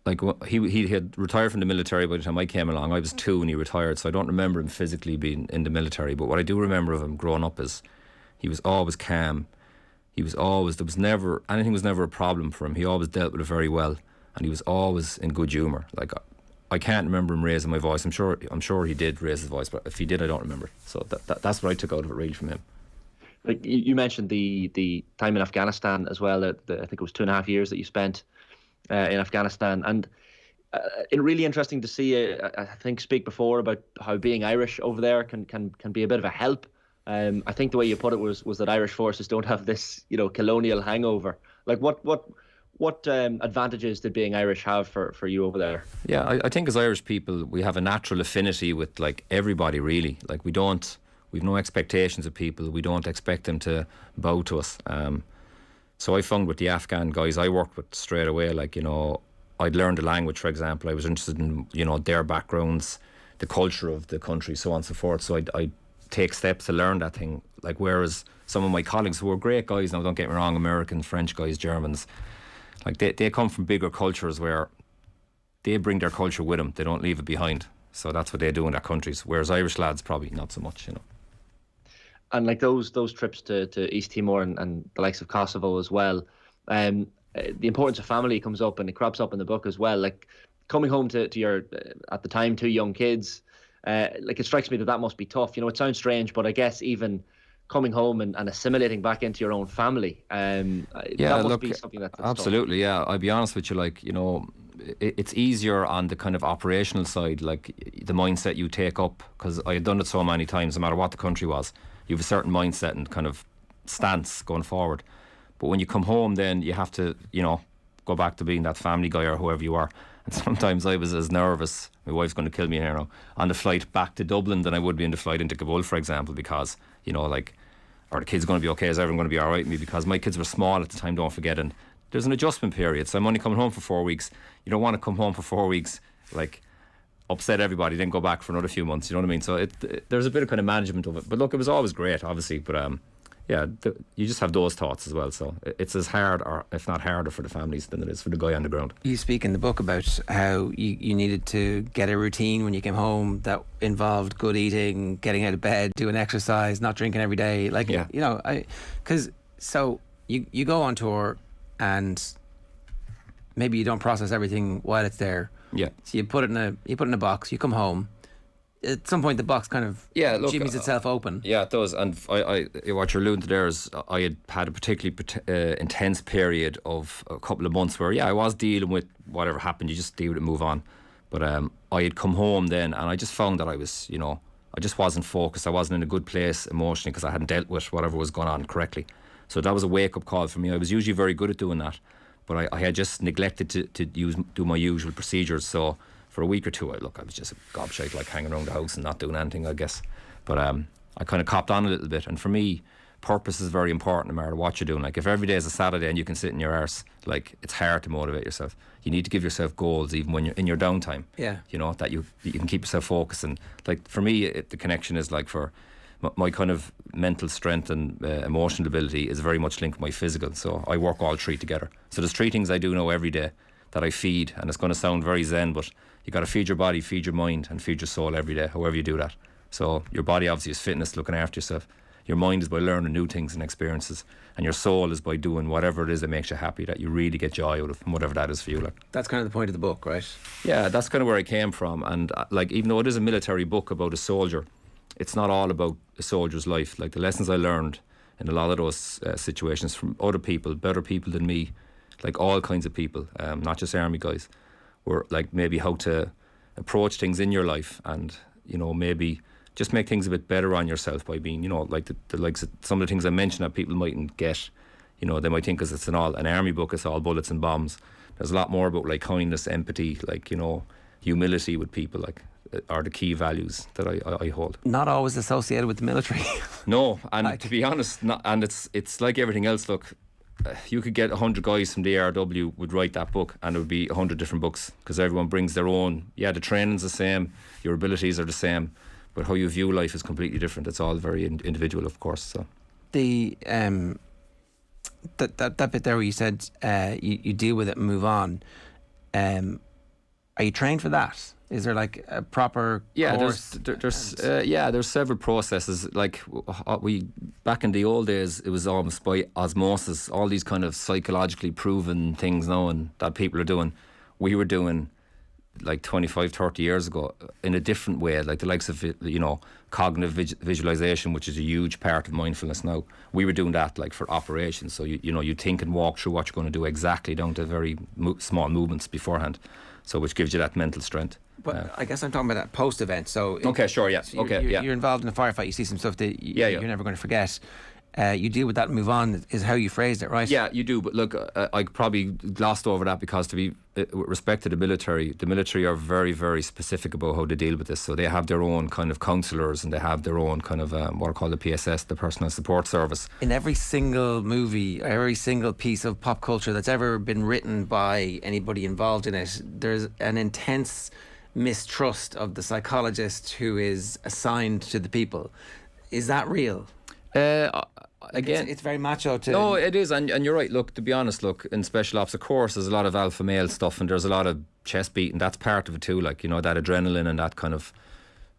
like he had retired from the military by the time I came along. I was 2 and he retired, so I don't remember him physically being in the military. But what I do remember of him growing up is he was always calm. Anything was never a problem for him. He always dealt with it very well, and he was always in good humour. Like, I can't remember him raising my voice. I'm sure he did raise his voice, but if he did, I don't remember. So that's what I took out of it really from him. Like you mentioned the time in Afghanistan as well. I think it was 2.5 years that you spent in Afghanistan, and really interesting to see. I think speak before about how being Irish over there can be a bit of a help. I think the way you put it was that Irish forces don't have this colonial hangover. Like what advantages did being Irish have for you over there? Yeah, I think as Irish people we have a natural affinity with like everybody really. Like we've no expectations of people. We don't expect them to bow to us. So I found with the Afghan guys I worked with straight away, like, I'd learned the language, for example. I was interested in, their backgrounds, the culture of the country, so on and so forth. So I'd take steps to learn that thing. Like, whereas some of my colleagues who were great guys, now don't get me wrong, Americans, French guys, Germans, like they come from bigger cultures where they bring their culture with them. They don't leave it behind. So that's what they do in their countries. Whereas Irish lads probably not so much, And like those trips to East Timor and the likes of Kosovo as well, the importance of family comes up, and it crops up in the book as well. Like coming home to your at the time 2 young kids, like it strikes me that must be tough. It sounds strange, but I guess even coming home and assimilating back into your own family, that must be something that's absolutely tough. Yeah. I'll be honest with you, like, it's easier on the kind of operational side, like the mindset you take up, because I had done it so many times, no matter what the country was. You have a certain mindset and kind of stance going forward. But when you come home, then you have to, go back to being that family guy or whoever you are. And sometimes I was as nervous, my wife's going to kill me here now, on the flight back to Dublin than I would be in the flight into Kabul, for example, because, are the kids going to be okay? Is everyone going to be all right with me? Because my kids were small at the time, don't forget, and there's an adjustment period. So I'm only coming home for 4 weeks. You don't want to come home for 4 weeks, like, upset everybody, then go back for another few months, you know what I mean? So there's a bit of kind of management of it. But look, it was always great, obviously, but you just have those thoughts as well. So it's as hard, or if not harder, for the families than it is for the guy on the ground. You speak in the book about how you needed to get a routine when you came home that involved good eating, getting out of bed, doing exercise, not drinking every day. Like, so you go on tour and maybe you don't process everything while it's there. Yeah. So you put it in a box. You come home. At some point, the box kind of jimmies itself open. Yeah, it does. And I what you're alluding to there is I had a particularly intense period of a couple of months where I was dealing with whatever happened. You just deal with it and move on. But I had come home then, and I just found that I was, I just wasn't focused. I wasn't in a good place emotionally because I hadn't dealt with whatever was going on correctly. So that was a wake up call for me. I was usually very good at doing that, but I had just neglected to do my usual procedures. So for a week or two, I was just a gobshite, like hanging around the house and not doing anything, I guess. But I kind of copped on a little bit. And for me, purpose is very important no matter what you're doing. Like if every day is a Saturday and you can sit in your arse, like it's hard to motivate yourself. You need to give yourself goals even when you're in your downtime. Yeah. That you can keep yourself focused. And like for me, the connection is like for my kind of mental strength and emotional ability is very much linked with my physical. So I work all three together. So there's 3 things I do now every day that I feed, and it's going to sound very zen, but you got to feed your body, feed your mind, and feed your soul every day, however you do that. So your body obviously is fitness, looking after yourself. Your mind is by learning new things and experiences, and your soul is by doing whatever it is that makes you happy, that you really get joy out of, and whatever that is for you. Like that's kind of the point of the book, right? Yeah, that's kind of where I came from. And like, even though it is a military book about a soldier, it's not all about a soldier's life. Like the lessons I learned in a lot of those situations from other people, better people than me, like all kinds of people, not just army guys, were like maybe how to approach things in your life, and maybe just make things a bit better on yourself by being, like the likes of some of the things I mentioned that people mightn't get. They might think because it's an army book, it's all bullets and bombs. There's a lot more about like kindness, empathy, like humility with people, like are the key values that I hold. Not always associated with the military. No, and to be honest, it's like everything else. Look, you could get 100 guys from the ARW would write that book, and it would be 100 different books, because everyone brings their own. Yeah, the training's the same, your abilities are the same, but how you view life is completely different. It's all very individual, of course. So the that bit there where you said you deal with it and move on, Are you trained for that? Is there like a proper course? There's several processes. Like we back in the old days, it was almost by osmosis. All these kind of psychologically proven things now and that people are doing, we were doing like 25, 30 years ago in a different way, like the likes of, cognitive visualization, which is a huge part of mindfulness now. We were doing that like for operations. So, you think and walk through what you're going to do exactly down to very small movements beforehand. So which gives you that mental strength. But I guess I'm talking about that post-event. So okay, sure, yeah. You're involved in a firefight. You see some stuff that you're never going to forget. You deal with that and move on is how you phrased it, right? Yeah, you do. But look, I probably glossed over that because to be with respect to the military are very, very specific about how they deal with this. So they have their own kind of counsellors and they have their own kind of what are called the PSS, the Personal Support Service. In every single movie, every single piece of pop culture that's ever been written by anybody involved in it, there's an intense mistrust of the psychologist who is assigned to the people. Is that real? Again, it's very macho to... No, it is, and you're right. Look, to be honest, in special ops, of course, there's a lot of alpha male stuff, and there's a lot of chest beating. That's part of it too. Like, that adrenaline and that kind of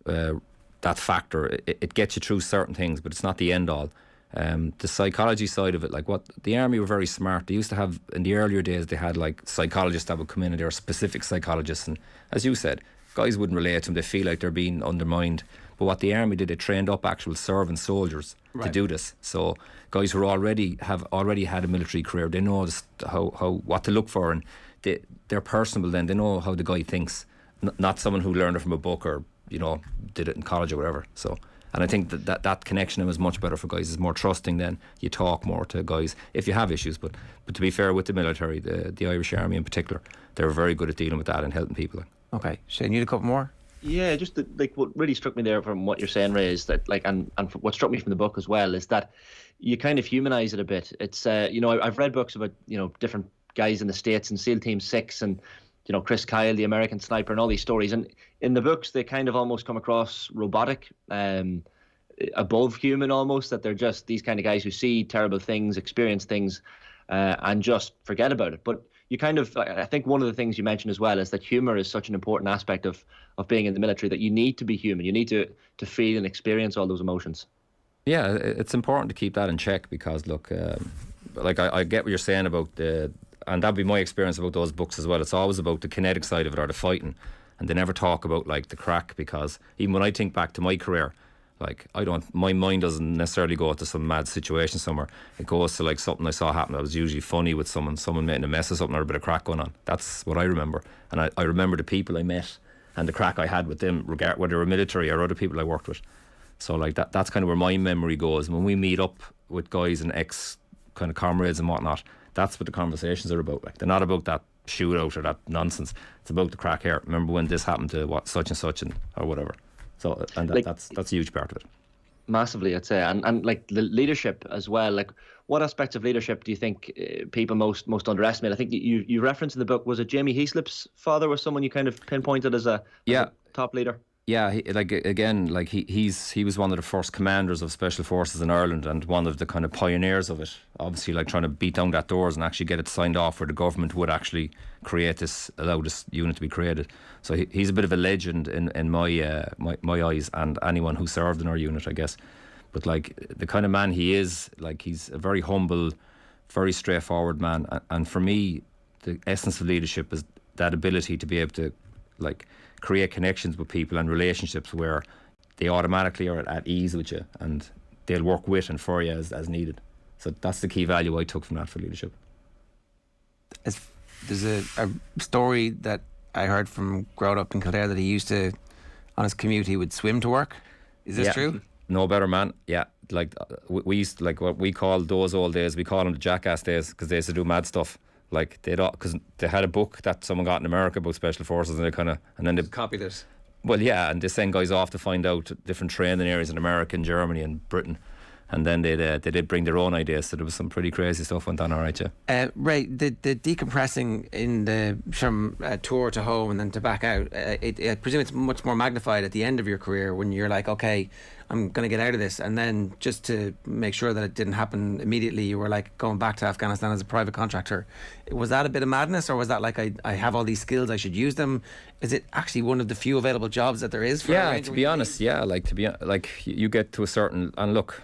that factor. It gets you through certain things, but it's not the end all. The psychology side of it, like what the army were very smart. They used to have in the earlier days. They had like psychologists that would come in, and they were specific psychologists. And as you said, guys wouldn't relate to them. They feel like they're being undermined. But what the army did, they trained up actual serving soldiers to do this. So guys who already had a military career, they know how what to look for, and they're personable. Then they know how the guy thinks, not someone who learned it from a book or did it in college or whatever. So, and I think that connection is much better for guys. It's more trusting. Then you talk more to guys if you have issues. But to be fair with the military, the Irish Army in particular, they're very good at dealing with that and helping people. Okay, Shane, you need a couple more. Yeah, just what really struck me there from what you're saying, Ray, is that and what struck me from the book as well is that you kind of humanize it a bit. It's I've read books about different guys in the States and SEAL Team 6 and Chris Kyle, the American sniper, and all these stories. And in the books, they kind of almost come across robotic, above human almost. That they're just these kind of guys who see terrible things, experience things, and just forget about it. But I think one of the things you mentioned as well is that humour is such an important aspect of being in the military, that you need to be human. You need to feel and experience all those emotions. Yeah, it's important to keep that in check because, look, I get what you're saying about and that'd be my experience about those books as well. It's always about the kinetic side of it or the fighting, and they never talk about like the crack, because even when I think back to my career, my mind doesn't necessarily go to some mad situation somewhere. It goes to like something I saw happen that was usually funny with someone making a mess of something or a bit of crack going on. That's what I remember. And I remember the people I met and the crack I had with them, whether they were military or other people I worked with. So like that's kind of where my memory goes. When we meet up with guys and ex kind of comrades and whatnot, that's what the conversations are about. Like, they're not about that shootout or that nonsense. It's about the crack here. Remember when this happened to such and such or whatever. So, and that's a huge part of it. Massively, I'd say, and like the leadership as well. Like, what aspects of leadership do you think people most underestimate? I think you referenced in the book, was it Jamie Heaslip's father was someone you kind of pinpointed as a top leader? Yeah, he was one of the first commanders of Special Forces in Ireland and one of the kind of pioneers of it. Obviously, like trying to beat down that doors and actually get it signed off where the government would actually allow this unit to be created. So he's a bit of a legend in my eyes, and anyone who served in our unit, I guess. But like the kind of man he is, like he's a very humble, very straightforward man. And for me, the essence of leadership is that ability to be able to like create connections with people and relationships where they automatically are at ease with you and they'll work with and for you as needed. So that's the key value I took from that for leadership. There's a story that I heard from growing up in Kildare that he used to, on his commute, he would swim to work. Is this true? No better man. Yeah, like we used, like what we call those old days, we call them the jackass days, because they used to do mad stuff. Like because they had a book that someone got in America about Special Forces, and then they copied it. Well, yeah, and they send guys off to find out different training areas in America and Germany and Britain, And then they did bring their own ideas, so there was some pretty crazy stuff went on. All right, yeah. Ray, the decompressing in the from tour to home and then to back out, I presume it's much more magnified at the end of your career when you're like, okay, I'm going to get out of this, and then just to make sure that it didn't happen immediately, you were like going back to Afghanistan as a private contractor. Was that a bit of madness, or was that like I have all these skills, I should use them? Is it actually one of the few available jobs that there is for Yeah, to be honest, yeah, you get to a certain, and look,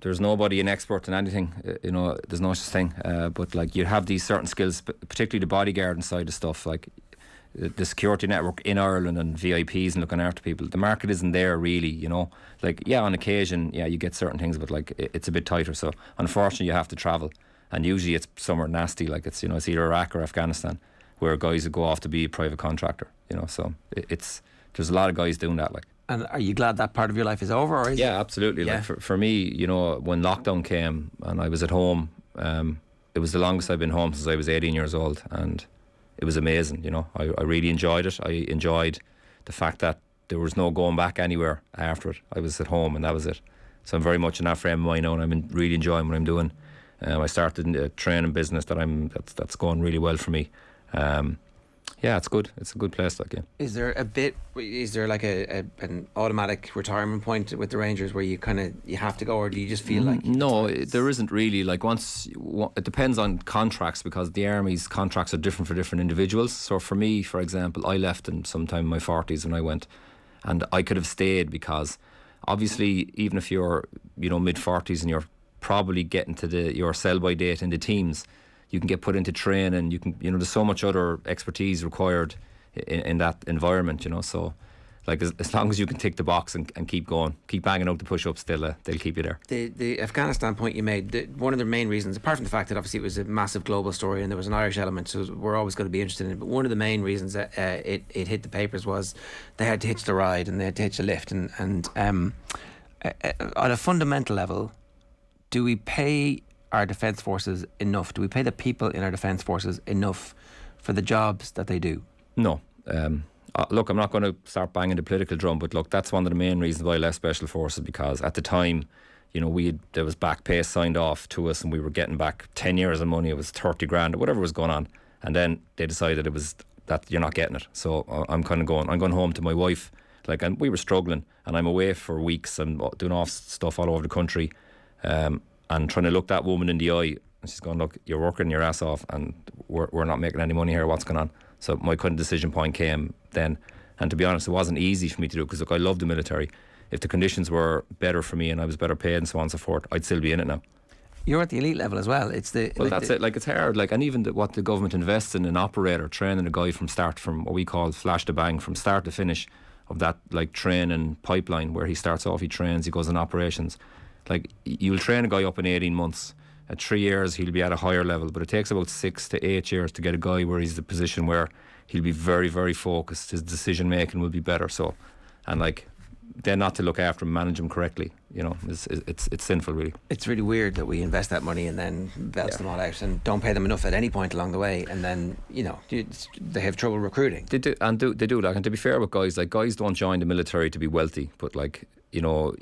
there's nobody an expert in anything, there's no such thing, but like you have these certain skills, particularly the bodyguarding side of stuff, like the security network in Ireland and VIPs and looking after people. The market isn't there really, like, yeah, on occasion, yeah, you get certain things, but like it's a bit tighter, so unfortunately you have to travel, and usually it's somewhere nasty, like it's it's either Iraq or Afghanistan, where guys would go off to be a private contractor, so there's a lot of guys doing that, like. And are you glad that part of your life is over? Or is yeah, absolutely. Yeah. Like for me, when lockdown came and I was at home, it was the longest I've been home since I was 18 years old, and it was amazing. I really enjoyed it. I enjoyed the fact that there was no going back anywhere after it. I was at home and that was it. So I'm very much in that frame of mind now, and I'm really enjoying what I'm doing. I started a training business that's going really well for me. Yeah, it's good. It's a good place, like, yeah. Is there like an automatic retirement point with the Rangers where you have to go, or do you just feel like... No, there isn't really. Like, it depends on contracts, because the Army's contracts are different for different individuals. So for me, for example, I left in sometime in my 40s when I went, and I could have stayed, because obviously even if you're mid-40s and you're probably getting to your sell-by date in the teams, you can get put into training, you can, there's so much other expertise required in that environment, so like as long as you can tick the box and keep going, keep banging out the push-ups, they'll keep you there. The Afghanistan point you made, one of the main reasons, apart from the fact that obviously it was a massive global story and there was an Irish element, so we're always going to be interested in it, but one of the main reasons that it hit the papers was they had to hitch the ride and they had to hitch the lift, and on a fundamental level, do we pay our defence forces enough? Do we pay the people in our defence forces enough for the jobs that they do? No. Look, I'm not going to start banging the political drum, but look, that's one of the main reasons why I left Special Forces, because at the time, there was back pay signed off to us and we were getting back 10 years of money. It was 30 grand or whatever was going on, and then they decided it was that you're not getting it. So I'm going home to my wife, like, and we were struggling, and I'm away for weeks and doing off stuff all over the country, and trying to look that woman in the eye, and she's going, look, you're working your ass off and we're not making any money here, what's going on? So my kind of decision point came then, and to be honest, it wasn't easy for me to do, because look, I love the military. If the conditions were better for me and I was better paid and so on and so forth, I'd still be in it now. You're at the elite level as well. It's the that's it. Like, it's hard. Like, and even what the government invests in an operator, training a guy from what we call flash to bang, from start to finish of that, like, training pipeline, where he starts off, he trains, he goes in operations. Like, you'll train a guy up in 18 months. At 3 years, he'll be at a higher level. But it takes about 6 to 8 years to get a guy where he's in a position where he'll be very, very focused. His decision making will be better. So, and like, then not to look after him, manage him correctly, it's sinful, really. It's really weird that we invest that money and then belts them all out and don't pay them enough at any point along the way, and then they have trouble recruiting. They do, and to be fair with guys, like, guys don't join the military to be wealthy, but like, you'll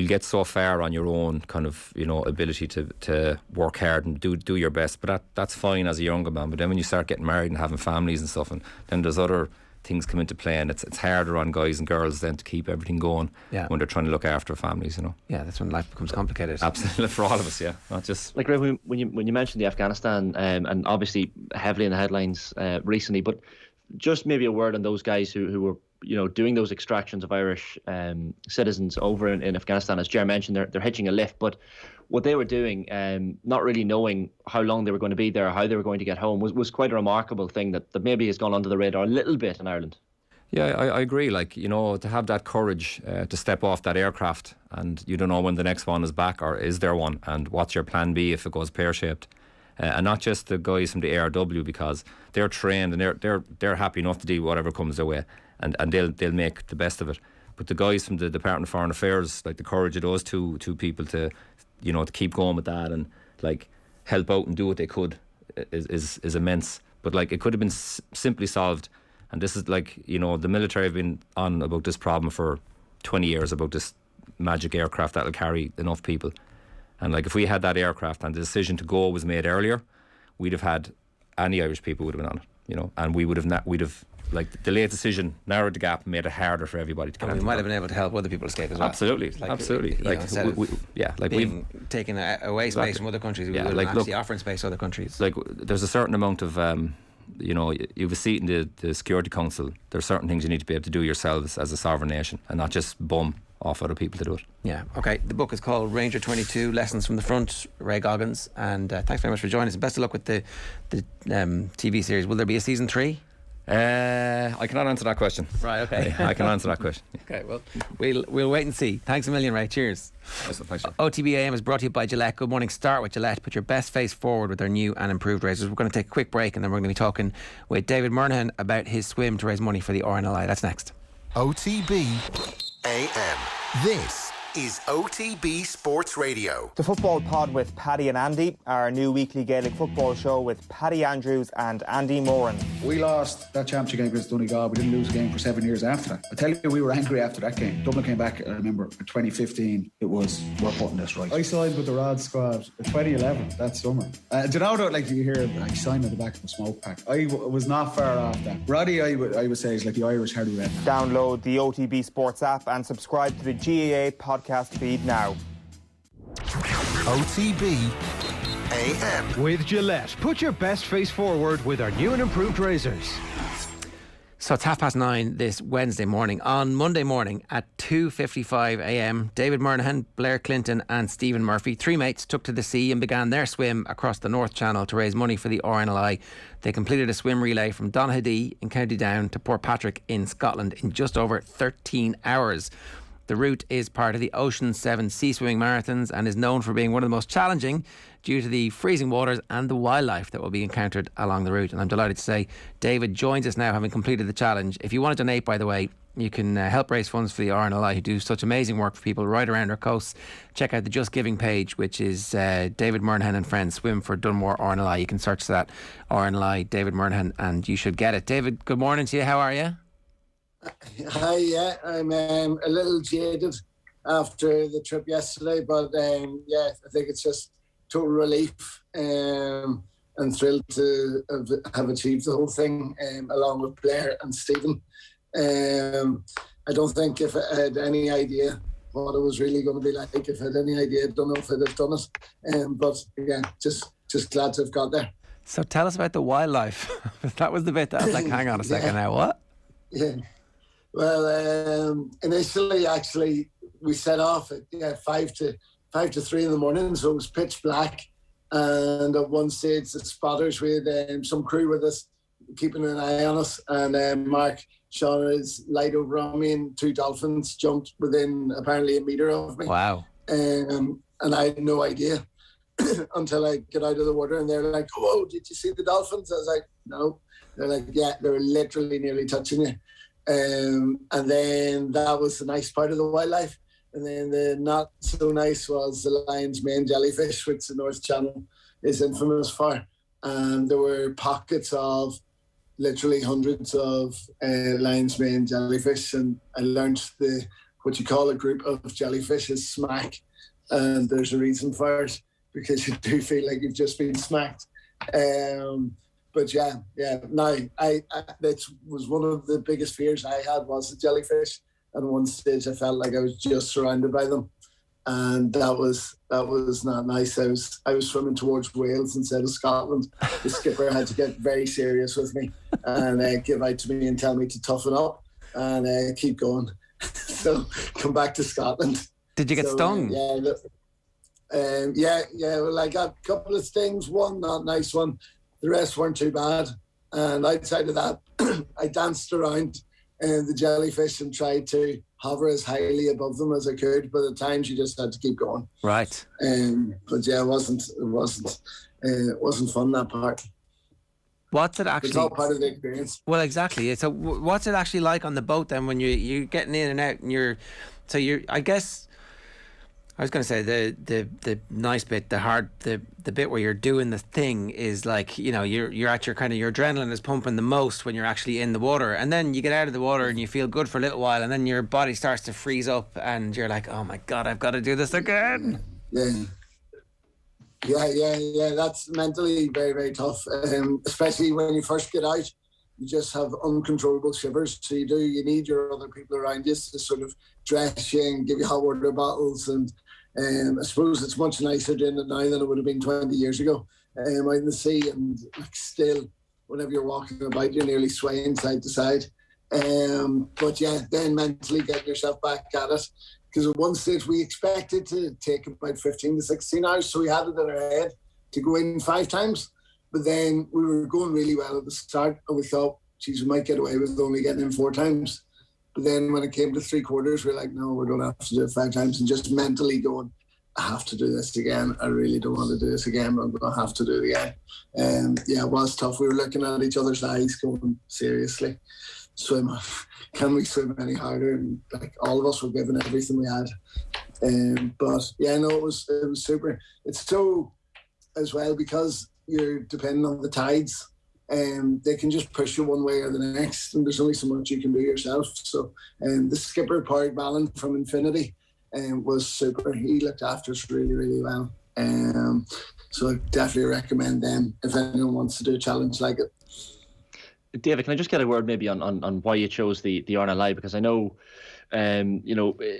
get so far on your own kind of, ability to work hard and do your best, but that's fine as a younger man. But then when you start getting married and having families and stuff, and then there's other things come into play, and it's harder on guys and girls then to keep everything going when they're trying to look after families, Yeah, that's when life becomes complicated. Absolutely, for all of us, yeah. Not just... Like, Ray, when you mentioned the Afghanistan, and obviously heavily in the headlines recently, but just maybe a word on those guys who were doing those extractions of Irish citizens over in Afghanistan. As Ger mentioned, they're hitching a lift, but what they were doing, not really knowing how long they were going to be there, how they were going to get home, was quite a remarkable thing that maybe has gone under the radar a little bit in Ireland. Yeah, I agree. Like, to have that courage to step off that aircraft, and you don't know when the next one is back, or is there one, and what's your plan B if it goes pear-shaped. And not just the guys from the ARW, because they're trained and they're happy enough to do whatever comes their way, and they'll make the best of it. But the guys from the Department of Foreign Affairs, like, the courage of those two people to to keep going with that and, like, help out and do what they could is immense. But, like, it could have been simply solved. And this is, like, the military have been on about this problem for 20 years, about this magic aircraft that'll carry enough people. And like if we had that aircraft and the decision to go was made earlier, we'd have had any Irish people would have been on it, you know, and we would have like the delayed decision narrowed the gap, made it harder for everybody to get. And we might have been able to help other people escape as well. Absolutely, absolutely. Like we've taken away space from other countries. We would actually offering space to other countries. Like there's a certain amount of you know, you have a seat in the Security Council. There are certain things you need to be able to do yourselves as a sovereign nation, and not just bum off other people to do it. Yeah. Okay. The book is called Ranger 22: Lessons from the Front. Ray Goggins, and thanks very much for joining us. And best of luck with the TV series. Will there be a season 3? I cannot answer that question. Right. Okay. I can answer that question. Okay. Well, we'll wait and see. Thanks a million, Ray. Cheers. Thanks. OTB AM is brought to you by Gillette. Good morning. Start with Gillette. Put your best face forward with their new and improved razors. We're going to take a quick break, and then we're going to be talking with David Murnahan about his swim to raise money for the RNLI. That's next. OTB AM. This is OTB Sports Radio. The Football Pod with Paddy and Andy, our new weekly Gaelic football show with Paddy Andrews and Andy Moran. We lost that championship game against Donegal. We didn't lose a game for 7 years after that. I tell you, we were angry after that game. Dublin came back, I remember, in 2015. It was, we're putting this right. I signed with the Rod squad in 2011, that summer. Do you know what, like, you hear, I signed at the back of a smoke pack. I was not far off that. Roddy, I would say, is like the Irish Harry Redknapp. Download the OTB Sports app and subscribe to the GAA podcast feed now. OTB AM. With Gillette, put your best face forward with our new and improved razors. So it's 9:30 this Wednesday morning. On Monday morning at 2:55 a.m, David Murnahan, Blair Clinton and Stephen Murphy, 3 mates, took to the sea and began their swim across the North Channel to raise money for the RNLI. They completed a swim relay from Donaghadee in County Down to Portpatrick in Scotland in just over 13 hours. The route is part of the Ocean 7 Sea Swimming Marathons and is known for being one of the most challenging due to the freezing waters and the wildlife that will be encountered along the route. And I'm delighted to say David joins us now, having completed the challenge. If you want to donate, by the way, you can help raise funds for the RNLI, who do such amazing work for people right around our coasts. Check out the Just Giving page, which is David Murnahan and Friends Swim for Dunmore RNLI. You can search that, RNLI David Murnahan, and you should get it. David, good morning to you. How are you? Hi, yeah, I'm a little jaded after the trip yesterday, but yeah, I think it's just total relief and thrilled to have achieved the whole thing along with Blair and Stephen. I don't think if I had any idea what it was really going to be like, if I had any idea, I don't know if I'd have done it. But yeah, just glad to have got there. So tell us about the wildlife. That was the bit that I was like, hang on a second now, what? Yeah. Well, initially, actually, we set off at 5 to 3 in the morning, so it was pitch black. And at one stage, the spotters, we had some crew with us, keeping an eye on us. And Mark shone his light over on me, and 2 dolphins jumped within apparently a metre of me. Wow. And I had no idea until I got out of the water, and they're like, "Oh, did you see the dolphins?" I was like, "No." They're like, "Yeah, they were literally nearly touching you." And then that was the nice part of the wildlife. And then the not so nice was the lion's mane jellyfish, which the North Channel is infamous for. And there were pockets of literally hundreds of lion's mane jellyfish. And I learned what you call a group of jellyfish is smack. And there's a reason for it, because you do feel like you've just been smacked. But yeah. Now, that was one of the biggest fears I had, was the jellyfish. At one stage, I felt like I was just surrounded by them, and that was not nice. I was swimming towards Wales instead of Scotland. The skipper had to get very serious with me and give out to me and tell me to toughen up and keep going. So come back to Scotland. Did you get stung? Yeah. Well, I got a couple of stings. One not nice one. The rest weren't too bad. And outside of that, I danced around the jellyfish and tried to hover as highly above them as I could. But at times you just had to keep going. Right. But yeah, it wasn't fun, that part. What's it actually? It's all part of the experience. Well, exactly. So what's it actually like on the boat then when you're getting in and out, and I guess I was going to say the nice bit, the bit where you're doing the thing is like, you know, you're at your kind of, your adrenaline is pumping the most when you're actually in the water, and then you get out of the water and you feel good for a little while, and then your body starts to freeze up and you're like, oh my God, I've got to do this again. Yeah. Yeah. That's mentally very, very tough, especially when you first get out. You just have uncontrollable shivers. So you need your other people around you to sort of dress you and give you hot water bottles. And I suppose it's much nicer doing it now than it would have been 20 years ago out in the sea. And still, whenever you're walking about, you're nearly swaying side to side. But yeah, then mentally getting yourself back at it. Because at one stage we expected to take about 15 to 16 hours. So we had it in our head to go in 5 times. But then we were going really well at the start, and we thought, geez, we might get away with only getting in 4 times. But then when it came to 3 quarters, we were like, no, we're going to have to do it 5 times. And just mentally going, I have to do this again. I really don't want to do this again, but I'm going to have to do it again. Yeah, it was tough. We were looking at each other's eyes going, seriously, swim. Can we swim any harder? And like all of us were giving everything we had. But yeah, no, it was super. It's so as well because you're depending on the tides, and they can just push you one way or the next, and there's only so much you can do yourself. So the skipper, Parry Ballon from Infinity, was super. He looked after us really, really well. So I definitely recommend them if anyone wants to do a challenge like it. David, can I just get a word maybe on why you chose the RNLI? Because I know,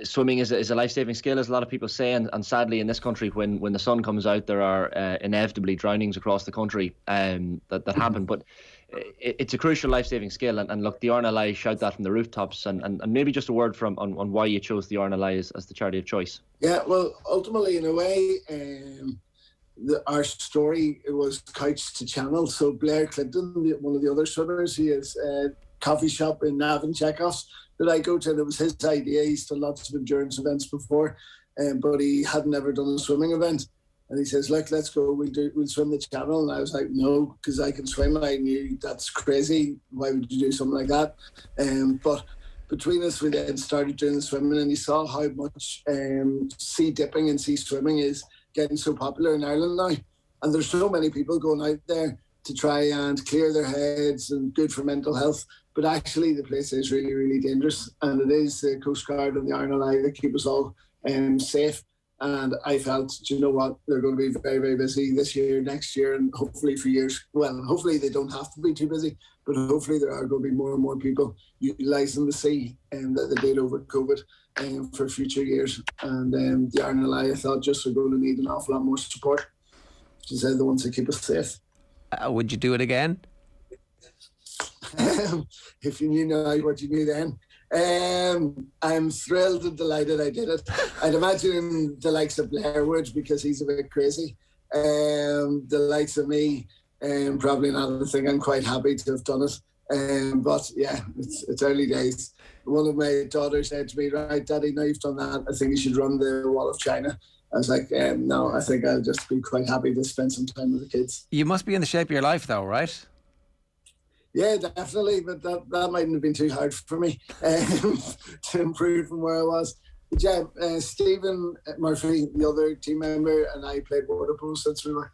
swimming is a life-saving skill, as a lot of people say, and sadly in this country, when the sun comes out, there are inevitably drownings across the country that happen. But it's a crucial life-saving skill, and look, the RNLI shout that from the rooftops, and maybe just a word on why you chose the RNLI as the charity of choice. Yeah, well, ultimately, in a way, our story was couched to channel. So Blair Clinton, one of the other swimmers, he has a coffee shop in Navan, Chekhov's, that I go to, and it was his idea. He's done lots of endurance events before, but he had never done a swimming event. And he says, look, let's go, we'll swim the channel. And I was like, no, because I can swim. And I knew that's crazy. Why would you do something like that? But between us, we then started doing the swimming, and you saw how much sea dipping and sea swimming is getting so popular in Ireland now. And there's so many people going out there to try and clear their heads and good for mental health. But actually, the place is really, really dangerous. And it is the Coast Guard and the RNLI that keep us all safe. And I felt, do you know what, they're going to be very, very busy this year, next year, and hopefully for years. Well, hopefully they don't have to be too busy, but hopefully there are going to be more and more people utilising the sea that they did over COVID for future years. And the RNLI, I thought, just are going to need an awful lot more support. Because they're the ones that keep us safe. Would you do it again? If you knew now what you knew then. I'm thrilled and delighted I did it. I'd imagine the likes of Blair would, because he's a bit crazy. The likes of me, probably not a thing. I'm quite happy to have done it. But yeah, it's early days. One of my daughters said to me, right, Daddy, now you've done that, I think you should run the Wall of China. I was like, no, I think I'll just be quite happy to spend some time with the kids. You must be in the shape of your life though, right? Yeah, definitely, but that mightn't have been too hard for me to improve from where I was. But yeah, Stephen Murphy, the other team member, and I played water polo since we were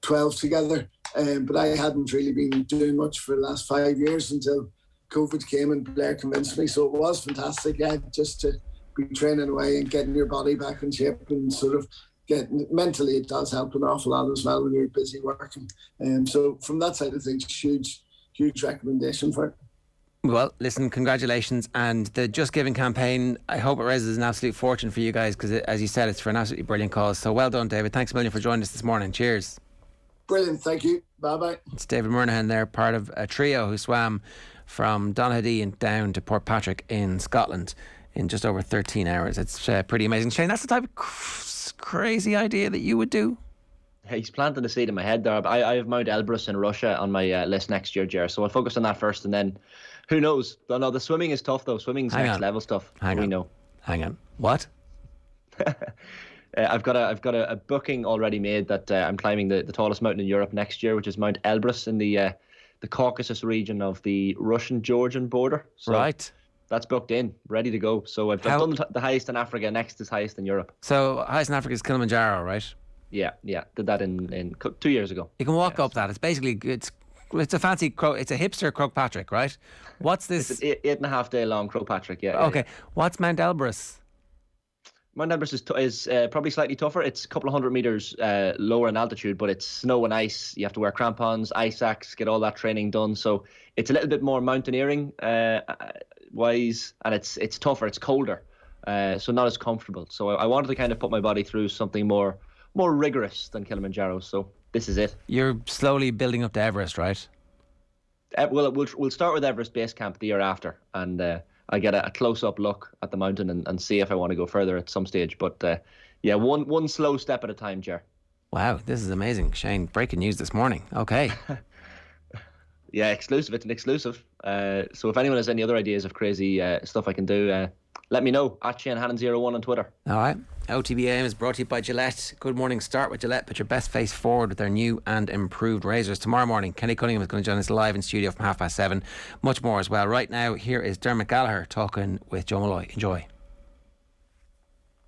12 together. But I hadn't really been doing much for the last 5 years until COVID came and Blair convinced me. So it was fantastic, yeah, just to be training away and getting your body back in shape and sort of mentally it does help an awful lot as well when you're busy working. So from that side of things, huge recommendation for it. Well, listen, congratulations. And the Just Giving campaign, I hope it raises an absolute fortune for you guys, because as you said, it's for an absolutely brilliant cause. So well done, David. Thanks a million for joining us this morning. Cheers. Brilliant, thank you. Bye-bye. It's David Murnahan there, part of a trio who swam from Donaghadee and down to Portpatrick in Scotland in just over 13 hours. It's pretty amazing. Shane, that's the type of crazy idea that you would do? He's planting the seed in my head there. I have Mount Elbrus in Russia on my list next year, Ger. So I'll focus on that first, and then who knows? No, the swimming is tough though. Swimming's next level stuff. Hang on. What? I've got a booking already made that I'm climbing the tallest mountain in Europe next year, which is Mount Elbrus in the Caucasus region of the Russian-Georgian border. So right. That's booked in, ready to go. So I've done the highest in Africa. Next is highest in Europe. So highest in Africa is Kilimanjaro, right? Yeah. Did that in 2 years ago. You can walk up that. It's basically it's a fancy it's a hipster Croagh-Patrick, right? What's this? It's an 8.5 day long Croagh-Patrick. Yeah. Okay. What's Mount Elbrus? Mount Everest is probably slightly tougher. It's a couple of 100 meters lower in altitude, but it's snow and ice. You have to wear crampons, ice axe, get all that training done. So it's a little bit more mountaineering wise, and it's tougher. It's colder, so not as comfortable. So I wanted to kind of put my body through something more rigorous than Kilimanjaro. So this is it. You're slowly building up to Everest, right? We'll start with Everest Base Camp the year after, and I get a close-up look at the mountain and see if I want to go further at some stage. But one slow step at a time, Ger. Wow, this is amazing. Shane, breaking news this morning. Okay. Yeah, exclusive. It's an exclusive. So if anyone has any other ideas of crazy stuff I can do, let me know. @ Hannon01 on Twitter. All right. OTB AM is brought to you by Gillette. Good morning. Start with Gillette. Put your best face forward with their new and improved razors. Tomorrow morning, Kenny Cunningham is going to join us live in studio from 7:30. Much more as well. Right now, here is Dermot Gallagher talking with Joe Malloy. Enjoy.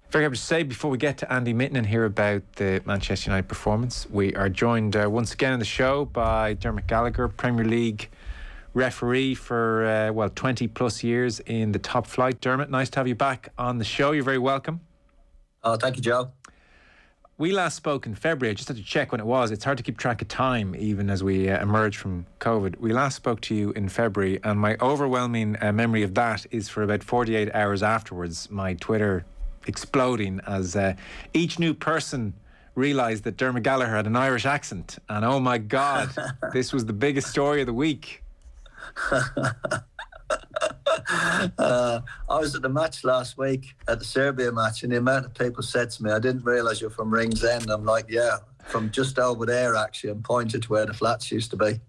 Very happy to say, before we get to Andy Mitten and hear about the Manchester United performance, we are joined once again on the show by Dermot Gallagher, Premier League referee for 20 plus years in the top flight. Dermot, nice to have you back on the show. You're very welcome. Oh, thank you, Joe. We last spoke in February. I just had to check when it was. It's hard to keep track of time even as we emerge from COVID. We last spoke to you in February, and my overwhelming memory of that is for about 48 hours afterwards, my Twitter exploding as each new person realised that Dermot Gallagher had an Irish accent. And oh my God, this was the biggest story of the week. I was at the match last week, at the Serbia match, and the amount of people said to me, I didn't realise you're from Ringsend. I'm like, yeah, from just over there actually, and pointed to where the flats used to be.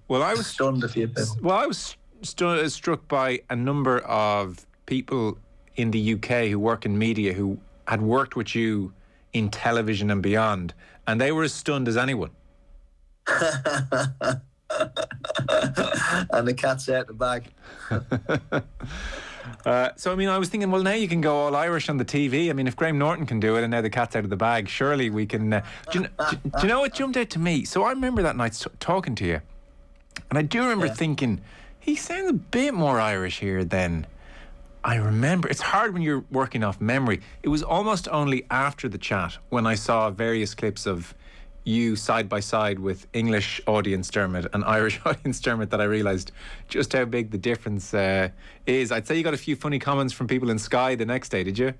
Well, I was stunned a few people. Well, I was struck by a number of people in the UK who work in media who had worked with you in television and beyond, and they were as stunned as anyone. And the cat's out the bag. So I mean, I was thinking, well, now you can go all Irish on the TV. I mean, if Graham Norton can do it and now the cat's out of the bag, surely we can. Do you know what jumped out to me? So I remember that night talking to you, and I do remember thinking, he sounds a bit more Irish here than I remember. It's hard when you're working off memory. It was almost only after the chat when I saw various clips of you side by side with English audience Dermot and Irish audience Dermot that I realised just how big the difference is. I'd say you got a few funny comments from people in Sky the next day, did you?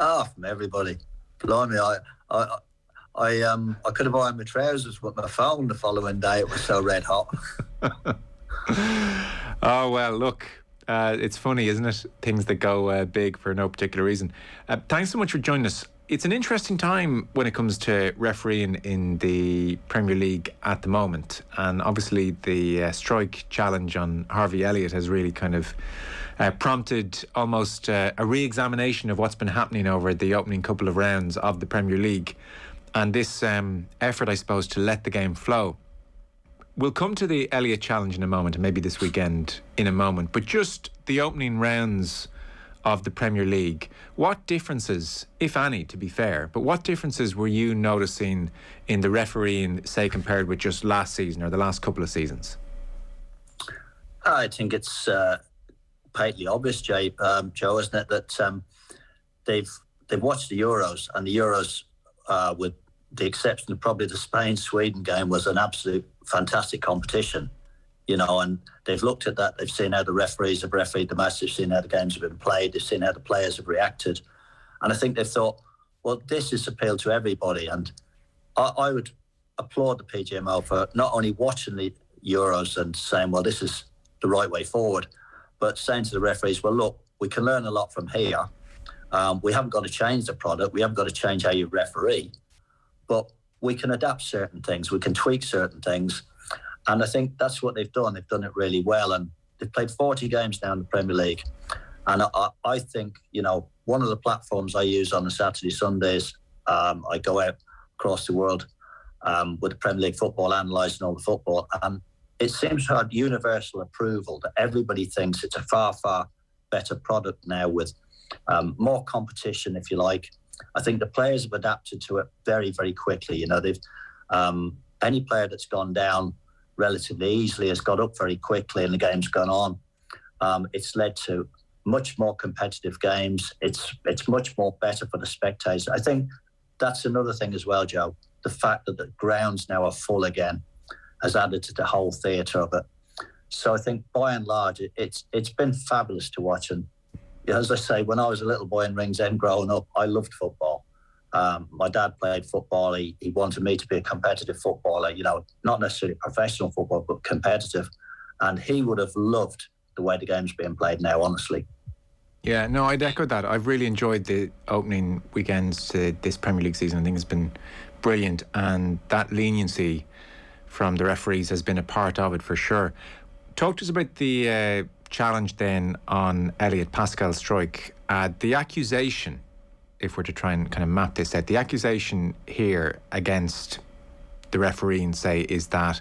Oh, from everybody. Blimey, I could have ironed my trousers with my phone the following day. It was so red hot. Oh, well, look, it's funny, isn't it? Things that go big for no particular reason. Thanks so much for joining us. It's an interesting time when it comes to refereeing in the Premier League at the moment. And obviously the strike challenge on Harvey Elliott has really kind of prompted almost a re-examination of what's been happening over the opening couple of rounds of the Premier League. And this effort, I suppose, to let the game flow. We'll come to the Elliott challenge in a moment, and maybe this weekend in a moment. But just the opening rounds of the Premier League, what differences, if any, to be fair, but what differences were you noticing in the refereeing, say, compared with just last season or the last couple of seasons? I think it's patently obvious, Joe, isn't it, that they've watched the Euros, and the Euros, with the exception of probably the Spain-Sweden game, was an absolute fantastic competition. You know, and they've looked at that. They've seen how the referees have refereed the match. They've seen how the games have been played. They've seen how the players have reacted. And I think they've thought, well, this is appeal to everybody. And I would applaud the PGMO for not only watching the Euros and saying, well, this is the right way forward, but saying to the referees, well, look, we can learn a lot from here. We haven't got to change the product. We haven't got to change how you referee. But we can adapt certain things. We can tweak certain things. And I think that's what they've done. They've done it really well. And they've played 40 games now in the Premier League. And I think, you know, one of the platforms I use on the Saturday, Sundays, I go out across the world with the Premier League football, analysing all the football. And it seems to have universal approval that everybody thinks it's a far, far better product now with more competition, if you like. I think the players have adapted to it very, very quickly. You know, they've any player that's gone down relatively easily has got up very quickly and the game's gone on. It's led to much more competitive games. It's much more better for the spectators. I think that's another thing as well, Joe. The fact that the grounds now are full again has added to the whole theatre of it. So I think by and large, it's been fabulous to watch. And as I say, when I was a little boy in Ringsend growing up, I loved football. My dad played football. He wanted me to be a competitive footballer, not necessarily professional football, but competitive. And he would have loved the way the game's being played now, honestly. Yeah, no, I'd echo that. I've really enjoyed the opening weekends to this Premier League season. I think it's been brilliant, and that leniency from the referees has been a part of it for sure. Talk to us about the challenge then on Elliot Pascal's strike. The accusation, if we're to try and kind of map this out, the accusation here against the referee and say is that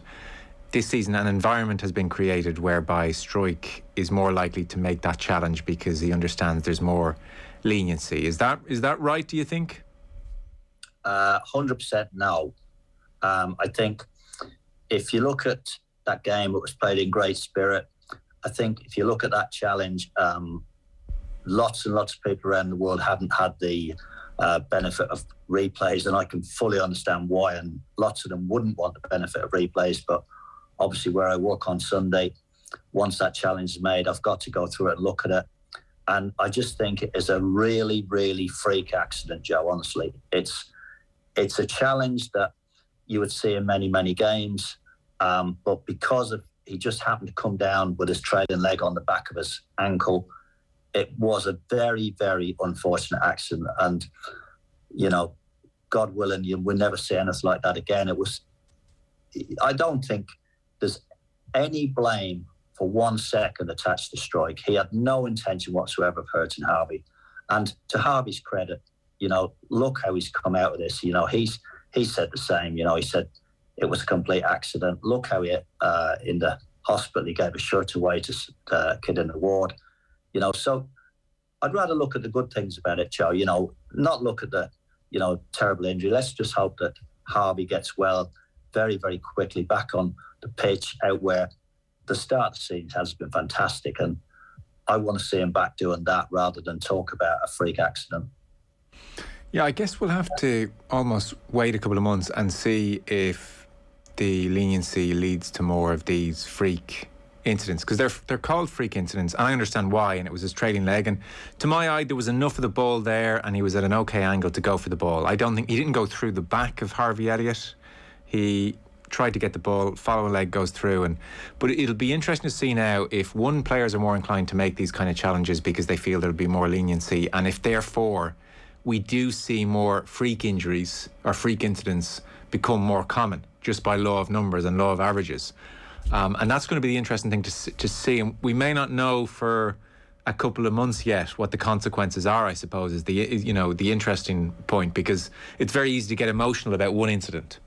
this season an environment has been created whereby Strike is more likely to make that challenge because he understands there's more leniency. Is that right, do you think? 100% no. I think if you look at that game, it was played in great spirit. I think if you look at that challenge, lots and lots of people around the world haven't had the benefit of replays, and I can fully understand why, and lots of them wouldn't want the benefit of replays. But obviously where I work on Sunday, once that challenge is made, I've got to go through it and look at it. And I just think it is a really, really freak accident, Joe, honestly. It's a challenge that you would see in many, many games. But because of he just happened to come down with his trailing leg on the back of his ankle, it was a very, very unfortunate accident. And, God willing, you will never see anything like that again. I don't think there's any blame for 1 second attached to Strike. He had no intention whatsoever of hurting Harvey. And to Harvey's credit, look how he's come out of this. He said the same. He said it was a complete accident. Look how he, in the hospital, he gave a shirt away to a kid in the ward. So I'd rather look at the good things about it, Joe. Not look at the, terrible injury. Let's just hope that Harvey gets well very, very quickly back on the pitch out where the start of the season has been fantastic. And I want to see him back doing that rather than talk about a freak accident. Yeah, I guess we'll have to almost wait a couple of months and see if the leniency leads to more of these freak incidents, because they're called freak incidents, and I understand why. And it was his trailing leg, and to my eye there was enough of the ball there, and he was at an okay angle to go for the ball. I don't think he didn't go through the back of Harvey Elliott. He tried to get the ball, follow a leg goes through, but it'll be interesting to see now if players are more inclined to make these kind of challenges because they feel there'll be more leniency, and if therefore we do see more freak injuries or freak incidents become more common just by law of numbers and law of averages. And that's going to be the interesting thing to see. And we may not know for a couple of months yet what the consequences are, I suppose, is the interesting point, because it's very easy to get emotional about one incident.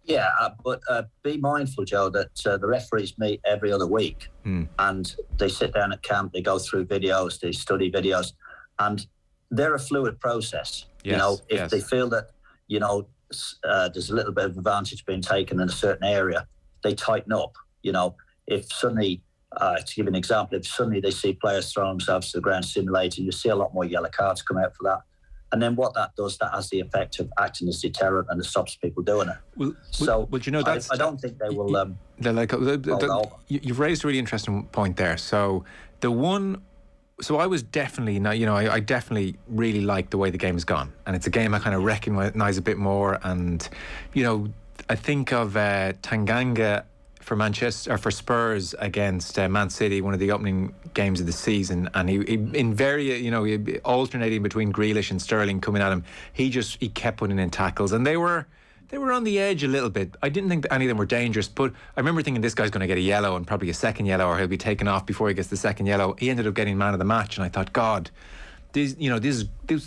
Yeah, but be mindful, Joe, that the referees meet every other week and they sit down at camp, they go through videos, they study videos, and they're a fluid process. Yes, if they feel that, there's a little bit of advantage being taken in a certain area, they tighten up. If suddenly, to give an example, if suddenly they see players throw themselves to the ground simulating, you see a lot more yellow cards come out for that. And then what that does, that has the effect of acting as deterrent, and it stops people doing it. I don't think they will. You've raised a really interesting point there. So I was definitely, I definitely really like the way the game has gone, and it's a game I kind of recognise a bit more. And I think of Tanganga for Manchester, or for Spurs against Man City, one of the opening games of the season, and he alternating between Grealish and Sterling coming at him. He kept putting in tackles, and they were on the edge a little bit. I didn't think that any of them were dangerous, but I remember thinking this guy's going to get a yellow and probably a second yellow, or he'll be taken off before he gets the second yellow. He ended up getting man of the match, and I thought, God, this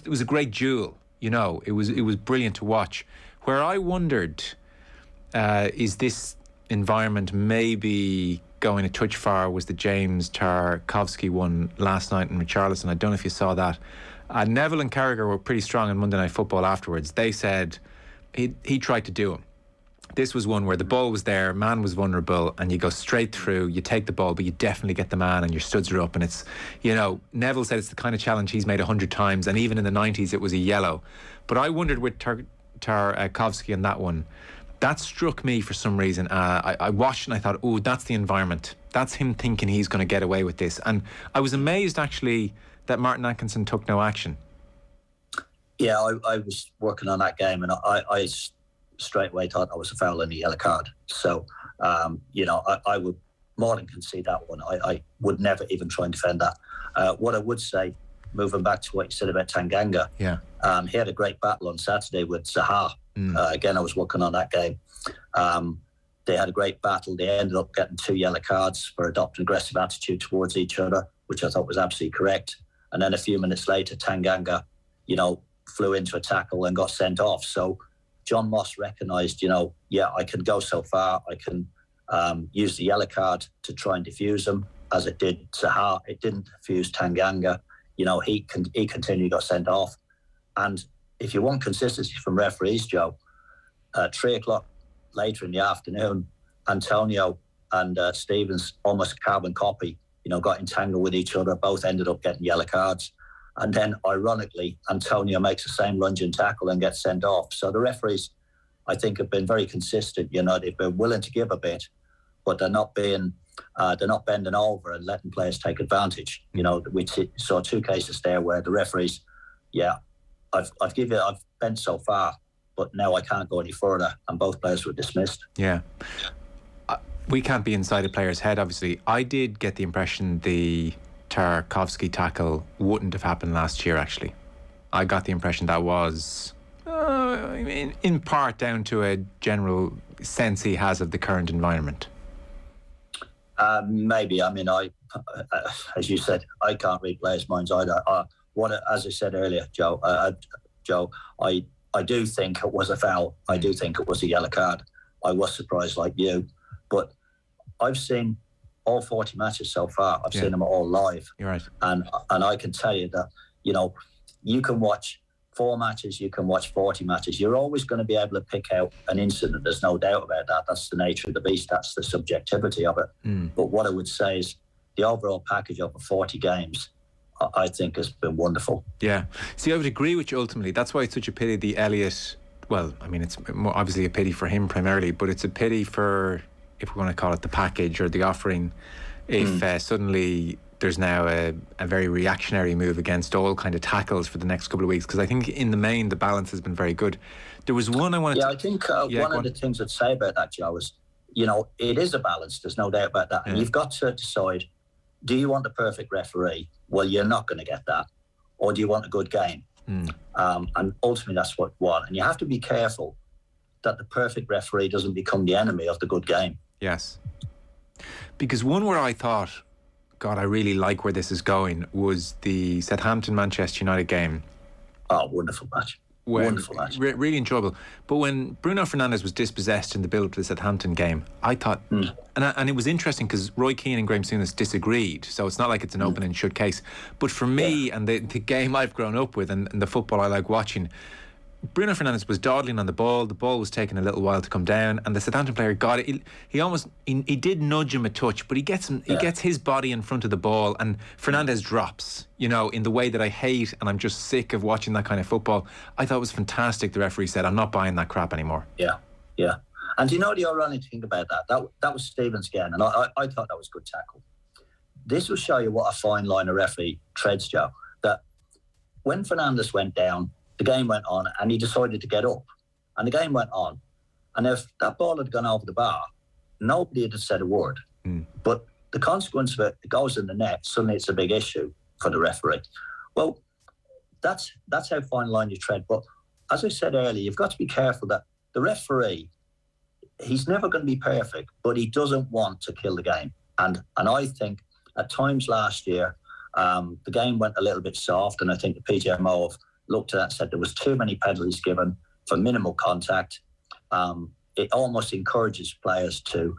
was a great duel. It was brilliant to watch. Where I wondered, is this environment maybe going a touch far, was the James Tarkowski one last night in Richarlison. I don't know if you saw that. Neville and Carragher were pretty strong in Monday Night Football afterwards. They said he tried to do him. This was one where the ball was there, man was vulnerable, and you go straight through, you take the ball, but you definitely get the man and your studs are up. And it's, Neville said it's the kind of challenge he's made 100 times, and even in the 90s it was a yellow. But I wondered with Tarkowski and that one, that struck me for some reason. I watched and I thought, oh, that's the environment. That's him thinking he's going to get away with this. And I was amazed actually that Martin Atkinson took no action. Yeah, I was working on that game, and I straight away thought I was a foul and a yellow card. So, I would more than concede that one. I would never even try and defend that. What I would say, moving back to what you said about Tanganga, he had a great battle on Saturday with Zaha. Again, I was working on that game. They had a great battle. They ended up getting 2 yellow cards for adopting aggressive attitude towards each other, which I thought was absolutely correct. And then a few minutes later, Tanganga, flew into a tackle and got sent off. So John Moss recognised, I can go so far. I can use the yellow card to try and defuse him, as it did Zaha. It didn't defuse Tanganga. He continued, got sent off. And if you want consistency from referees, Joe, 3 o'clock later in the afternoon, Antonio and Stevens, almost a carbon copy, got entangled with each other. Both ended up getting yellow cards. And then, ironically, Antonio makes the same lunge and tackle and gets sent off. So the referees, I think, have been very consistent. They've been willing to give a bit, but they're not bending over and letting players take advantage. We saw 2 cases there where the referees, I've bent so far, but now I can't go any further, and both players were dismissed. Yeah. We can't be inside a player's head, obviously. I did get the impression the Tarkowski tackle wouldn't have happened last year, actually. I got the impression that was in part down to a general sense he has of the current environment. Maybe. As you said, I can't read players' minds either. As I said earlier, Joe, I do think it was a foul. I do think it was a yellow card. I was surprised like you, but I've seen all 40 matches so far. I've seen them all live. You're right. And I can tell you that, you can watch 4 matches, you can watch 40 matches. You're always going to be able to pick out an incident. There's no doubt about that. That's the nature of the beast. That's the subjectivity of it. But what I would say is the overall package over 40 games, I think, has been wonderful. Yeah. See, I would agree with you ultimately. That's why it's such a pity the Elliott, it's more obviously a pity for him primarily, but it's a pity for, if we're going to call it the package or the offering, if suddenly there's now a very reactionary move against all kind of tackles for the next couple of weeks, because I think in the main the balance has been very good. There was one I wanted to... I think one of the things I'd say about that, Joe, is, it is a balance, there's no doubt about that. And you've got to decide, do you want the perfect referee? Well, you're not going to get that. Or do you want a good game? And ultimately that's what you want. And you have to be careful that the perfect referee doesn't become the enemy of the good game. Yes. Because one where I thought, God, I really like where this is going, was the Southampton-Manchester United game. Oh, wonderful match. Wonderful match. Really enjoyable. But when Bruno Fernandes was dispossessed in the build-up to the Southampton game, I thought, and it was interesting because Roy Keane and Graeme Souness disagreed, so it's not like it's an open and shut case. But for me, and the game I've grown up with and the football I like watching, Bruno Fernandes was dawdling on the ball was taking a little while to come down, and the Southampton player got it. He did nudge him a touch, but he gets his body in front of the ball, and Fernandes drops, in the way that I hate, and I'm just sick of watching that kind of football. I thought it was fantastic. The referee said, I'm not buying that crap anymore. Yeah. And do you know the ironic thing about that? That was Stevens again, and I thought that was a good tackle. This will show you what a fine line a referee treads, Joe, that when Fernandes went down, the game went on, and he decided to get up. And the game went on. And if that ball had gone over the bar, nobody had said a word. But the consequence of it goes in the net, suddenly it's a big issue for the referee. Well, that's how fine line you tread. But as I said earlier, you've got to be careful that the referee, he's never going to be perfect, but he doesn't want to kill the game. And I think at times last year, the game went a little bit soft, and I think the PGMO have looked at that and said there was too many penalties given for minimal contact. It almost encourages players to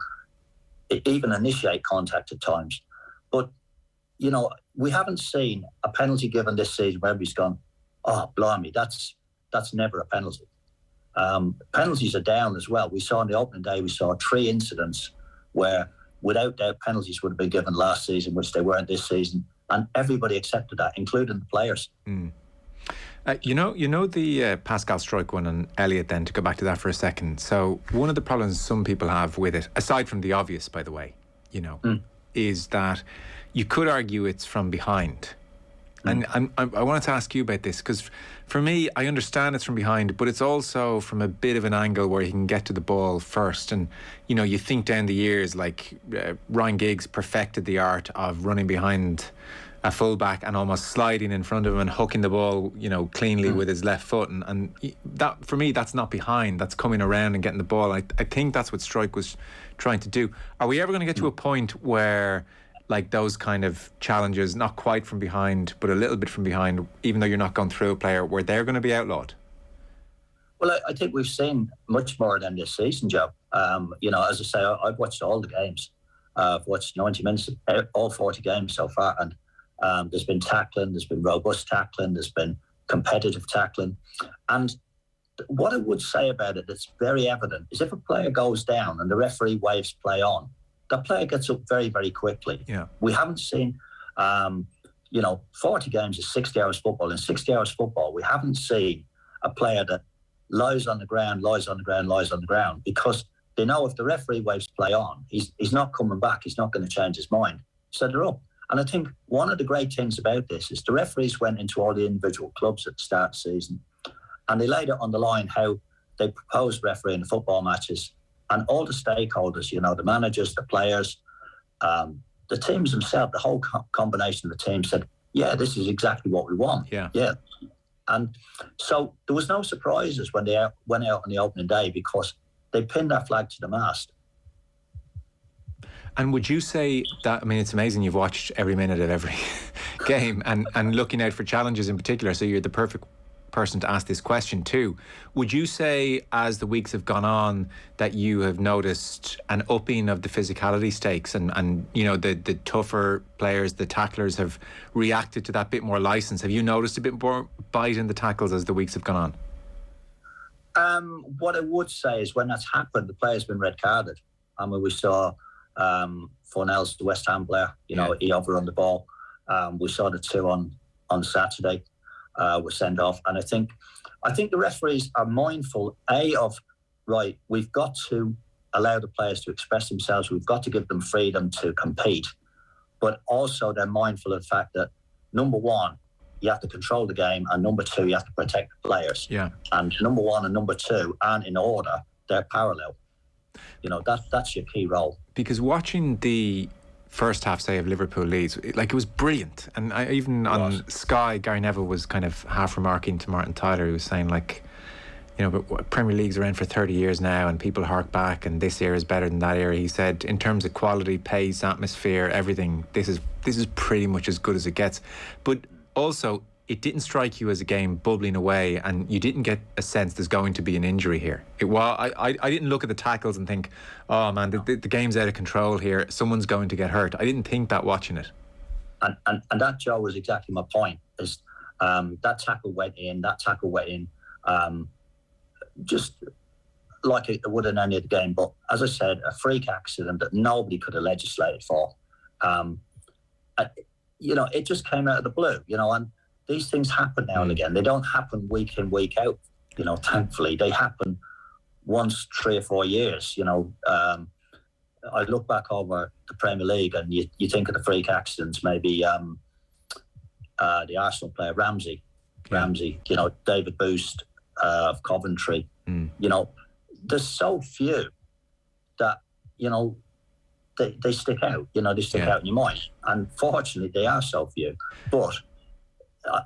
even initiate contact at times. But, we haven't seen a penalty given this season where everybody's gone, oh, blimey, that's never a penalty. Penalties are down as well. We saw on the opening day, we saw 3 incidents where, without doubt, penalties would have been given last season, which they weren't this season, and everybody accepted that, including the players. You know the Pascal Struijk one and Elliott, then, to go back to that for a second. So one of the problems some people have with it, aside from the obvious, by the way, is that you could argue it's from behind. And I wanted to ask you about this, because for me, I understand it's from behind, but it's also from a bit of an angle where he can get to the ball first. And, you think down the years, like Ryan Giggs perfected the art of running behind a fullback and almost sliding in front of him and hooking the ball, cleanly with his left foot. And that, for me, that's not behind. That's coming around and getting the ball. I think that's what Struijk was trying to do. Are we ever going to get to a point where, like, those kind of challenges, not quite from behind, but a little bit from behind, even though you're not going through a player, where they're going to be outlawed? Well, I think we've seen much more than this season, Joe. As I say, I've watched all the games. I've watched 90 minutes, all 40 games so far, and there's been tackling, there's been robust tackling, there's been competitive tackling. And what I would say about it that's very evident is if a player goes down and the referee waves play on, that player gets up very, very quickly. Yeah. We haven't seen, 40 games is 60 hours football. In 60 hours football, we haven't seen a player that lies on the ground, because they know if the referee waves play on, he's not coming back. He's not going to change his mind. So they're up. And I think one of the great things about this is the referees went into all the individual clubs at the start of the season, and they laid it on the line how they proposed refereeing the football matches. And all the stakeholders, the managers, the players, the teams themselves, the whole combination of the team said, yeah, this is exactly what we want. Yeah. And so there was no surprises when they went out on the opening day, because they pinned that flag to the mast. And would you say that, it's amazing you've watched every minute of every game and looking out for challenges in particular, so you're the perfect person to ask this question too. Would you say, as the weeks have gone on, that you have noticed an upping of the physicality stakes and the tougher players, the tacklers, have reacted to that bit more license? Have you noticed a bit more bite in the tackles as the weeks have gone on? What I would say is when that's happened, the player's been red carded. We saw Fornell's, the West Ham player, he overrun the ball. We saw the 2 on Saturday. Were sent off, and I think the referees are mindful of, right, we've got to allow the players to express themselves, we've got to give them freedom to compete, but also they're mindful of the fact that, number one, you have to control the game, and number two, you have to protect the players. Yeah. And number one and number two aren't in order, they're parallel. That's your key role. Because watching the first half, say, of Liverpool Leeds, it was brilliant. And even on Sky, Gary Neville was kind of half remarking to Martin Tyler. He was saying, but Premier League's around for 30 years now, and people hark back, and this era is better than that era. He said, in terms of quality, pace, atmosphere, everything, this is pretty much as good as it gets. But also, it didn't strike you as a game bubbling away, and you didn't get a sense there's going to be an injury here. I didn't look at the tackles and think, oh man, the game's out of control here, someone's going to get hurt. I didn't think that watching it. And that, Joe, was exactly my point, is that tackle went in, just like it would in any other game. But as I said, a freak accident that nobody could have legislated for. It just came out of the blue, and these things happen now and again. They don't happen week in, week out, thankfully. They happen once 3 or 4 years, I look back over the Premier League and you think of the freak accidents, maybe the Arsenal player Ramsey, David Boost of Coventry. There's so few that, they stick out, they stick out in your mind. And fortunately, they are so few. But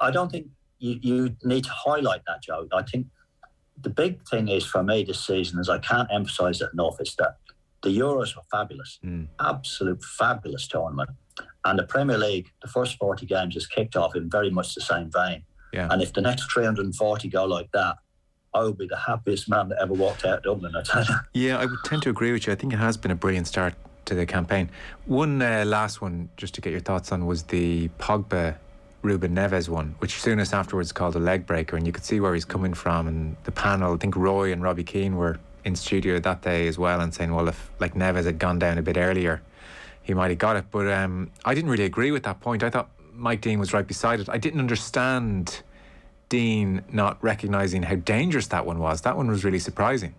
I don't think you need to highlight that, Joe. I think the big thing is for me this season, is I can't emphasise it enough, is that the Euros were fabulous, absolute fabulous tournament. And the Premier League, the first 40 games has kicked off in very much the same vein. Yeah. And if the next 340 go like that, I would be the happiest man that ever walked out of Dublin, I tell you. Yeah, I would tend to agree with you. I think it has been a brilliant start to the campaign. One last one, just to get your thoughts on, was the Pogba Ruben Neves one, which Souness afterwards called a leg breaker, and you could see where he's coming from. And the panel, I think Roy and Robbie Keane were in studio that day as well, and saying, well, if like Neves had gone down a bit earlier, he might have got it. But I didn't really agree with that point. I thought Mike Dean was right beside it. I didn't understand Dean not recognising how dangerous that one was. That one was really surprising.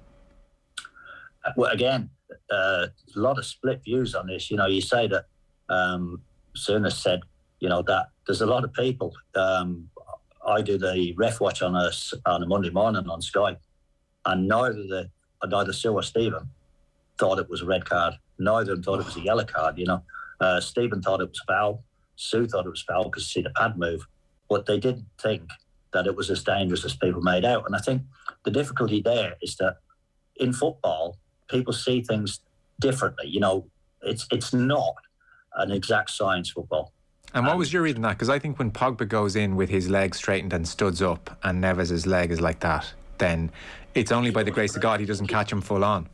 Well, again, a lot of split views on this. You know, you say that Souness said, you know, that there's a lot of people. I do the ref watch on a Monday morning on Sky, and neither Sue or Stephen thought it was a red card. Neither of them thought it was a yellow card. You know, Stephen thought it was foul. Sue thought it was foul because she see the pad move, but they didn't think that it was as dangerous as people made out. And I think the difficulty there is that in football, people see things differently. You know, it's not an exact science, football. And what was your reading that? Because I think when Pogba goes in with his leg straightened and studs up, and Neves' leg is like that, then it's only by the grace of God he doesn't catch him full on.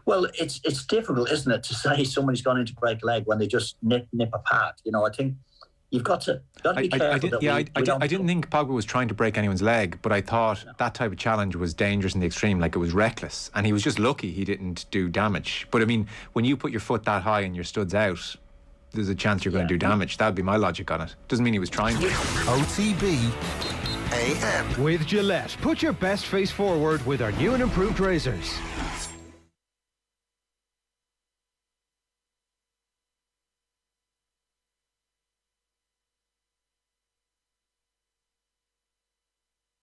Well, it's difficult, isn't it, to say somebody's gone into break leg when they just nip apart. You know, I think you've got to be careful. I didn't think Pogba was trying to break anyone's leg, but I thought that type of challenge was dangerous in the extreme, like it was reckless, and he was just lucky he didn't do damage. But I mean, when you put your foot that high and your stud's out, there's a chance you're going to do damage. That would be my logic on it. Doesn't mean he was trying to. OTB AM. With Gillette, put your best face forward with our new and improved razors.